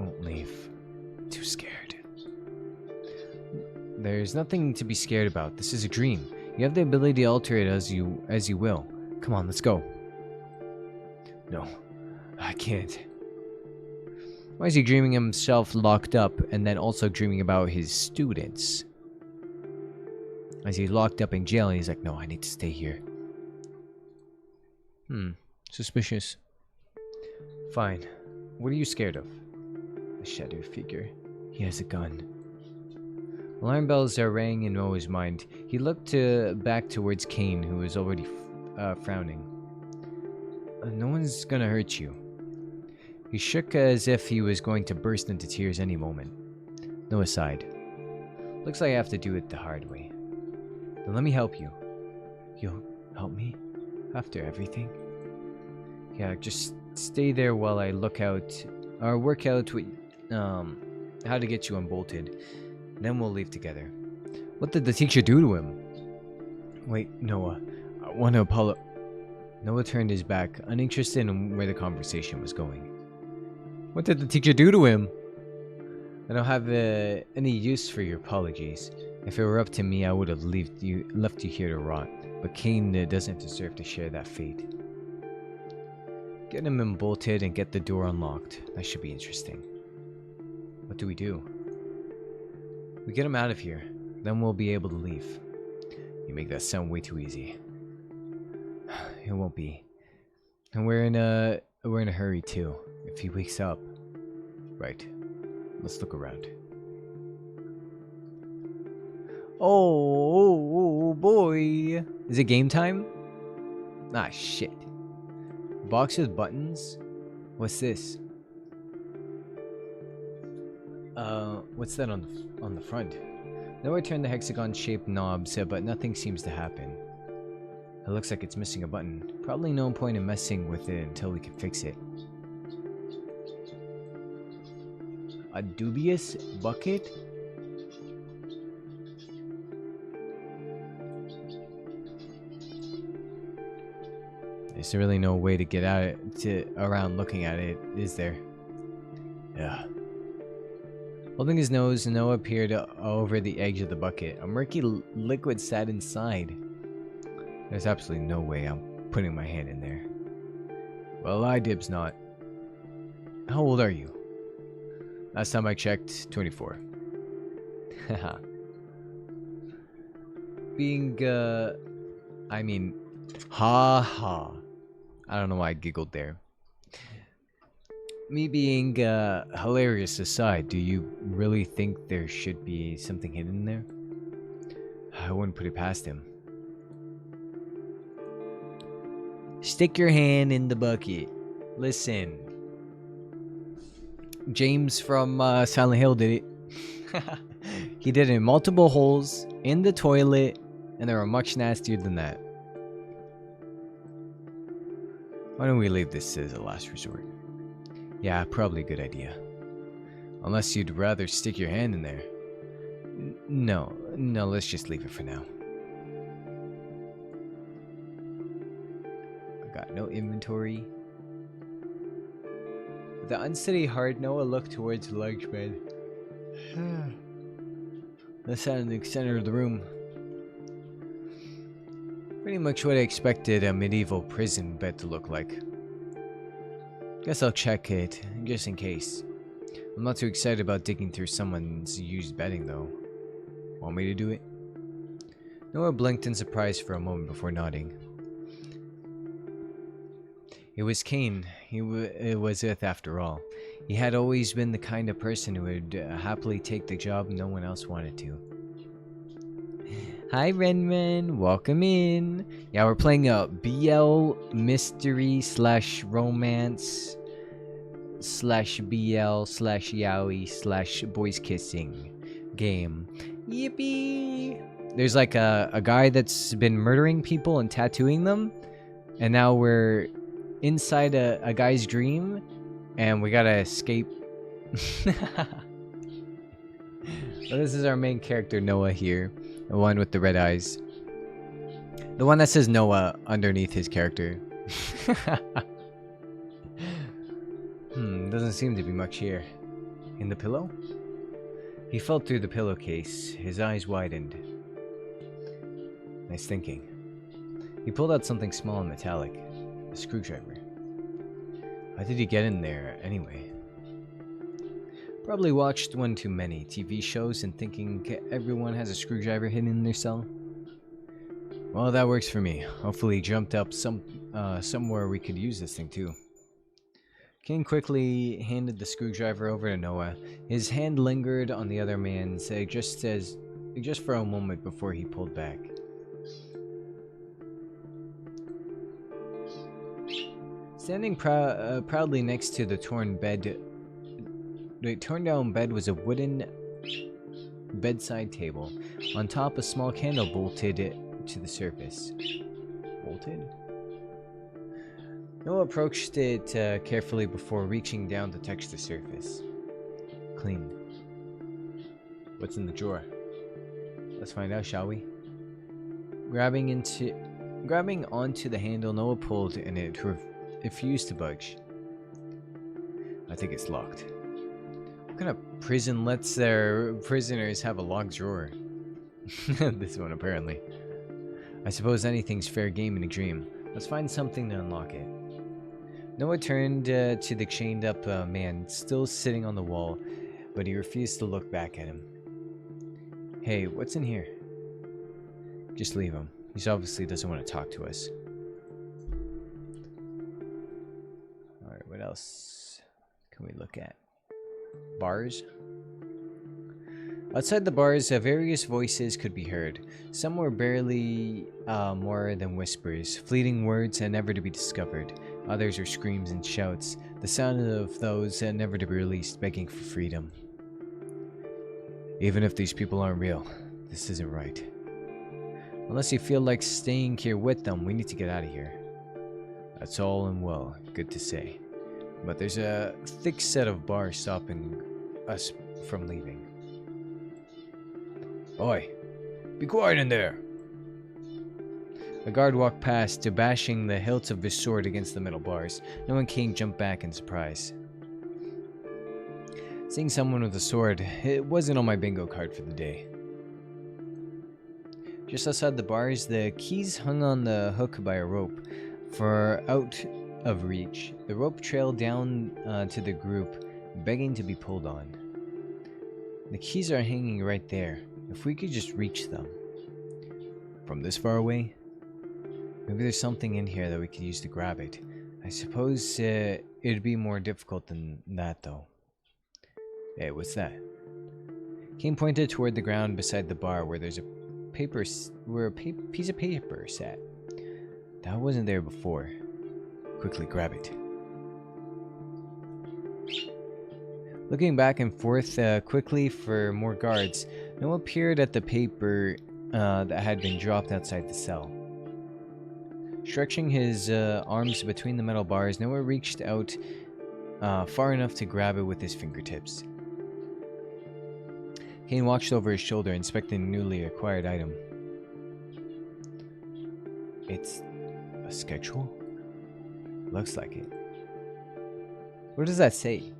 Won't leave. Too scared. There's nothing to be scared about. This is a dream. You have the ability to alter it as you will. Come on, let's go. No, I can't. Why is he dreaming himself locked up and then also dreaming about his students? As he's locked up in jail and he's like, no, I need to stay here. Suspicious. Fine. What are you scared of? The shadow figure. He has a gun. Alarm bells are ringing in Noah's mind. He looked back towards Kane, who was already frowning. No one's gonna hurt you. He shook as if he was going to burst into tears any moment. Noah sighed. Looks like I have to do it the hard way. Then let me help you. You'll help me? After everything? Yeah, just stay there while I work out how to get you unbolted. Then we'll leave together. What did the teacher do to him? Wait, Noah. I want to apologize. Noah turned his back, uninterested in where the conversation was going. What did the teacher do to him? I don't have any use for your apologies. If it were up to me, I would have left you here to rot. But Kane doesn't deserve to share that fate. Get him unbolted and get the door unlocked. That should be interesting. What do? We get him out of here. Then we'll be able to leave. You make that sound way too easy. It won't be. And we're in a hurry too. If he wakes up. Right. Let's look around. Oh boy. Is it game time? Ah shit. Box with buttons? What's this? What's that on the front? Noah turned the hexagon-shaped knobs, but nothing seems to happen. It looks like it's missing a button. Probably no point in messing with it until we can fix it. A dubious bucket? There's really no way to get around looking at it, is there? Yeah. Holding his nose, Noah peered over the edge of the bucket. A murky liquid sat inside. There's absolutely no way I'm putting my hand in there. Well, I dibs not. How old are you? Last time I checked, 24. Haha. Ha. I don't know why I giggled there. Me being hilarious aside, do you really think there should be something hidden there? I wouldn't put it past him. Stick your hand in the bucket. Listen. James from Silent Hill did it. He did it in multiple holes, in the toilet, and they were much nastier than that. Why don't we leave this as a last resort? Yeah, probably a good idea. Unless you'd rather stick your hand in there. No, let's just leave it for now. I got no inventory. With the unsteady heart, Noah looked towards the large bed. Let's sat in the center of the room. Pretty much what I expected a medieval prison bed to look like. Guess I'll check it, just in case. I'm not too excited about digging through someone's used bedding though. Want me to do it? Noah blinked in surprise for a moment before nodding. It was Kane it was with after all. He had always been the kind of person who would happily take the job no one else wanted to. Hi Renman, welcome in. Yeah, we're playing a BL mystery / romance / BL / yaoi / boys kissing game. Yippee! There's like a guy that's been murdering people and tattooing them, and now we're inside a guy's dream, and we gotta escape. Well, this is our main character, Noah here. The one with the red eyes. The one that says Noah underneath his character. Doesn't seem to be much here. In the pillow? He felt through the pillowcase, his eyes widened. Nice thinking. He pulled out something small and metallic. A screwdriver. How did he get in there, anyway? Probably watched one too many TV shows and thinking everyone has a screwdriver hidden in their cell. Well, that works for me. Hopefully he jumped up somewhere we could use this thing too. King quickly handed the screwdriver over to Noah. His hand lingered on the other man's just for a moment before he pulled back. Standing proudly next to the torn down bed was a wooden bedside table. On top, a small candle bolted to the surface. Bolted? Noah approached it carefully before reaching down to touch the surface. Clean. What's in the drawer? Let's find out, shall we? Grabbing onto the handle, Noah pulled, and it refused to budge. I think it's locked. What kind of prison lets their prisoners have a locked drawer? This one, apparently. I suppose anything's fair game in a dream. Let's find something to unlock it. Noah turned to the chained up man, still sitting on the wall, but he refused to look back at him. Hey, what's in here? Just leave him. He obviously doesn't want to talk to us. Alright, what else can we look at? Bars? Outside the bars, various voices could be heard. Some were barely more than whispers, fleeting words never to be discovered. Others are screams and shouts, the sound of those never to be released, begging for freedom. Even if these people aren't real, this isn't right. Unless you feel like staying here with them, we need to get out of here. That's all and well, good to say. But there's a thick set of bars stopping us from leaving. Oi! Be quiet in there! A guard walked past, bashing the hilt of his sword against the metal bars. Noah and King jumped back in surprise. Seeing someone with a sword, it wasn't on my bingo card for the day. Just outside the bars, the keys hung on the hook by a rope, far out of reach. The rope trailed down to the group, begging to be pulled on. The keys are hanging right there. If we could just reach them. From this far away? Maybe there's something in here that we could use to grab it. I suppose it'd be more difficult than that, though. Hey, what's that? Kane pointed toward the ground beside the bar where there's a piece of paper sat. That wasn't there before. Quickly grab it. Looking back and forth quickly for more guards, Noah peered at the paper that had been dropped outside the cell. Stretching his arms between the metal bars, Noah reached out far enough to grab it with his fingertips. Kane watched over his shoulder, inspecting the newly acquired item. It's a schedule? Looks like it. What does that say?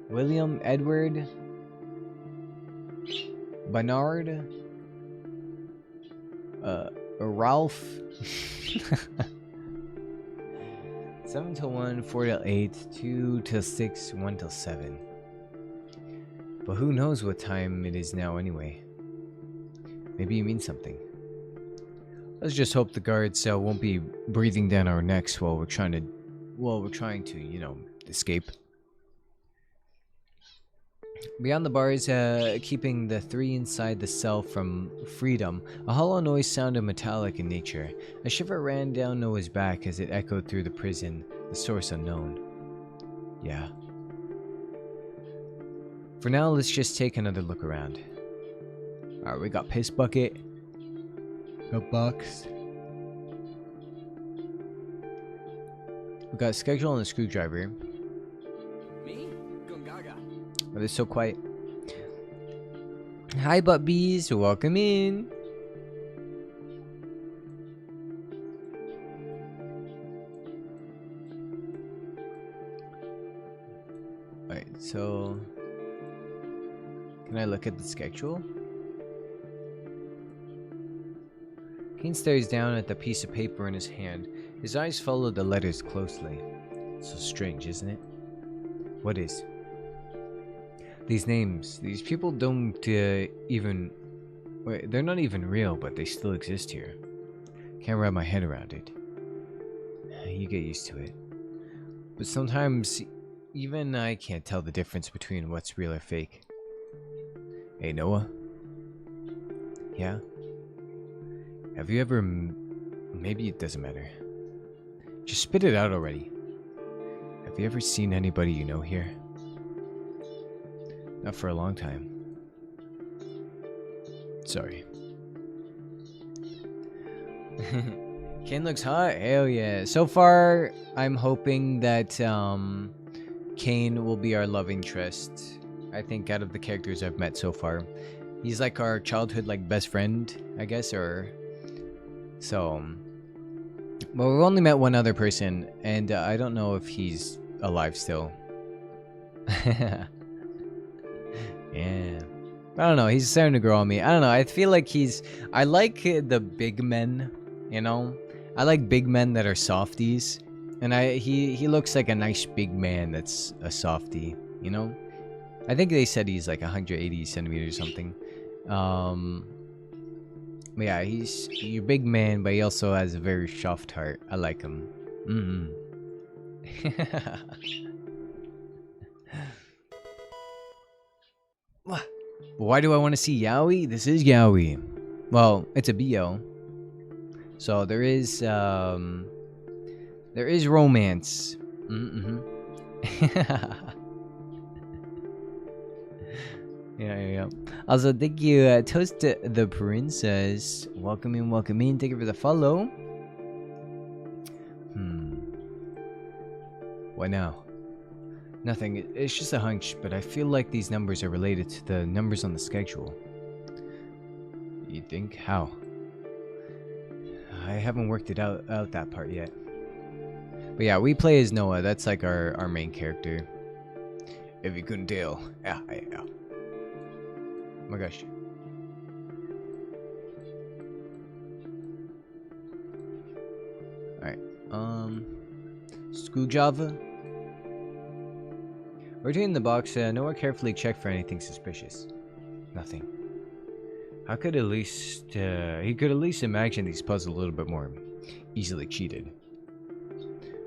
William Edward Bernard Ralph. 7 till 1, 4 till 8, 2 till 6, 1 till 7. But who knows what time it is now anyway? Maybe you mean something. Let's just hope the guards won't be breathing down our necks while we're trying to, you know, escape. Beyond the bars, keeping the three inside the cell from freedom, a hollow noise sounded metallic in nature. A shiver ran down Noah's back as it echoed through the prison, the source unknown. Yeah. For now, let's just take another look around. Alright, we got piss bucket. Got box. We got schedule and a screwdriver. Me? Gungaga. Oh, they're so quiet. Hi, butt bees. Welcome in. Alright, so... Can I look at the schedule? Kane stares down at the piece of paper in his hand. His eyes follow the letters closely. So strange, isn't it? What is? These names, these people don't even... Wait, they're not even real, but they still exist here. Can't wrap my head around it. You get used to it. But sometimes, even I can't tell the difference between what's real or fake. Hey, Noah? Yeah? Have you ever... Maybe it doesn't matter. Just spit it out already. Have you ever seen anybody you know here? Not for a long time. Sorry. Ken looks hot? Hell yeah. So far, I'm hoping that Kane will be our love interest. I think out of the characters I've met so far. He's like our childhood like best friend, I guess, or... So... Well, we've only met one other person, and I don't know if he's alive still. Yeah. I don't know, he's starting to grow on me. I don't know, I feel like he's... I like the big men, you know? I like big men that are softies. And he looks like a nice big man that's a softie, you know? I think they said he's like 180 centimeters or something. But yeah, he's a big man, but he also has a very soft heart. I like him. Why do I want to see Yaoi? This is Yaoi. Well, it's a BO. So there is romance. Yeah. Also, thank you, Toast the Princess. Welcome in. Thank you for the follow. What now? Nothing. It's just a hunch, but I feel like these numbers are related to the numbers on the schedule. You think? How? I haven't worked it out that part yet. But yeah, we play as Noah. That's like our main character. If you couldn't tell. Yeah. Oh my gosh. Alright. Screwdriver. Rotating the box, Noah carefully checked for anything suspicious. Nothing. How could he could at least imagine these puzzles a little bit more easily cheated.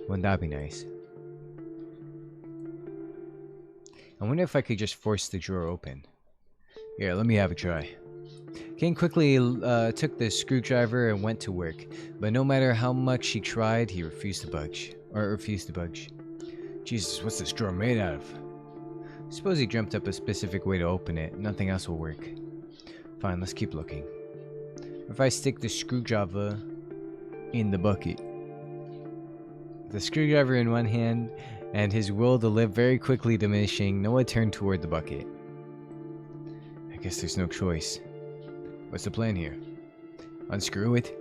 Wouldn't that be nice? I wonder if I could just force the drawer open. Here, let me have a try. Kane quickly took the screwdriver and went to work, but no matter how much he tried, he refused to budge. Jesus, what's this drawer made out of? Suppose he dreamt up a specific way to open it. Nothing else will work. Fine, let's keep looking. If I stick the screwdriver in the bucket. The screwdriver in one hand and his will to live very quickly diminishing, Noah turned toward the bucket. I guess there's no choice. What's the plan here? Unscrew it?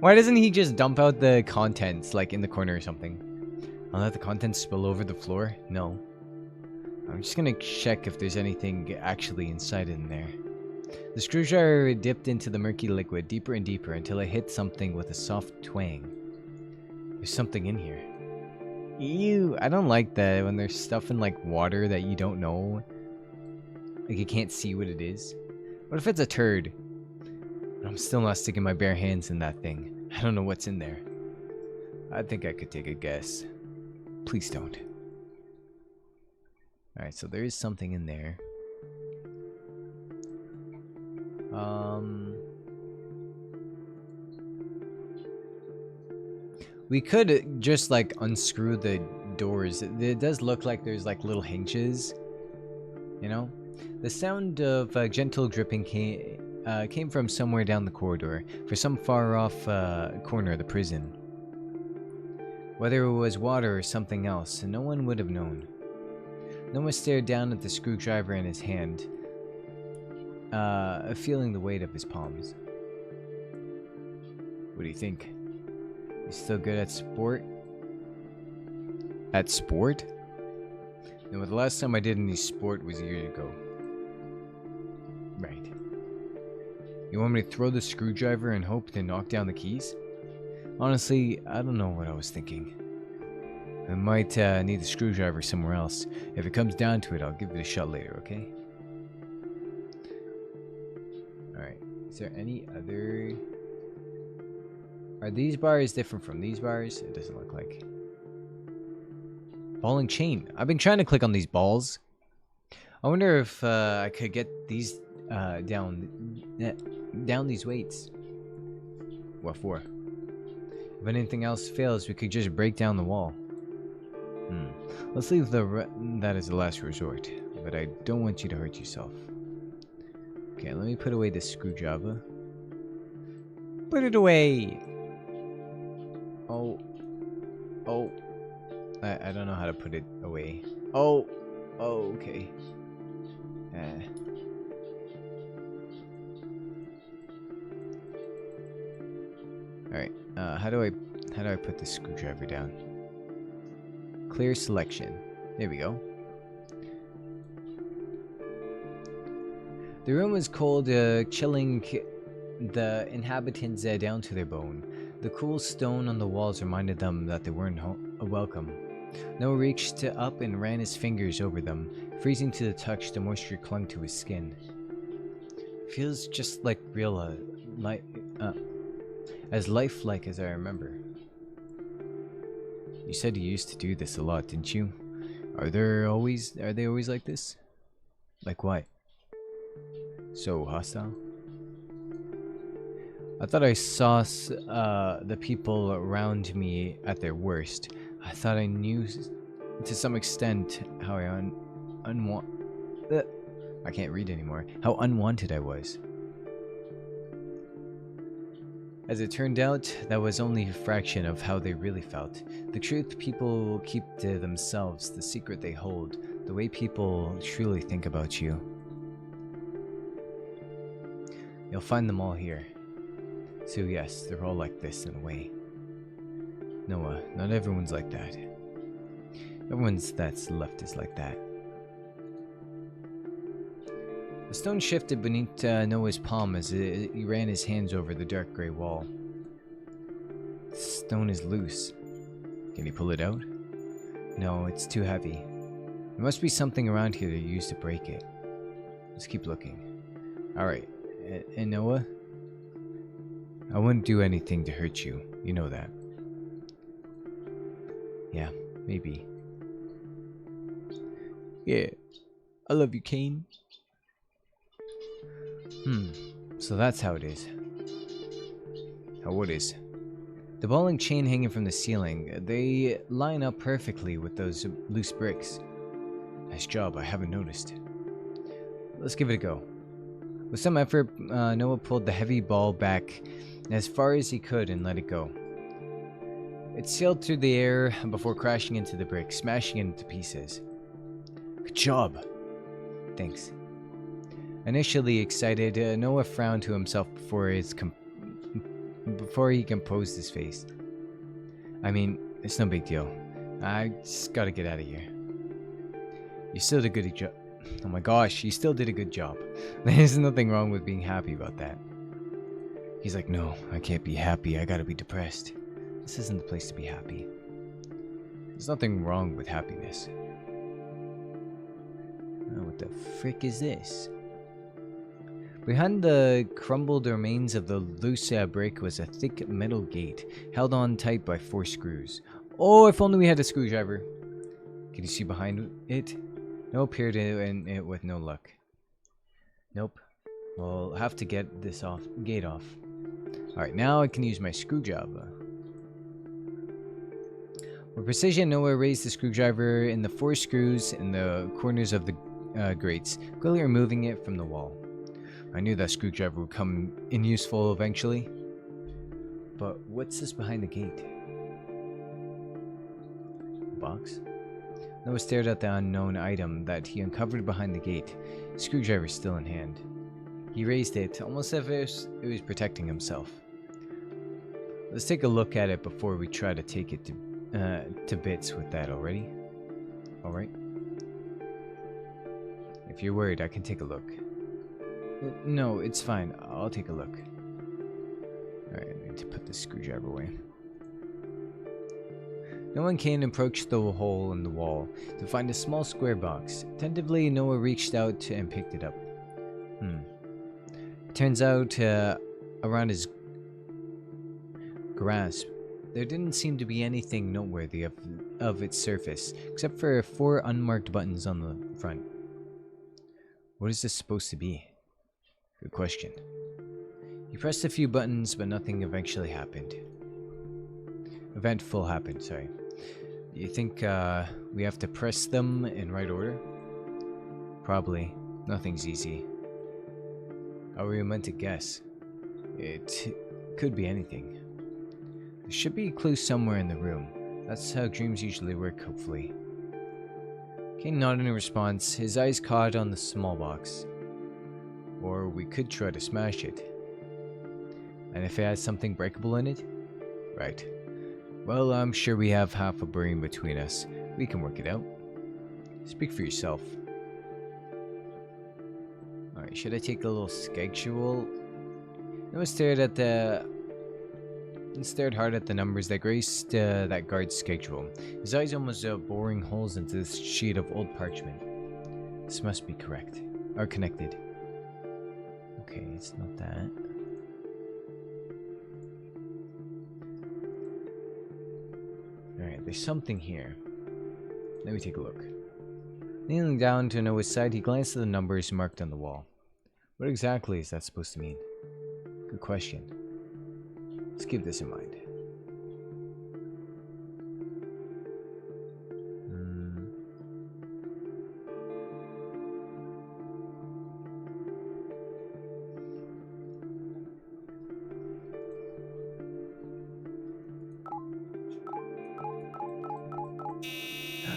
Why doesn't he just dump out the contents, like in the corner or something? I'll let the contents spill over the floor? No. I'm just gonna check if there's anything actually inside in there. The screwdriver dipped into the murky liquid deeper and deeper until it hit something with a soft twang. There's something in here. Ew, I don't like that when there's stuff in like water that you don't know. Like you can't see what it is. What if it's a turd? I'm still not sticking my bare hands in that thing. I don't know what's in there. I think I could take a guess. Please don't. Alright, so there is something in there. We could just like unscrew the doors. It does look like there's like little hinges. You know? The sound of gentle dripping came from somewhere down the corridor, for some far off corner of the prison. Whether it was water or something else, no one would have known. Noah stared down at the screwdriver in his hand, feeling the weight of his palms. What do you think? You still good at sport? At sport? No, the last time I did any sport was years ago. Right. You want me to throw the screwdriver and hope to knock down the keys? Honestly, I don't know what I was thinking. I might need the screwdriver somewhere else. If it comes down to it, I'll give it a shot later, okay? Alright, is there any other... Are these bars different from these bars? It doesn't look like. Ball and chain. I've been trying to click on these balls. I wonder if I could get these down these weights. What for? If anything else fails, we could just break down the wall. Let's leave that as the last resort, but I don't want you to hurt yourself. Okay, let me put away this screwdriver. Put it away! Oh. I don't know how to put it away. Oh, okay. Alright, how do I put this screwdriver down? Clear selection. There we go. The room was cold, chilling the inhabitants down to their bone. The cool stone on the walls reminded them that they weren't welcome. Noah reached up and ran his fingers over them. Freezing to the touch, the moisture clung to his skin. Feels just like real, as lifelike as I remember. You said you used to do this a lot, didn't you? Are they always like this? Like what? So hostile? I thought I saw the people around me at their worst. I thought I knew to some extent how I can't read anymore. How unwanted I was. As it turned out, that was only a fraction of how they really felt. The truth people keep to themselves, the secret they hold, the way people truly think about you. You'll find them all here. So yes, they're all like this in a way. Noah, not everyone's like that. Everyone that's left is like that. The stone shifted beneath Noah's palm as he ran his hands over the dark gray wall. The stone is loose. Can you pull it out? No, it's too heavy. There must be something around here that you used to break it. Let's keep looking. Alright, and Noah? I wouldn't do anything to hurt you. You know that. Yeah, maybe. Yeah, I love you, Kane. So that's how it is. How it is. The ball and chain hanging from the ceiling, they line up perfectly with those loose bricks. Nice job, I haven't noticed. Let's give it a go. With some effort, Noah pulled the heavy ball back as far as he could and let it go. It sailed through the air before crashing into the brick, smashing it into pieces. Good job! Thanks. Initially excited, Noah frowned to himself before he composed his face. I mean, it's no big deal. I just gotta get out of here. You still did a good job. Oh my gosh, he still did a good job. There's nothing wrong with being happy about that. He's like, no, I can't be happy. I gotta be depressed. This isn't the place to be happy. There's nothing wrong with happiness. Oh, what the frick is this? Behind the crumbled remains of the loose brick was a thick metal gate, held on tight by 4 screws. Oh, if only we had a screwdriver. Can you see behind it? No, peered in it with no luck. Nope. We'll have to get this gate off. Alright, now I can use my screwdriver. With precision, Noah raised the screwdriver in the 4 screws in the corners of the grates, quickly removing it from the wall. I knew that screwdriver would come in useful eventually. But what's this behind the gate? A box? Noah stared at the unknown item that he uncovered behind the gate, screwdriver still in hand. He raised it, almost as if it was protecting himself. Let's take a look at it before we try to take it to bits with that already. Alright. If you're worried, I can take a look. No, it's fine. I'll take a look. Alright, I need to put the screwdriver away. No one came and approached the hole in the wall to find a small square box. Tentatively, Noah reached out and picked it up. It turns out, around his grasp, there didn't seem to be anything noteworthy of its surface, except for 4 unmarked buttons on the front. What is this supposed to be? Good question. He pressed a few buttons, but nothing eventually happened. Eventful happened, sorry. You think we have to press them in right order? Probably. Nothing's easy. How are we meant to guess? It could be anything. There should be a clue somewhere in the room. That's how dreams usually work, hopefully. Kane nodded in response, his eyes caught on the small box. Or we could try to smash it. And if it has something breakable in it? Right. Well, I'm sure we have half a brain between us. We can work it out. Speak for yourself. Alright, should I take a little schedule? Noah stared hard at the numbers that graced that guard's schedule. His eyes almost boring holes into this sheet of old parchment. This must be correct. Or connected. Okay, it's not that. Alright, there's something here. Let me take a look. Kneeling down to Noah's side, he glanced at the numbers marked on the wall. What exactly is that supposed to mean? Good question. Let's keep this in mind.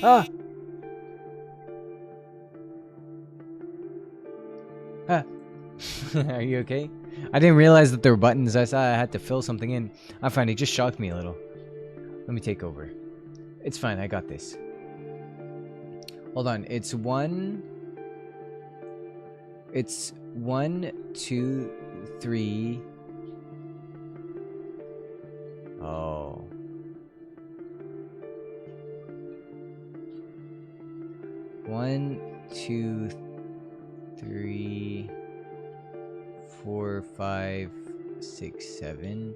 Ah! Ah. Are you okay? I didn't realize that there were buttons. I saw I had to fill something in. I find it just shocked me a little. Let me take over. It's fine, I got this. Hold on, it's 1, 2, 3. Oh. 1, 2, 3, 4, 5, 6, 7.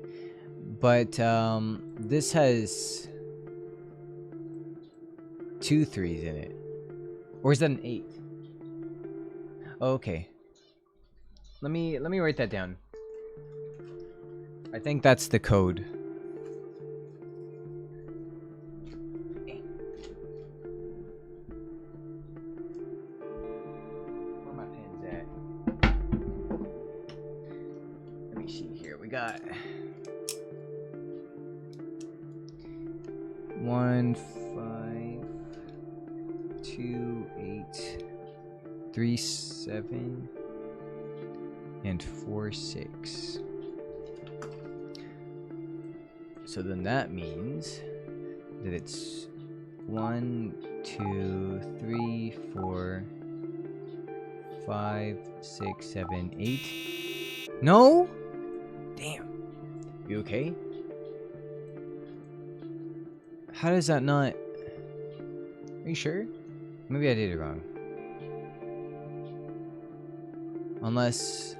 But this has 2 3s in it. Or is that an 8? Oh, okay. Let me write that down. I think that's the code. Where my pen's at? Let me see here. We got 1, 5, 2, 8, 3, 7, and 4, 6. So then that means that it's 1, 2, 3, 4, 5, 6, 7, 8. No? Damn. You okay? How does that not... Are you sure? Maybe I did it wrong. Unless...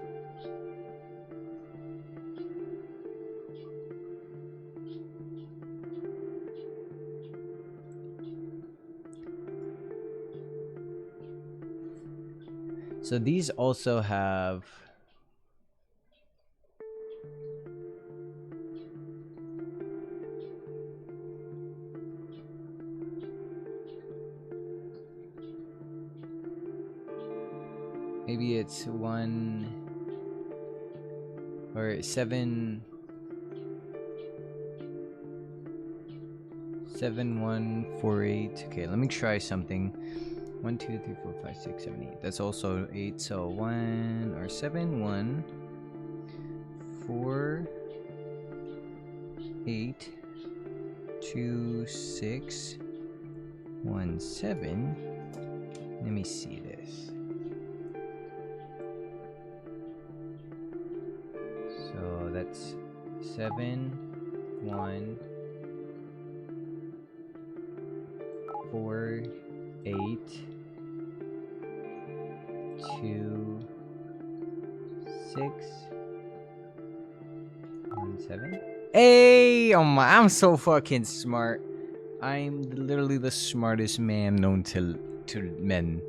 So these also have... Maybe it's 1 or 7, 7, 1, 4, 8. Okay, let me try something. 1, 2, 3, 4, 5, 6, 7, 8. That's also 8. So 1 or 7, 1, 4, 8, 2, 6, 1, 7. Let me see this. So that's 7, 1, 4, 8, 2, 6, 1, 7. Hey! Oh my, I'm so fucking smart. I'm literally the smartest man known to men.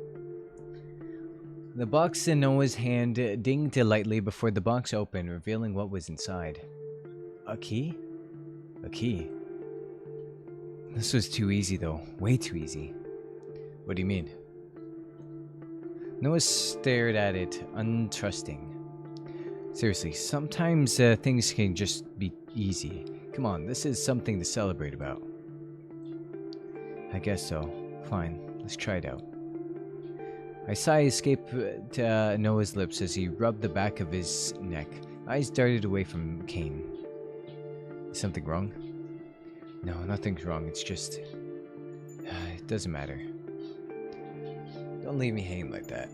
The box in Noah's hand dinged lightly before the box opened, revealing what was inside. A key? A key. This was too easy though. Way too easy. What do you mean? Noah stared at it, untrusting. Seriously, sometimes things can just be easy. Come on, this is something to celebrate about. I guess so. Fine, let's try it out. A sigh escaped Noah's lips as he rubbed the back of his neck. Eyes darted away from Kane. Is something wrong? No, nothing's wrong. It's just... it doesn't matter. Don't leave me hanging like that.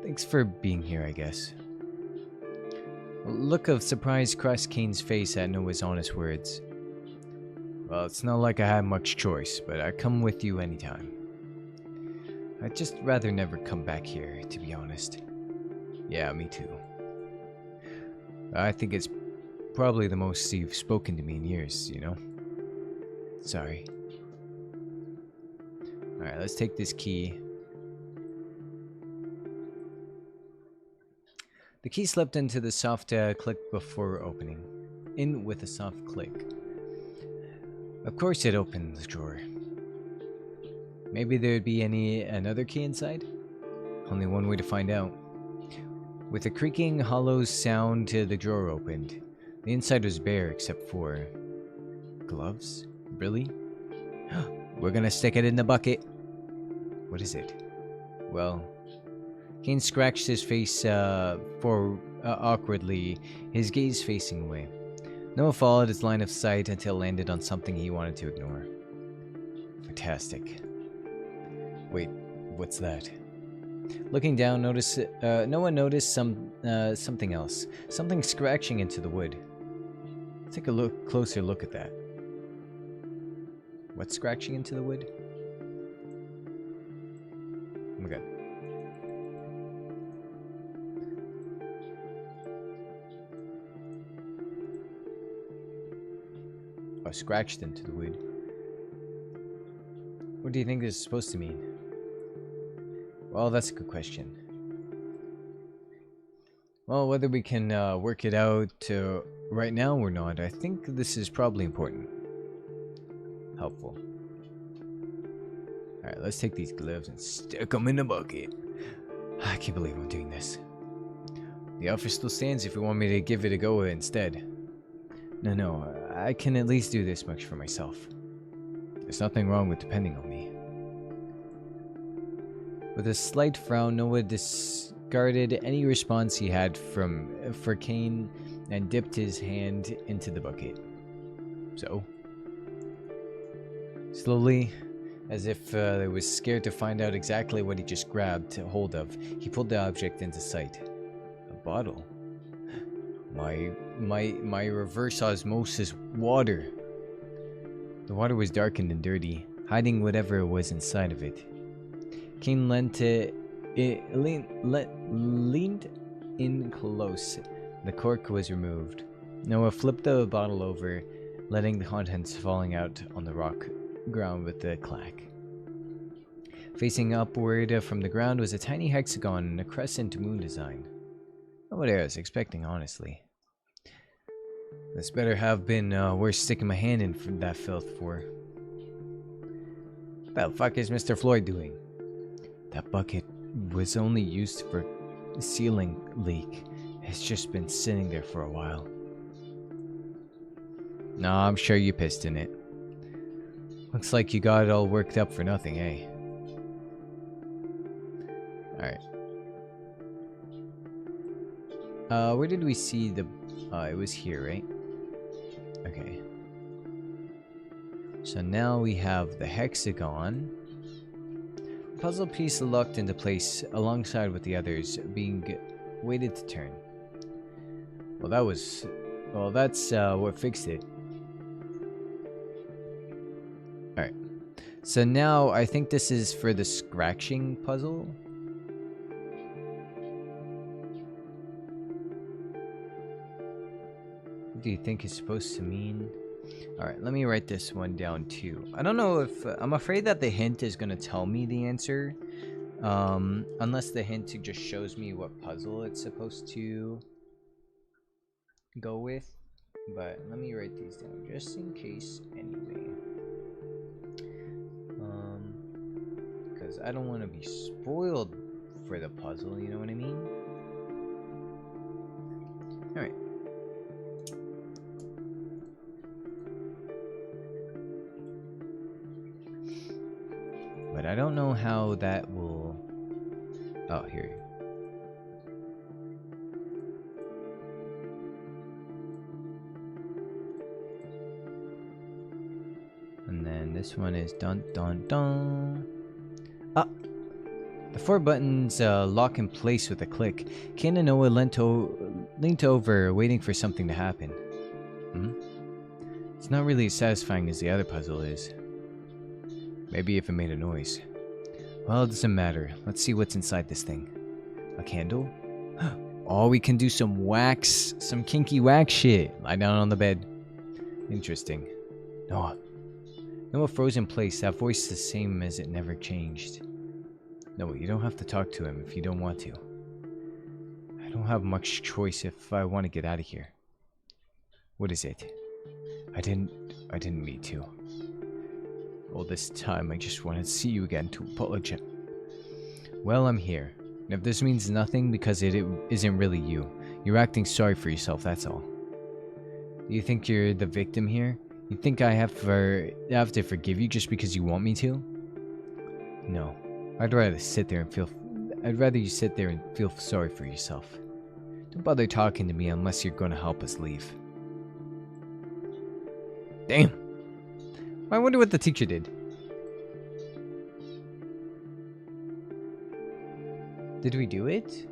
Thanks for being here, I guess. A look of surprise crossed Kane's face at Noah's honest words. Well, it's not like I had much choice, but I come with you anytime. I'd just rather never come back here, to be honest. Yeah, me too. I think it's probably the most you've spoken to me in years, you know? Sorry. Alright, let's take this key. The key slipped into the soft click before opening. In with a soft click. Of course it opened the drawer. Maybe there'd be another key inside? Only one way to find out. With a creaking, hollow sound, the drawer opened. The inside was bare except for... gloves? Really? We're gonna stick it in the bucket. What is it? Well... Kane scratched his face awkwardly, his gaze facing away. Noah followed his line of sight until it landed on something he wanted to ignore. Fantastic. Wait, what's that? Looking down, Noah noticed something else. Something scratching into the wood. Let's take a closer look at that. What's scratching into the wood? Oh my god. Oh, scratched into the wood. What do you think this is supposed to mean? Well, that's a good question. Well, whether we can work it out right now or not, I think this is probably important. Helpful. Alright, let's take these gloves and stick them in the bucket. I can't believe I'm doing this. The offer still stands if you want me to give it a go instead. No, I can at least do this much for myself. There's nothing wrong with depending on me. With a slight frown, Noah discarded any response he had for Kane and dipped his hand into the bucket. So, slowly, As if he was scared to find out exactly what he just grabbed hold of, he pulled the object into sight. A bottle. My reverse osmosis water. The water was darkened and dirty, hiding whatever was inside of it. Kane leaned in close. The cork was removed. Noah flipped the bottle over, letting the contents falling out on the rock ground with a clack. Facing upward from the ground was a tiny hexagon and a crescent moon design. Not what I was expecting, honestly. This better have been worth sticking my hand in for that filth for. What the fuck is Mr. Floyd doing? That bucket was only used for a ceiling leak. It's just been sitting there for a while. No, I'm sure you pissed in it. Looks like you got it all worked up for nothing, eh? Alright. Where did we see the... it was here, right? Okay. So now we have the hexagon. Puzzle piece locked into place alongside with the others, being waited to turn. Well, that was... Well, that's what fixed it. Alright. So now, I think this is for the scratching puzzle. What do you think it's supposed to mean? Alright, let me write this one down too. I don't know if... I'm afraid that the hint is going to tell me the answer. Unless the hint just shows me what puzzle it's supposed to go with. But let me write these down just in case anyway. Because I don't want to be spoiled for the puzzle, you know what I mean? Alright. But I don't know how that will... Oh, here. And then this one is dun dun dun. Ah! The 4 buttons lock in place with a click. Kane and Noah leant over, waiting for something to happen. It's not really as satisfying as the other puzzle is. Maybe if it made a noise. Well, it doesn't matter. Let's see what's inside this thing. A candle? Oh, we can do some wax. Some kinky wax shit. Lie down on the bed. Interesting. Noah. Noah froze in place. That voice the same as it never changed. Noah, you don't have to talk to him if you don't want to. I don't have much choice if I want to get out of here. What is it? I didn't mean to. All this time, I just wanted to see you again to apologize. Well, I'm here. And if this means nothing because it isn't really you, you're acting sorry for yourself, that's all. Do you think you're the victim here? You think I have to forgive you just because you want me to? No. I'd rather you sit there and feel sorry for yourself. Don't bother talking to me unless you're going to help us leave. Damn. I wonder what the teacher did. Did we do it?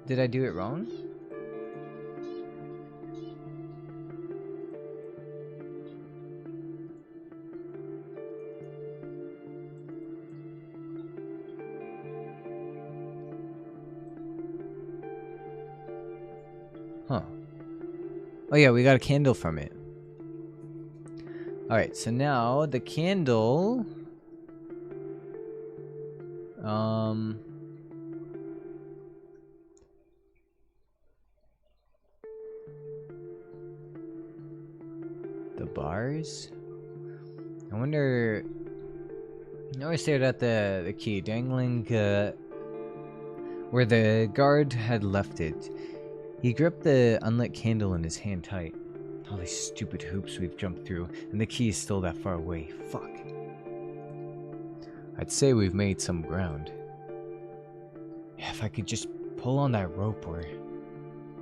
Did I do it wrong? Huh. Oh yeah, we got a candle from it. Alright, so now the candle... The bars? I wonder... I always stared at the key dangling where the guard had left it. He gripped the unlit candle in his hand tight. All these stupid hoops we've jumped through, and the key is still that far away. Fuck. I'd say we've made some ground. Yeah, if I could just pull on that rope or...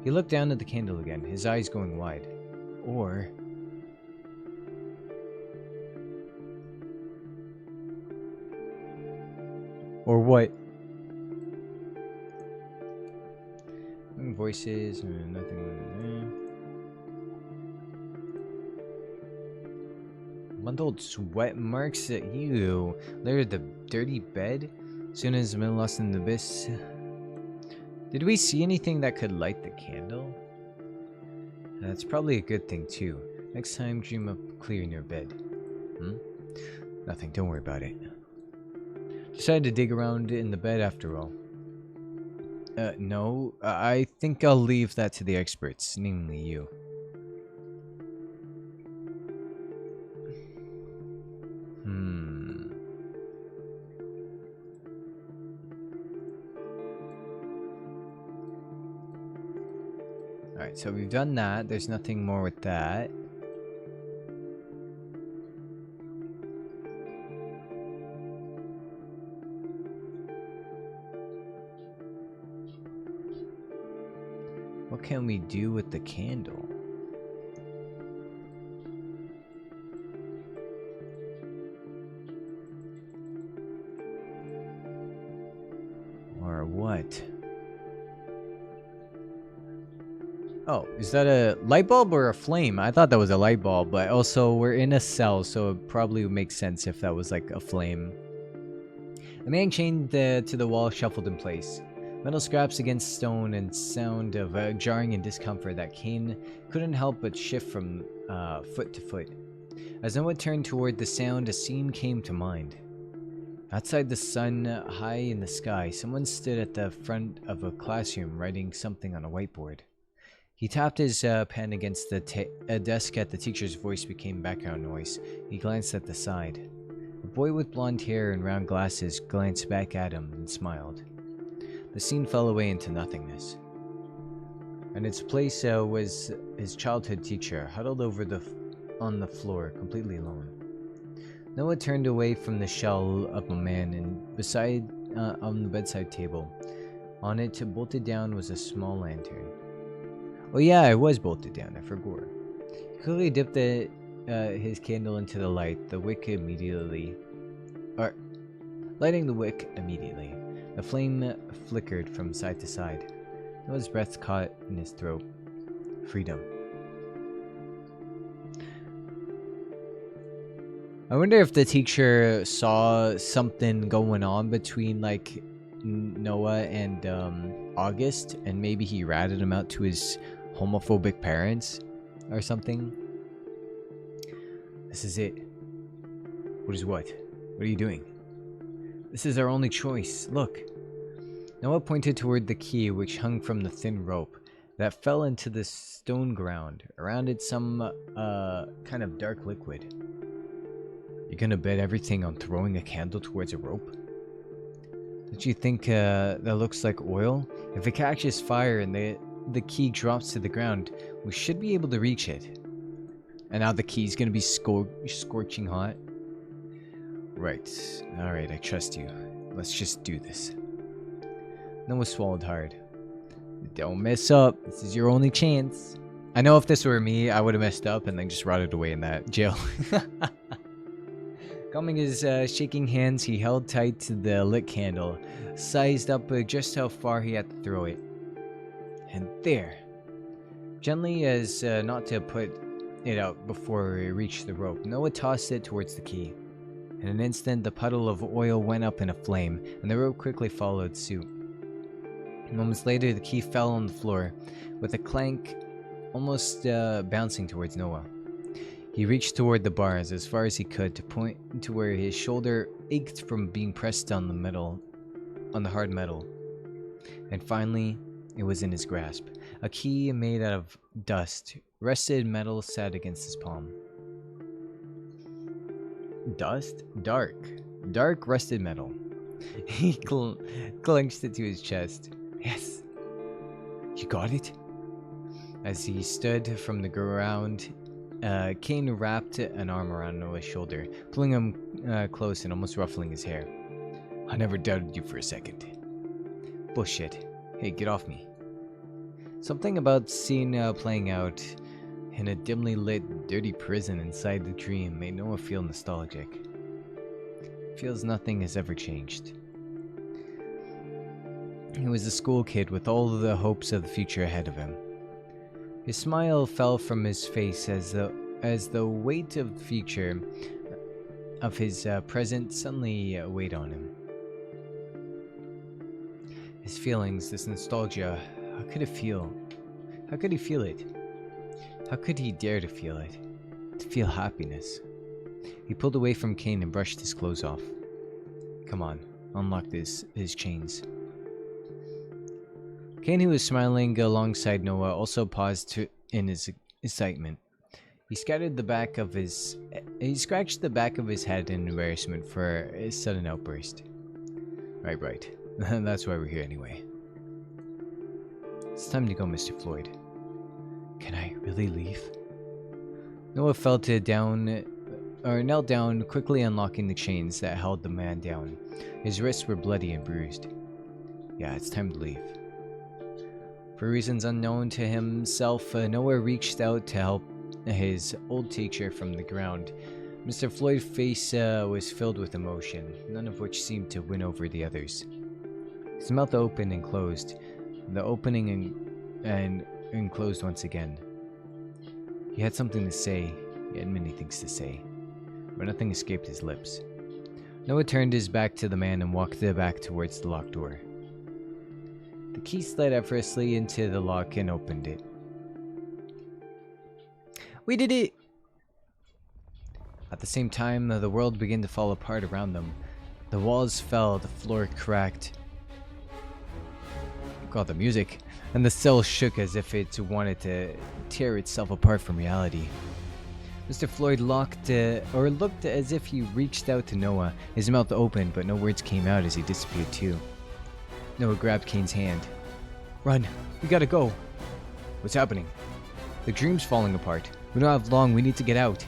He looked down at the candle again, his eyes going wide. Or... Or what? Voices, nothing. Bundled sweat marks at you. Layer the dirty bed. Soon as men lost in the abyss. Did we see anything that could light the candle? That's probably a good thing too. Next time, dream of clearing your bed. Nothing, don't worry about it. Decided to dig around in the bed after all. No, I think I'll leave that to the experts, namely you. Alright, so we've done that. There's nothing more with that. What can we do with the candle? Or what? Oh, is that a light bulb or a flame? I thought that was a light bulb, but also we're in a cell, so it probably would make sense if that was like a flame. The man chained to the wall shuffled in place. Metal scraps against stone and sound of jarring and discomfort that Kane couldn't help but shift from foot to foot. As Noah turned toward the sound, a scene came to mind. Outside the sun, high in the sky, someone stood at the front of a classroom writing something on a whiteboard. He tapped his pen against the desk at the teacher's voice became background noise. He glanced at the side. A boy with blonde hair and round glasses glanced back at him and smiled. The scene fell away into nothingness. In its place was his childhood teacher, huddled over on the floor, completely alone. Noah turned away from the shell of a man and beside on the bedside table. On it, bolted down, was a small lantern. Oh yeah, it was bolted down, I forgot. He quickly dipped his candle into the light, lighting the wick immediately. The flame flickered from side to side. Noah's breath caught in his throat. Freedom. I wonder if the teacher saw something going on between like Noah and August, and maybe he ratted him out to his homophobic parents or something. This is it. What is what? What are you doing? This is our only choice. Look. Noah pointed toward the key which hung from the thin rope that fell into the stone ground. Around it some kind of dark liquid. You're gonna bet everything on throwing a candle towards a rope? Don't you think that looks like oil? If it catches fire and the key drops to the ground, we should be able to reach it. And now the key's gonna be scorching hot. Right. Alright, I trust you. Let's just do this. Noah swallowed hard. Don't mess up. This is your only chance. I know if this were me, I would have messed up and then just rotted away in that jail. Calming his shaking hands, he held tight to the lit candle, sized up just how far he had to throw it. And there. Gently as not to put it out before he reached the rope, Noah tossed it towards the key. In an instant, the puddle of oil went up in a flame, and the rope quickly followed suit. Moments later, the key fell on the floor, with a clank almost bouncing towards Noah. He reached toward the bars as far as he could to point to where his shoulder ached from being pressed on the hard metal. And finally, it was in his grasp. A key made out of dust. Rusted metal sat against his palm. Dust? Dark rusted metal. He clenched it to his chest. Yes. You got it? As he stood from the ground, Kane wrapped an arm around Noah's shoulder, pulling him close and almost ruffling his hair. I never doubted you for a second. Bullshit. Hey, get off me. Something about scene playing out in a dimly lit, dirty prison inside the dream made Noah feel nostalgic. Feels nothing has ever changed. He was a school kid with all the hopes of the future ahead of him. His smile fell from his face as the weight of the future of his present suddenly weighed on him. His feelings, this nostalgia, how could it feel? How could he feel it? How could he dare to feel it? To feel happiness? He pulled away from Kane and brushed his clothes off. Come on, unlock his chains. Kane, who was smiling alongside Noah, also paused in his excitement. He scratched the back of his head in embarrassment for his sudden outburst. Right. That's why we're here anyway. It's time to go, Mr. Floyd. Can I really leave? Noah knelt down, quickly unlocking the chains that held the man down. His wrists were bloody and bruised. Yeah, it's time to leave. For reasons unknown to himself, Noah reached out to help his old teacher from the ground. Mr. Floyd's face was filled with emotion, none of which seemed to win over the others. His mouth opened and closed, the opening and closed once again. He had something to say. He had many things to say, but nothing escaped his lips. Noah turned his back to the man and walked back towards the locked door. The key slid effortlessly into the lock and opened it. We did it! At the same time, the world began to fall apart around them. The walls fell, the floor cracked. God, the music. And the cell shook as if it wanted to tear itself apart from reality. Mr. Floyd looked as if he reached out to Noah. His mouth opened, but no words came out as he disappeared too. Noah grabbed Kane's hand. Run! We gotta go! What's happening? The dream's falling apart. We don't have long, we need to get out.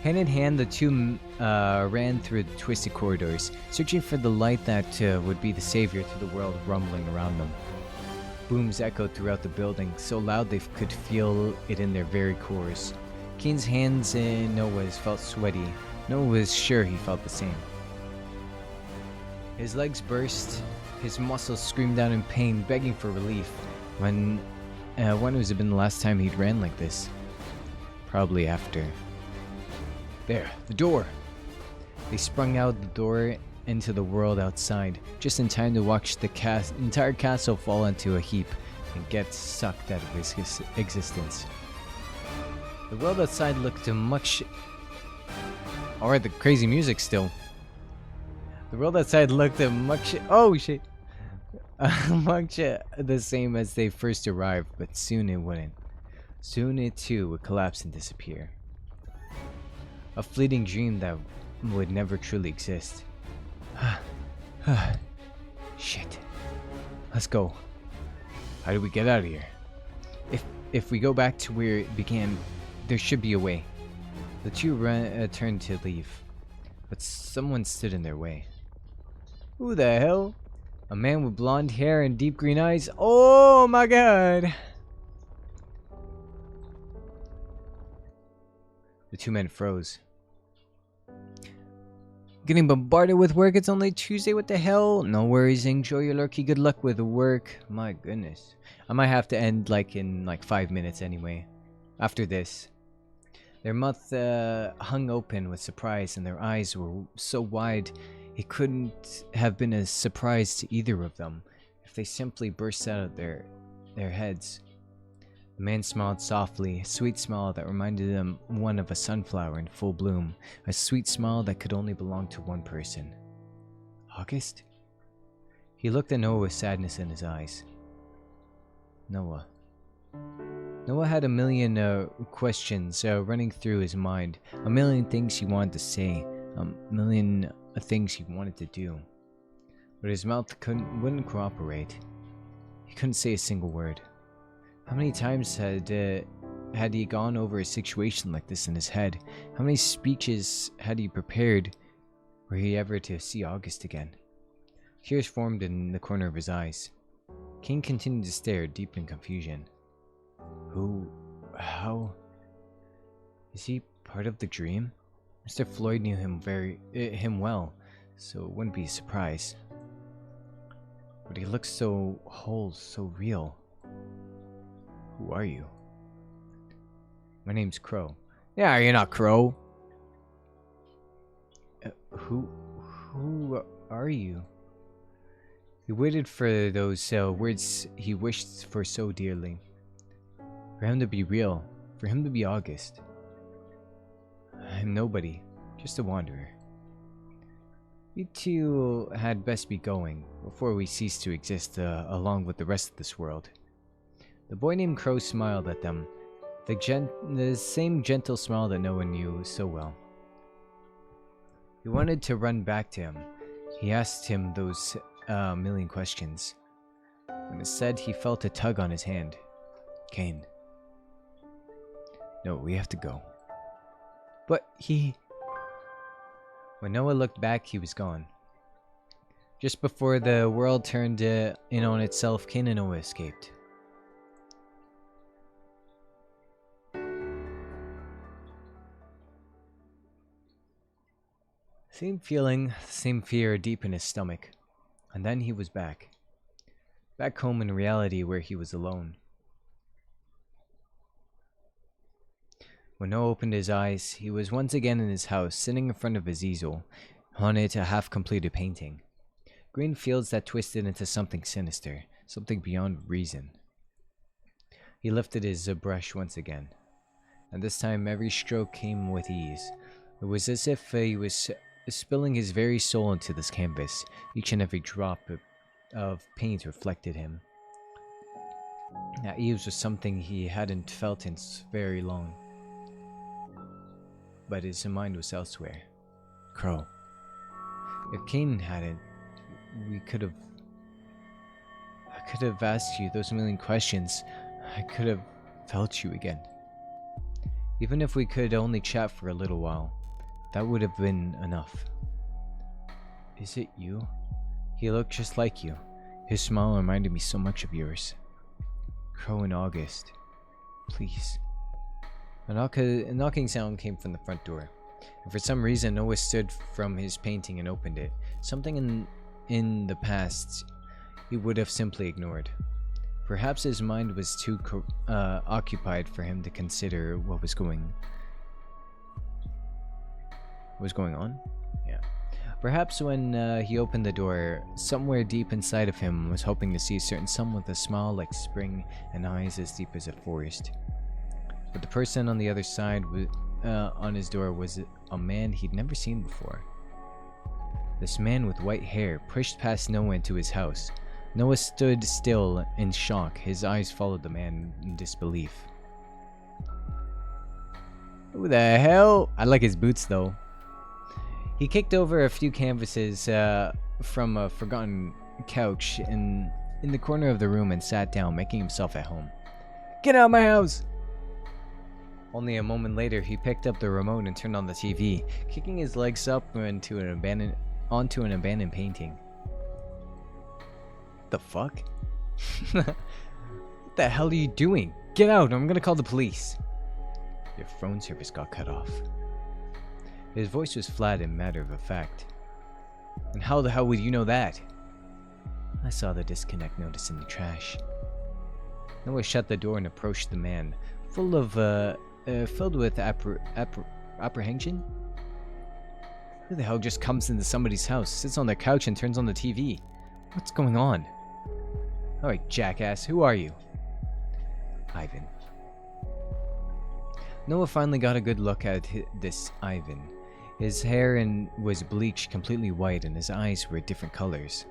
Hand in hand, the two ran through the twisted corridors, searching for the light that would be the savior to the world rumbling around them. Booms echoed throughout the building, so loud they could feel it in their very cores. Kane's hands in Noah's felt sweaty. Noah was sure he felt the same. His legs burst, his muscles screamed out in pain, begging for relief. When was it been the last time he'd ran like this? Probably after. There, the door! They sprung out the door into the world outside, just in time to watch the entire castle fall into a heap and get sucked out of its existence. The world outside looked much... Alright, the crazy music still. The world outside looked much... Oh shit! Much the same as they first arrived, but soon it wouldn't. Soon it too would collapse and disappear. A fleeting dream that would never truly exist. Shit. Let's go. How do we get out of here? If we go back to where it began, there should be a way. The two turned to leave, but someone stood in their way. Who the hell? A man with blonde hair and deep green eyes? Oh my god! The two men froze. Getting bombarded with work, it's only Tuesday, what the hell? No worries, enjoy your lurky, good luck with the work. My goodness. I might have to end in 5 minutes anyway. After this. Their mouth hung open with surprise and their eyes were so wide it couldn't have been a surprise to either of them if they simply burst out of their heads. The man smiled softly, a sweet smile that reminded them one of a sunflower in full bloom, a sweet smile that could only belong to one person. August? He looked at Noah with sadness in his eyes. Noah. Noah had a million questions running through his mind, a million things he wanted to say, a million things he wanted to do. But his mouth wouldn't cooperate. He couldn't say a single word. How many times had he gone over a situation like this in his head? How many speeches had he prepared were he ever to see August again? Tears formed in the corner of his eyes. King continued to stare, deep in confusion. How? Is he part of the dream? Mr. Floyd knew him well, so it wouldn't be a surprise. But he looks so whole, so real. Who are you? My name's Crow. Yeah, you're not Crow. Who are you? He waited for those words he wished for so dearly. For him to be real. For him to be August. I'm nobody. Just a wanderer. You two had best be going, before we cease to exist along with the rest of this world. The boy named Crow smiled at them, the same gentle smile that no one knew so well. He wanted to run back to him. He asked him those million questions. When instead he felt a tug on his hand. Kane. No, we have to go. But he... When Noah looked back, he was gone. Just before the world turned in on itself, Kane and Noah escaped. Same feeling, same fear deep in his stomach. And then he was back. Back home in reality where he was alone. When Noah opened his eyes, he was once again in his house, sitting in front of his easel. On it, a half-completed painting. Green fields that twisted into something sinister, something beyond reason. He lifted his brush once again, and this time every stroke came with ease. It was as if he was spilling his very soul into this canvas. Each and every drop of paint reflected him. That ease was something he hadn't felt in very long. But his mind was elsewhere. Crow. If Kane hadn't, I could have asked you those million questions. I could have felt you again. Even if we could only chat for a little while, that would have been enough. Is it you? He looked just like you. His smile reminded me so much of yours. Crow in August. Please. A knocking sound came from the front door, and for some reason Noah stood from his painting and opened it. Something in the past he would have simply ignored. Perhaps his mind was too occupied for him to consider what was going on. Yeah. Perhaps when he opened the door, somewhere deep inside of him was hoping to see a certain someone with a smile like spring and eyes as deep as a forest. But the person on the other side on his door was a man he'd never seen before. This man with white hair pushed past Noah into his house. Noah stood still in shock. His eyes followed the man in disbelief. Who the hell? I like his boots though. He kicked over a few canvases from a forgotten couch in the corner of the room and sat down, making himself at home. Get out of my house! Only a moment later, he picked up the remote and turned on the TV, kicking his legs up onto an abandoned painting. The fuck? What the hell are you doing? Get out! I'm gonna call the police. Your phone service got cut off. His voice was flat and matter of fact. And how the hell would you know that? I saw the disconnect notice in the trash. Noah shut the door and approached the man, filled with apprehension. Who the hell just comes into somebody's house, sits on their couch and turns on the TV? What's going on? Alright, jackass, who are you? Ivan. Noah finally got a good look at this Ivan. His hair was bleached completely white and his eyes were different colors.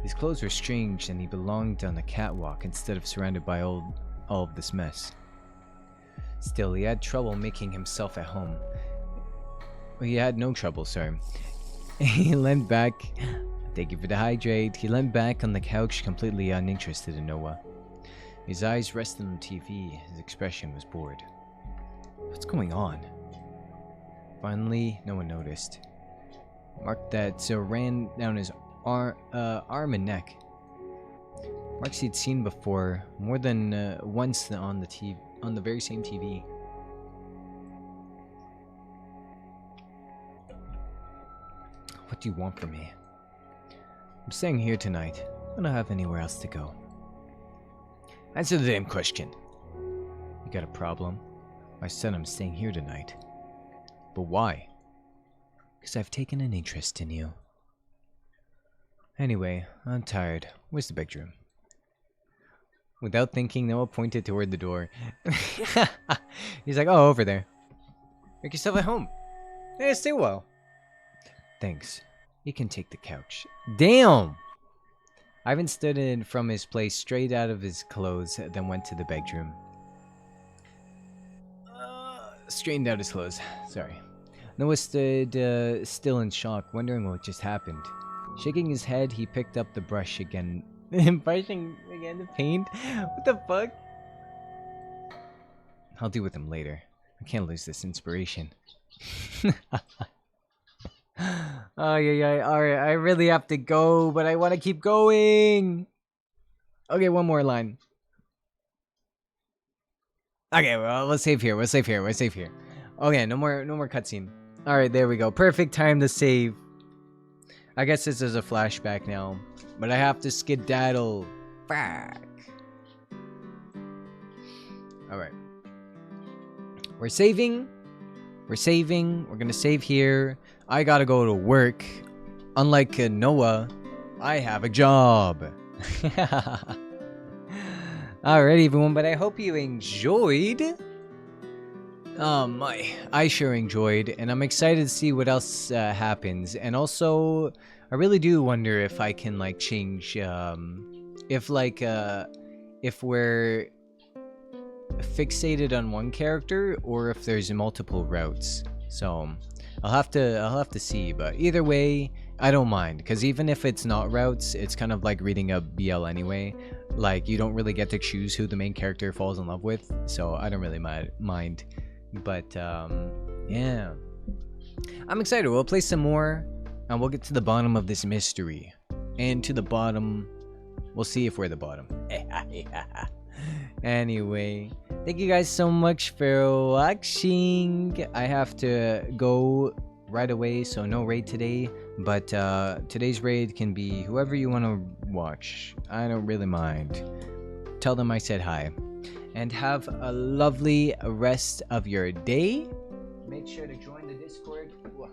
His clothes were strange and he belonged on a catwalk instead of surrounded by all of this mess. Still, he had trouble making himself at home. He had no trouble, sir. He leaned back. Thank you for the hydrate. He leaned back on the couch, completely uninterested in Noah. His eyes rested on the TV. His expression was bored. What's going on? Finally, no one noticed. Mark that ran down his arm and neck. Marks he'd seen before, more than once on the very same TV. What do you want from me? I'm staying here tonight. I don't have anywhere else to go. Answer the damn question. You got a problem? I said I'm staying here tonight. But why? Because I've taken an interest in you. Anyway, I'm tired. Where's the bedroom? Without thinking, Noah pointed toward the door. He's like, oh, over there. Make yourself at home. Hey, stay well. Thanks. You can take the couch. Damn! Ivan stood in from his place straight out of his clothes, then went to the bedroom. Straightened out his clothes. Sorry. Noah stood still in shock, wondering what just happened. Shaking his head, he picked up the brush again. Brushing again the paint? What the fuck? I'll deal with him later. I can't lose this inspiration. Oh, yeah. Alright, I really have to go, but I want to keep going. Okay, one more line. Okay, well, let's save here. Okay, no more cutscene. Alright, there we go. Perfect time to save. I guess this is a flashback now, but I have to skedaddle back. Alright. We're saving. We're gonna save here. I gotta go to work. Unlike Noah, I have a job. Alright, everyone, but I hope you enjoyed. I sure enjoyed, and I'm excited to see what else happens. And also, I really do wonder if I can like change, if we're fixated on one character or if there's multiple routes. So I'll have to see, but either way, I don't mind, because even if it's not routes, it's kind of like reading a BL anyway. Like, you don't really get to choose who the main character falls in love with, so I don't really mind. But yeah, I'm excited. We'll play some more and we'll get to the bottom of this mystery, and to the bottom, we'll see if we're the bottom. Anyway, thank you guys so much for watching. I have to go right away, so no raid today, but today's raid can be whoever you want to watch. I don't really mind. Tell them I said hi, and have a lovely rest of your day. Make sure to join the Discord. Oh,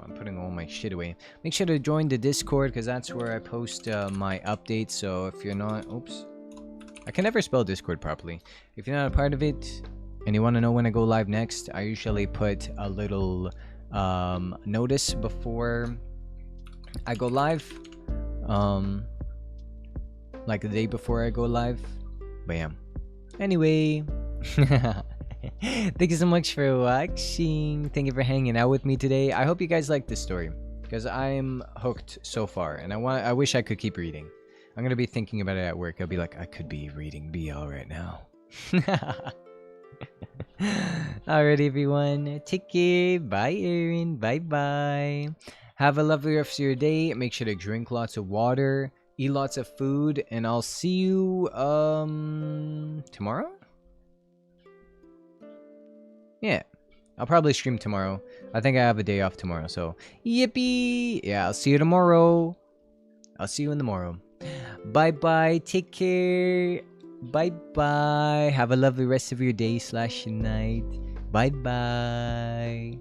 I'm putting all my shit away. Make sure to join the Discord, because that's where I post my updates. So if you're not, oops, I can never spell Discord properly. If you're not a part of it and you want to know when I go live next, I usually put a little notice before I go live, like the day before I go live. But yeah, anyway, thank you so much for watching. Thank you for hanging out with me today. I hope you guys liked this story, because I'm hooked so far, and I wish I could keep reading. I'm gonna be thinking about it at work. I'll be like, I could be reading BL right now. Alright, everyone. Take care. Bye, Erin. Bye. Have a lovely rest of your day. Make sure to drink lots of water, eat lots of food, and I'll see you tomorrow? Yeah, I'll probably stream tomorrow. I think I have a day off tomorrow, so yippee! Yeah, I'll see you tomorrow. I'll see you in the morrow. Bye. Take care. Bye. Have a lovely rest of your day / night. Bye.